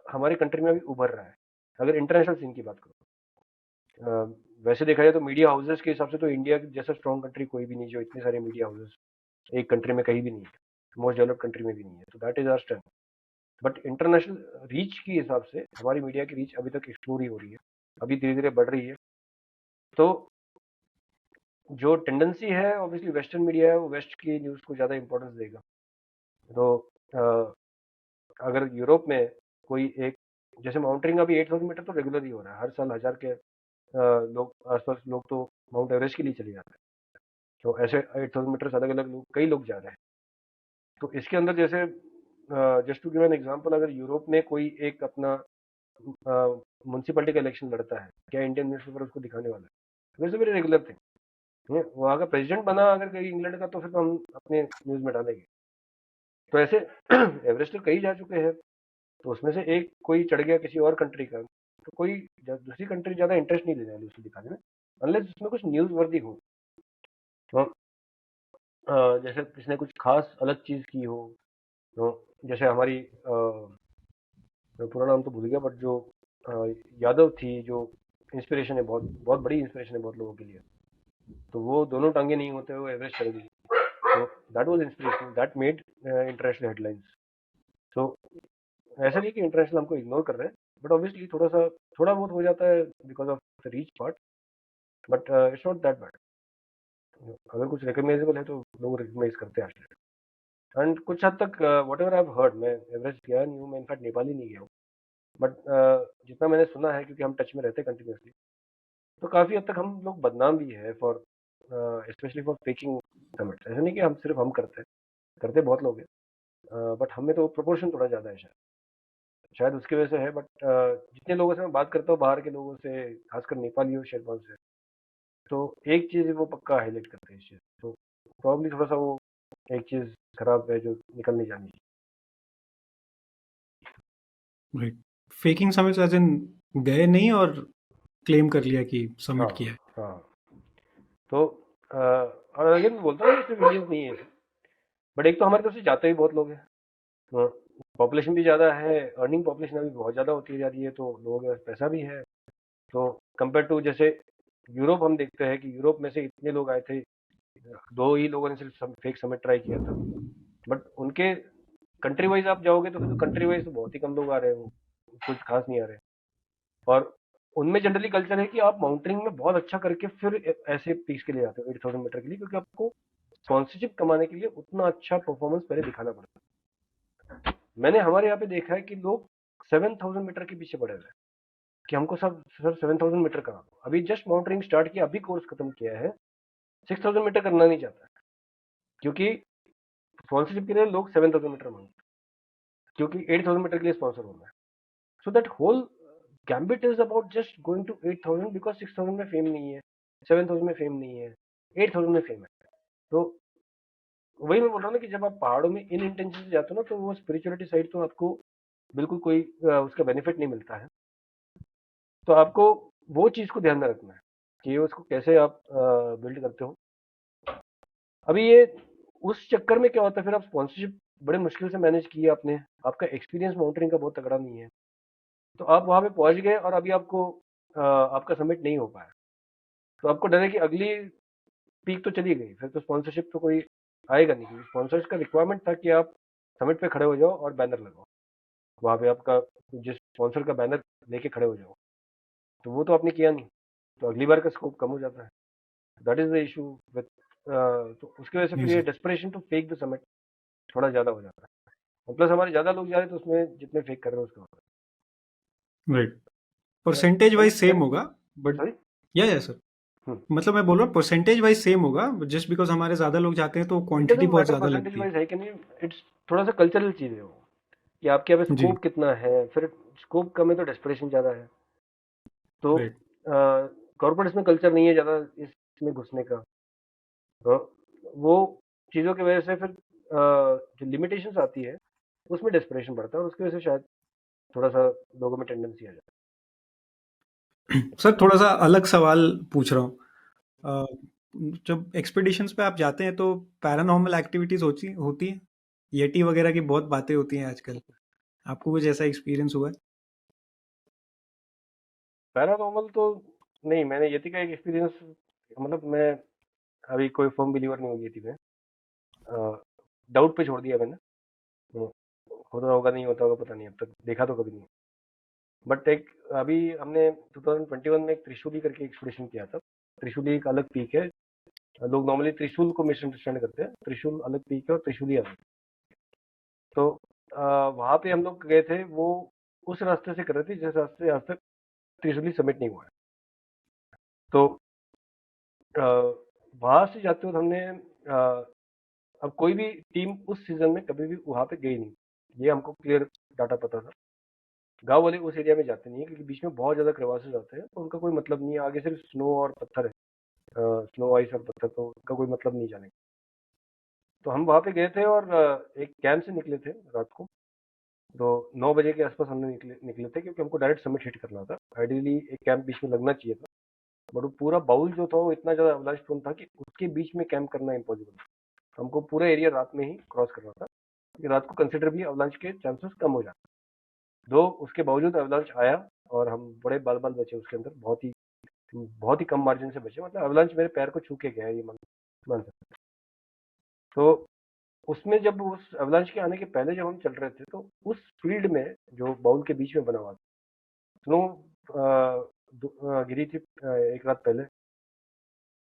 हमारे कंट्री में अभी उभर रहा है। अगर इंटरनेशनल सीन की बात करो, वैसे देखा जाए तो मीडिया हाउसेस के हिसाब से तो इंडिया जैसा स्ट्रॉन्ग कंट्री कोई भी नहीं जो इतने सारे मीडिया हाउसेस एक कंट्री में कहीं भी नहीं है, मोस्ट डेवलप्ड कंट्री में भी नहीं है। तो that is our strength. But international reach के हिसाब से हमारी मीडिया की रीच अभी तक एक्सप्लोर ही हो रही है, अभी धीरे धीरे बढ़ रही है। तो जो टेंडेंसी है ऑब्वियसली वेस्टर्न मीडिया है, वो वेस्ट की न्यूज़ को ज़्यादा इंपॉर्टेंस देगा। तो अगर यूरोप में कोई एक, जैसे माउंटेनिंग अभी 8000 मीटर तो रेगुलर ही हो रहा है, हर साल 1000 के लोग आसपास लोग तो माउंट एवरेस्ट के लिए चले जाते हैं। तो ऐसे 8000 मीटर अलग अलग लोग, कई लोग जा रहे हैं। तो इसके अंदर जैसे just to give an example, अगर यूरोप में कोई एक अपना म्यूनसिपैलिटी का इलेक्शन लड़ता है, क्या इंडियन न्यूज़पेपर उसको दिखाने वाला है? वैसे वेरी रेगुलर थिंग। वहाँ का प्रेसिडेंट बना अगर कहीं इंग्लैंड का, तो फिर तो हम अपने न्यूज़ में डालेंगे। तो ऐसे एवरेस्ट तो कई जा चुके हैं, तो उसमें से एक कोई चढ़ गया किसी और कंट्री का, तो कोई दूसरी कंट्री ज़्यादा इंटरेस्ट नहीं लेने वाली उसको दिखाने में, अनलेस उसमें कुछ न्यूज़ वर्दी हो। तो जैसे किसी ने कुछ खास अलग चीज़ की हो, तो जैसे हमारी मैं पूरा नाम तो भूल गया, बट जो अ, यादव थी, जो इंस्पिरेशन है, बहुत बहुत बड़ी इंस्पिरेशन है बहुत लोगों के लिए। तो वो दोनों टांगे नहीं होते वो एवरेस्ट चढ़ गई। तो that was inspiration that made international headlines. तो ऐसा नहीं कि इंटरनेशनल हमको इग्नोर कर रहे हैं, बट ऑब्वियसली थोड़ा बहुत हो जाता है because of the reach part, but it's not that bad. अगर कुछ रिकॉग्नाइजेबल है तो लोग रिकॉग्नाइज करते हैं आजकल। एंड कुछ हद तक वट एवर आई हर्ड, मैं एवरेस्ट गया नहीं हूँ, मैं इनफैक्ट नेपाल ही नहीं गया हूँ, बट जितना मैंने सुना है, क्योंकि हम टच में रहते हैं कंटिन्यूसली, तो काफ़ी हद तक हम लोग बदनाम भी है for specially for faking summit. ऐसा नहीं कि हम सिर्फ हम करते बहुत लोग हैं, बट हमें तो प्रोपोर्शन थोड़ा ज़्यादा है शायद, शायद उसकी वजह से है। बट जितने लोगों से मैं बात करता हूँ बाहर के लोगों से, खासकर नेपालियों शेरपाओं से, तो एक चीज़ वो पक्का हाईलाइट करते हैं इस चीज़। तो प्रॉब्लली थोड़ा सा वो एक चीज़ खराब है जो निकल नहीं जानी चाहिए। राइट। फेकिंग समिट्स एज इन गए नहीं और क्लेम कर लिया कि हाँ सबमिट किया है। हाँ। तो और अगेन बोलता हूँ, सिर्फ इंडियंस नहीं है, बट एक तो हमारे तरफ से जाते भी बहुत लोग हैं, पॉपुलेशन भी ज़्यादा है, अर्निंग पॉपुलेशन अभी बहुत ज़्यादा होती जा रही है, तो लोगों के पास पैसा भी है। तो कंपेयर टू जैसे यूरोप हम देखते हैं कि यूरोप में से इतने लोग आए थे, 2 ही लोगों ने सिर्फ फेक समिट ट्राई किया था। बट उनके कंट्री वाइज आप जाओगे तो फिर तो कंट्री वाइज तो बहुत ही कम लोग आ रहे हैं, वो कुछ खास नहीं आ रहे। और उनमें जनरली कल्चर है कि आप माउंटेनिंग में बहुत अच्छा करके फिर ऐसे पीक्स के लिए जाते हो 8000 मीटर के लिए, क्योंकि आपको स्पॉन्सरशिप कमाने के लिए उतना अच्छा परफॉर्मेंस पहले दिखाना पड़ता है। मैंने हमारे यहाँ पे देखा है कि लोग 7000 मीटर के पीछे पड़े हुए हैं कि हमको सब सर 7000 मीटर करा दो। अभी जस्ट माउंटेनिंग स्टार्ट किया, अभी कोर्स खत्म किया है, 6000 मीटर करना नहीं चाहता है, क्योंकि स्पॉन्सरशिप के लिए लोग 7000 मीटर मांगते हैं, क्योंकि 8000 मीटर के लिए स्पॉन्सर होना है। So that whole gambit is about just going to 8000, because 6000 में फेम नहीं है, 7000 में फेम नहीं है, 8000 में फेम है। तो वही मैं बोल रहा हूँ ना कि जब आप पहाड़ों में इन इंटेंशन से जाते हो ना, तो वो स्पिरिचुअलिटी साइड तो आपको बिल्कुल कोई उसका बेनिफिट नहीं मिलता है। तो आपको वो चीज़ को ध्यान में रखना है कि उसको कैसे आप बिल्ड करते हो। अभी ये उस चक्कर में क्या होता है, फिर आप स्पॉन्सरशिप बड़े मुश्किल से मैनेज किए आपने, आपका एक्सपीरियंस माउंटेनिंग का बहुत तगड़ा नहीं है, तो आप वहाँ पे पहुँच गए और अभी आपको आपका सबमिट नहीं हो पाया, तो आपको डर है कि अगली पीक तो चली गई, फिर तो स्पॉन्सरशिप तो कोई आएगा नहीं, क्योंकि स्पॉन्सर्स का रिक्वायरमेंट था कि आप समिट पे खड़े हो जाओ और बैनर लगाओ, वहाँ पे आपका जिस स्पॉन्सर का बैनर लेके खड़े हो जाओ, तो वो तो आपने किया नहीं, तो अगली बार का स्कोप कम हो जाता है। That is the issue with, तो उसकी वजह से जी फिर ये sir. Desperation to fake the summit थोड़ा ज़्यादा हो जाता है, प्लस हमारे ज़्यादा लोग जा रहे हैं, तो उसमें जितने फेक कर रहे हैं उसका होता राइट। परसेंटेज वाइज सेम है। होगा, बट सॉरी। या सर, मतलब मैं बोल रहा हूँ परसेंटेज वाइज सेम होगा, जस्ट बिकॉज हमारे ज़्यादा लोग जाते हैं तो इट क्वांटिटी डजेंट बहुत मैटर ज़्यादा परसेंटेज लगती है। वाइज है कि नहीं, इट्स थोड़ा सा कल्चरल चीज़ है वो, कि आपके यहाँ पे जी। स्कोप कितना है, फिर स्कोप कम है तो डेस्परेशन ज़्यादा है। तो राइट। कॉर्पोरेट्स में कल्चर नहीं है ज़्यादा इसमें घुसने का, तो वो चीज़ों की वजह से फिर जो लिमिटेशंस आती है उसमें डेस्परेशन बढ़ता है, और उसकी वजह से शायद थोड़ा सा लोगों में टेंडेंसी आ जाती सर थोड़ा सा अलग सवाल पूछ रहा हूँ। अ, जब एक्सपीडिशंस पे आप जाते हैं तो पैरानॉर्मल एक्टिविटीज होती हैं, येटी वगैरह की बहुत बातें होती हैं आजकल, आपको कुछ ऐसा एक्सपीरियंस हुआ है? है। पैरानॉर्मल तो नहीं, मैंने यति का एक एक्सपीरियंस, मतलब मैं अभी कोई फर्म बिलीवर नहीं हुई थी मैं, डाउट पे छोड़ दिया मैंने। तो होता होगा नहीं होता होगा पता नहीं, अब तक देखा तो कभी नहीं। बट एक अभी हमने 2021 में एक त्रिशूली करके एक्सपीडिशन किया था। त्रिशूली एक अलग पीक है, लोग नॉर्मली त्रिशूल को मिसअंडरस्टैंड करते हैं, त्रिशूल अलग पीक है और त्रिशूली अलग। तो वहाँ पे हम लोग गए थे, वो उस रास्ते से कर रहे थे जिस रास्ते आज तक त्रिशूली समिट नहीं हुआ है। तो वहाँ से जाते वक्त हमने अब कोई भी टीम उस सीजन में कभी भी वहाँ पे गई नहीं, ये हमको क्लियर डाटा पता था। गांव वाले उस एरिया में जाते नहीं है, क्योंकि बीच में बहुत ज़्यादा क्रेवासेस आते हैं, तो उनका कोई मतलब नहीं है, आगे सिर्फ स्नो और पत्थर है, स्नो आइस और पत्थर, तो उनका कोई मतलब नहीं जाने का। तो हम वहाँ पे गए थे और एक कैंप से निकले थे रात को, तो 9 बजे के आसपास हमने निकले थे, क्योंकि हमको डायरेक्ट समिट हिट करना था। आइडियली एक कैंप बीच में लगना चाहिए था, बट वो पूरा बाउल जो था वो इतना ज़्यादा अवलांच प्रोन था कि उसके बीच में कैंप करना इम्पॉसिबल था। हमको पूरा एरिया रात में ही क्रॉस करना था, क्योंकि रात को कंसिडर भी अवलांच के चांसेस कम हो जाते। दो उसके बावजूद अवलांच आया और हम बड़े बाल बाल बचे उसके अंदर, बहुत ही कम मार्जिन से बचे, मतलब अवलांच मेरे पैर को छू के गया, ये मान सकते। तो उसमें जब उस अवलांच के आने के पहले जब हम चल रहे थे, तो उस फील्ड में जो बाउल के बीच में बना हुआ था, स्नो गिरी थी एक रात पहले,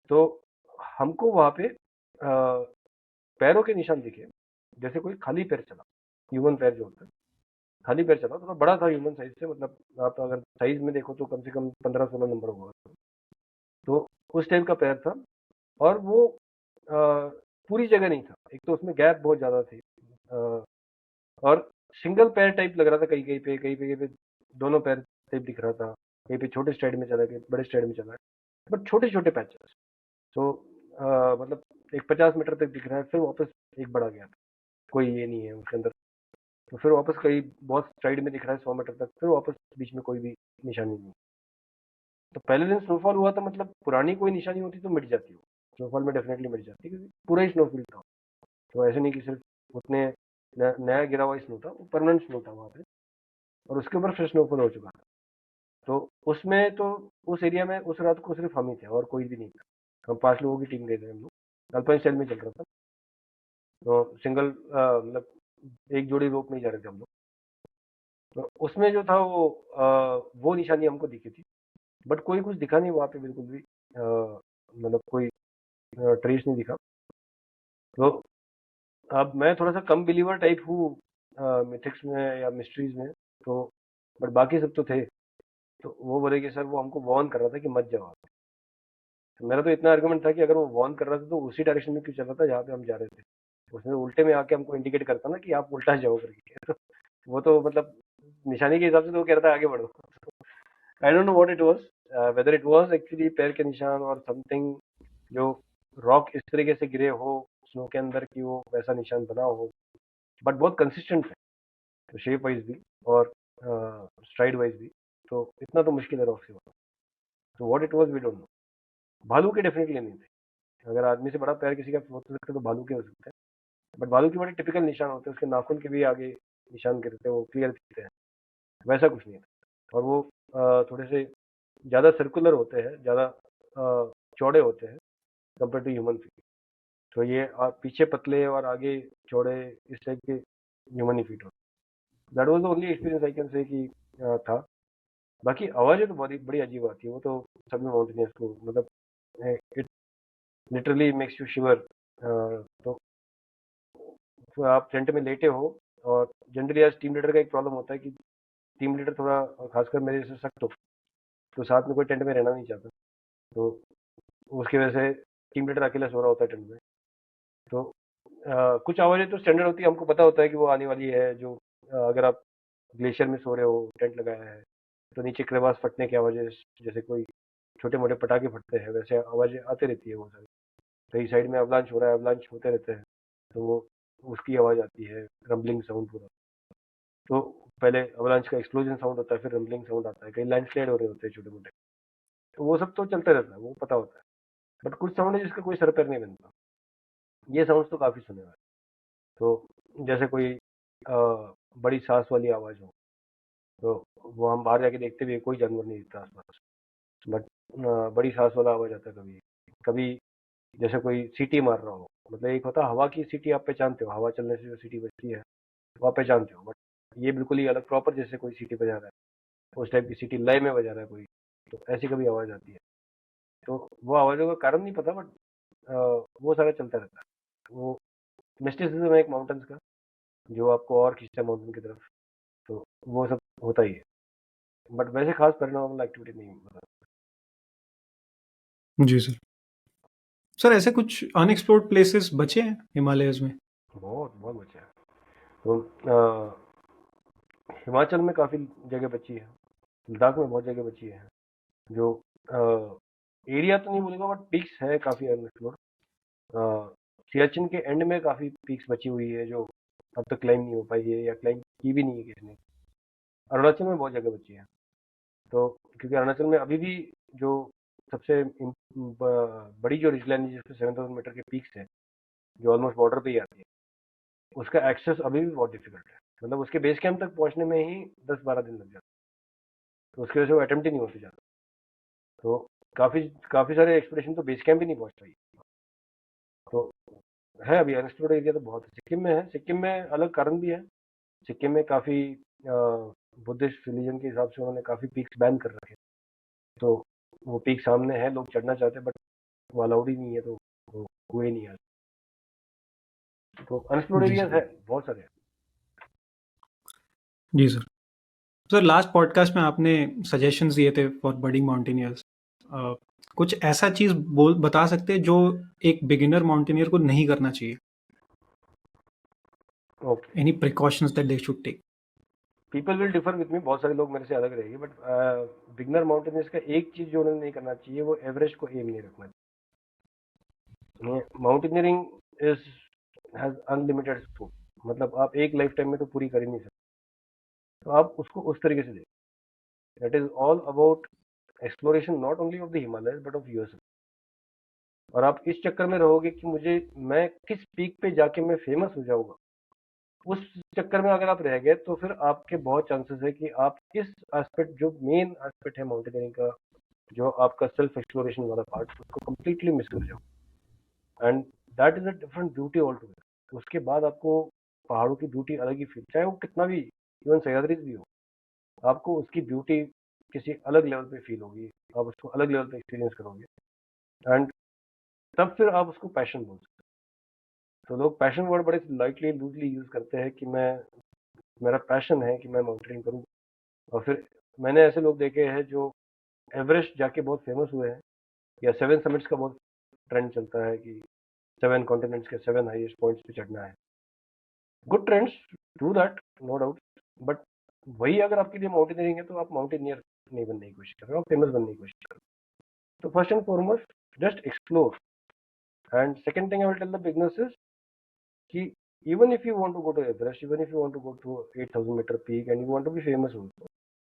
तो हमको वहाँ पे पैरों के निशान दिखे, जैसे कोई खाली पैर चला, ह्यूमन पैर जो होता है खाली पैर चला, तो बड़ा था ह्यूमन साइज से, मतलब आप अगर साइज में देखो तो कम से कम 15-16 नंबर होगा, तो उस टाइप का पैर था। और वो पूरी जगह नहीं था, एक तो उसमें गैप बहुत ज़्यादा थी, और सिंगल पैर टाइप लग रहा था, कहीं पे दोनों पैर टाइप दिख रहा था, कहीं पे छोटे स्ट्राइड में चला, कहीं बड़े स्ट्राइड में चला, बट छोटे छोटे पैचेस। तो मतलब एक 50 मीटर तक दिख रहा है, फिर वापस एक बड़ा गया था, कोई ये नहीं है उसके अंदर, तो फिर वापस कहीं बहुत स्ट्राइड में दिख रहा है 100 मीटर तक, फिर वापस बीच में कोई भी निशानी नहीं। तो पहले दिन स्नोफॉल हुआ था, मतलब पुरानी कोई निशानी होती तो मिट जाती हो, स्नोफॉल में डेफिनेटली मिट जाती, क्योंकि पूरा ही स्नोफॉल था। तो ऐसे नहीं कि सिर्फ उतने नया गिरा हुआ स्नो था, वो परमानेंट स्नो था वहाँ पे, और उसके ऊपर फिर स्नोफॉल हो चुका था। तो उसमें तो उस एरिया में उस रात को सिर्फ हम ही थे और कोई भी नहीं था। हम 5 लोगों की टीम गए थे हम लोग। अल्पाइन स्टाइल में चल रहा था, तो सिंगल मतलब एक जोड़ी रोप नहीं जा रहे थे हम लोग। तो उसमें जो था वो निशानी हमको दिखी थी, बट कोई कुछ दिखा नहीं वहाँ पे बिल्कुल भी, मतलब कोई ट्रेस नहीं दिखा। तो अब मैं थोड़ा सा कम बिलीवर टाइप हूँ मिथिक्स में या मिस्ट्रीज में, तो बट बाकी सब तो थे। तो वो बोले कि सर वो हमको वार्न कर रहा था कि मत जाओ आप। तो मेरा तो इतना आर्गुमेंट था कि अगर वो वार्न कर रहा था तो उसी डायरेक्शन में क्यों चल रहा था जहाँ पे हम जा रहे थे। उसने उल्टे में आके हमको इंडिकेट करता ना कि आप उल्टा जाओ करके। वो तो मतलब निशानी के हिसाब से तो वो कह रहा था आगे बढ़ो। I don't know what it was, whether it was actually पैर के निशान और समथिंग, जो रॉक इस तरीके से गिरे हो स्नो के अंदर कि वो वैसा निशान बना हो, बट बहुत कंसिस्टेंट है, तो शेप वाइज भी और स्ट्राइड वाइज भी। तो इतना तो मुश्किल है रॉक से होना। तो what it was we don't know. भालू के डेफिनेटली नहीं थे। अगर आदमी से बड़ा पैर किसी का हो सकता है तो भालू के हो सकते हैं, बट भालू के बड़े टिपिकल निशान होते हैं, उसके नाखून के भी आगे निशान गिरते हैं, वो क्लियर दिखते हैं। वैसा कुछ नहीं था, और वो थोड़े से ज़्यादा सर्कुलर होते हैं, ज़्यादा चौड़े होते हैं कंपेयर टू ह्यूमन फीट। तो ये पीछे पतले और आगे चौड़े, इस टाइप के ह्यूमन ही फीट होते। That was the only experience I can say कि था। बाकी आवाज़ें तो बड़ी बड़ी अजीब आती है, वो तो सभी माउंटेनियर्स को, मतलब इट लिटरली मेक्स यू शिवर। तो आप टेंट में लेटे हो, और जनरली आज टीम लीडर का एक प्रॉब्लम होता है कि टीम लीडर थोड़ा, खासकर मेरे जैसे सख्त हो, तो साथ में कोई टेंट में रहना नहीं चाहता। तो उसकी वजह से टीम लीडर अकेला सो रहा होता है टेंट में। तो कुछ आवाज़ें तो स्टैंडर्ड होती है, हमको पता होता है कि वो आने वाली है। जो अगर आप ग्लेशियर में सो रहे हो, टेंट लगाया है, तो नीचे क्रेवास फटने की आवाज़ें, जैसे कोई छोटे मोटे पटाखे फटते हैं, वैसे आवाज़ें आती रहती है वो सारी। कई साइड में अवलांच हो रहा है, अवलांच होते रहते हैं, तो वो उसकी आवाज़ आती है, रंबलिंग साउंड पूरा। तो पहले अवलांच का एक्सप्लोजन साउंड होता है, फिर रंबलिंग साउंड आता है, कहीं लैंडस्लाइड हो रहे होते हैं छोटे मोटे। तो वो सब तो चलते रहता है, वो पता होता है। बट कुछ साउंड है जिसका कोई सर पैर नहीं बनता। ये साउंड तो काफ़ी सुने हुए हैं। तो जैसे कोई बड़ी सांस वाली आवाज़ हो, तो वो हम बाहर जाके देखते भी हैं, कोई जानवर नहीं दिखता आसपास, बट बड़ी सांस वाला आवाज़ आता है कभी कभी। जैसे कोई सीटी मार रहा हो, मतलब एक होता है हवा की सीटी, आप पहचानते हो हवा चलने से जो सीटी बजती है, वो आप पहचानते हो। बट ये बिल्कुल ही अलग प्रॉपर, जैसे कोई सीटी बजा रहा है उस टाइप की सीटी लय में बजा रहा है कोई, तो ऐसी कभी आवाज़ आती है। तो वो आवाज़ों का कारण नहीं पता, बट वो सारा चलता रहता है। वो मिस्टिसिज्म है एक माउंटेन्स का, जो आपको और खींचता है माउंटेन की तरफ। तो वो सब होता ही है, बट वैसे खास पैरानॉर्मल एक्टिविटी नहीं पता। जी सर। सर ऐसे कुछ अनएक्सप्लोर्ड प्लेसेस बचे हैं हिमालयस में? बहुत बहुत बचा है। तो हिमाचल में काफ़ी जगह बची है, लद्दाख में बहुत जगह बची है, जो एरिया तो नहीं बोलूँगा, बट पीक्स है काफ़ी अनएक्सप्लोर्ड। सियाचिन के एंड में काफ़ी पीक्स बची हुई है, जो अब तक क्लाइम नहीं हो पाई है, या क्लाइम की भी नहीं है किसी ने। अरुणाचल में बहुत जगह बची है। तो क्योंकि अरुणाचल में अभी भी जो सबसे बड़ी जो रिजलाइन है, जिसपे 7,000 मीटर के पीक्स है, जो ऑलमोस्ट बॉर्डर पे ही आती है, उसका एक्सेस अभी भी बहुत डिफिकल्ट है। मतलब उसके बेस कैंप तक पहुंचने में ही 10-12 दिन लग जाते हैं, तो उसकी वजह से वो अटेम्प्ट ही नहीं होती ज़्यादा। तो काफ़ी काफ़ी सारे एक्सपीडिशन तो बेस कैंप ही नहीं पहुंच पाई। तो है अभी अनएक्सप्लोर्ड एरिया तो बहुत है। सिक्किम में है, सिक्किम में अलग कारण भी है। सिक्किम में काफ़ी बुद्धिस्ट रिलीजन के हिसाब से उन्होंने काफ़ी पीक्स बैन कर रखे हैं। तो वो पीक सामने है, लोग चढ़ना चाहते हैं, बट वो अलाउड ही नहीं है, तो वो हुए नहीं है। तो अनएक्सप्लोर्ड जी एरियाज सर। है बहुत सारे। जी सर। सर लास्ट पॉडकास्ट में आपने सजेशंस दिए थे फॉर बडिंग माउंटेनियर्स। कुछ ऐसा चीज़ बोल बता सकते हैं जो एक बिगिनर माउंटेनियर को नहीं करना चाहिए? Okay, any precautions that they should take? People will differ with me, बहुत सारे लोग मेरे से अलग रहेंगे, बट बिगनर माउंटेनियर्स का एक चीज़ जो उन्हें नहीं करना चाहिए, वो एवरेस्ट को एम नहीं रखना चाहिए। Mountaineering is has unlimited scope, मतलब आप एक लाइफ टाइम में तो पूरी कर ही नहीं सकते। तो आप उसको उस तरीके से देखिए, that is all about exploration, not only of the Himalayas but of yourself. और आप इस चक्कर में रहोगे कि मैं किस पीक पे जाके मैं फेमस हो जाऊंगा, उस चक्कर में अगर आप रह गए तो फिर आपके बहुत चांसेस है कि आप इस एस्पेक्ट, जो मेन एस्पेक्ट है माउंटेनियरिंग का, जो आपका सेल्फ एक्सप्लोरेशन वाला पार्ट, उसको कम्प्लीटली मिस कर जाओ। And that is a different beauty all together. उसके बाद आपको पहाड़ों की ब्यूटी अलग ही फील, चाहे वो कितना भी इवन सह्याद्री भी हो, आपको उसकी ब्यूटी किसी अलग लेवल पे फील होगी, आप उसको अलग लेवल पे एक्सपीरियंस करोगे। एंड तब फिर आप उसको पैशन बोल सकते हो। तो लोग पैशन वर्ड बड़े लाइटली लूजली यूज करते हैं कि मेरा पैशन है कि मैं माउंटेनिंग करूं। और फिर मैंने ऐसे लोग देखे हैं जो एवरेस्ट जाके बहुत फेमस हुए हैं, या 7 समिट्स का बहुत ट्रेंड चलता है कि 7 कॉन्टिनेंट्स के 7 हाईएस्ट पॉइंट्स पे चढ़ना है। Good trends, do that, no doubt. But वही अगर आपके लिए माउंटेनियरिंग है तो आप माउंटेनियर नहीं बनने की कोशिश कर रहे हो, आप फेमस बनने की कोशिश कर रहे हो। तो first and foremost just explore. And second thing I will tell the beginners is कि even if you want to go to Everest, even if you want to go to 8,000-meter peak and you want to be famous also,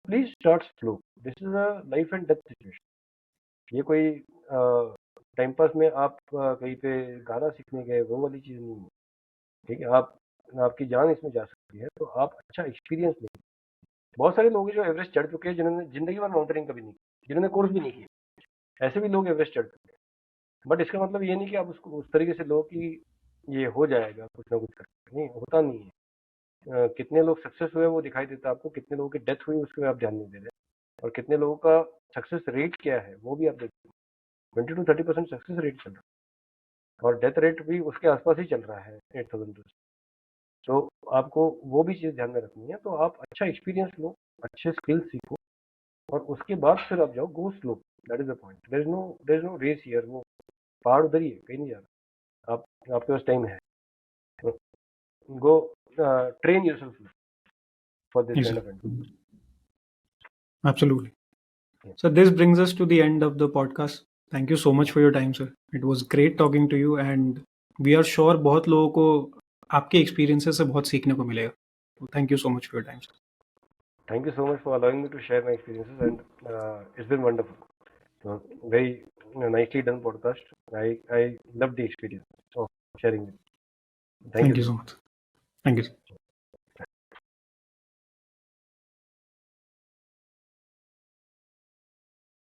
please start slow. This is a life and death situation. ये कोई time pass में आप कहीं पे गाना सीखने गए वो वाली चीज़ नहीं है, ठीक है। आपकी जान इसमें जा सकती है, तो आप अच्छा एक्सपीरियंस लें। बहुत सारे लोग हैं जो एवरेस्ट चढ़ चुके हैं जिन्होंने जिंदगी भर माउंटेनिंग कभी नहीं की, जिन्होंने कोर्स भी नहीं किया, ऐसे भी लोग एवरेस्ट चढ़ चुके हैं। बट इसका मतलब ये नहीं कि आप उसको उस तरीके से लो कि ये हो जाएगा कुछ ना कुछ करके, नहीं होता नहीं है। कितने लोग सक्सेस हुए वो दिखाई देता है आपको, कितने लोगों की डेथ हुई उसके आप ध्यान नहीं दे रहे, और कितने लोगों का सक्सेस रेट क्या है वो भी आप देखते हो। 20 to 30% सक्सेस रेट चल रहा है, और डेथ रेट भी उसके आसपास ही चल रहा है 8,000। तो आपको वो भी चीज़ ध्यान में रखनी है। तो आप अच्छा एक्सपीरियंस लो, अच्छे स्किल्स सीखो, और उसके बाद फिर आप जाओ, go slow. That is the point. There is no race here. वो पहाड़ उधर ही है, कहीं नहीं जा रहा। आपके पास टाइम है, go train yourself for this Yes, kind sir. of adventure. Absolutely. Yeah. So this brings us to the end of the podcast. Thank you so much for your time, sir. It was great talking to you, and we are sure बहुत लोगों को आपके experiences से बहुत सीखने को मिलेगा. So thank you so much for your time, sir. Thank you so much for allowing me to share my experiences, and it's been wonderful. So very nicely done podcast. I loved the experience of sharing it. Thank Thank you you so so much. much. Thank you.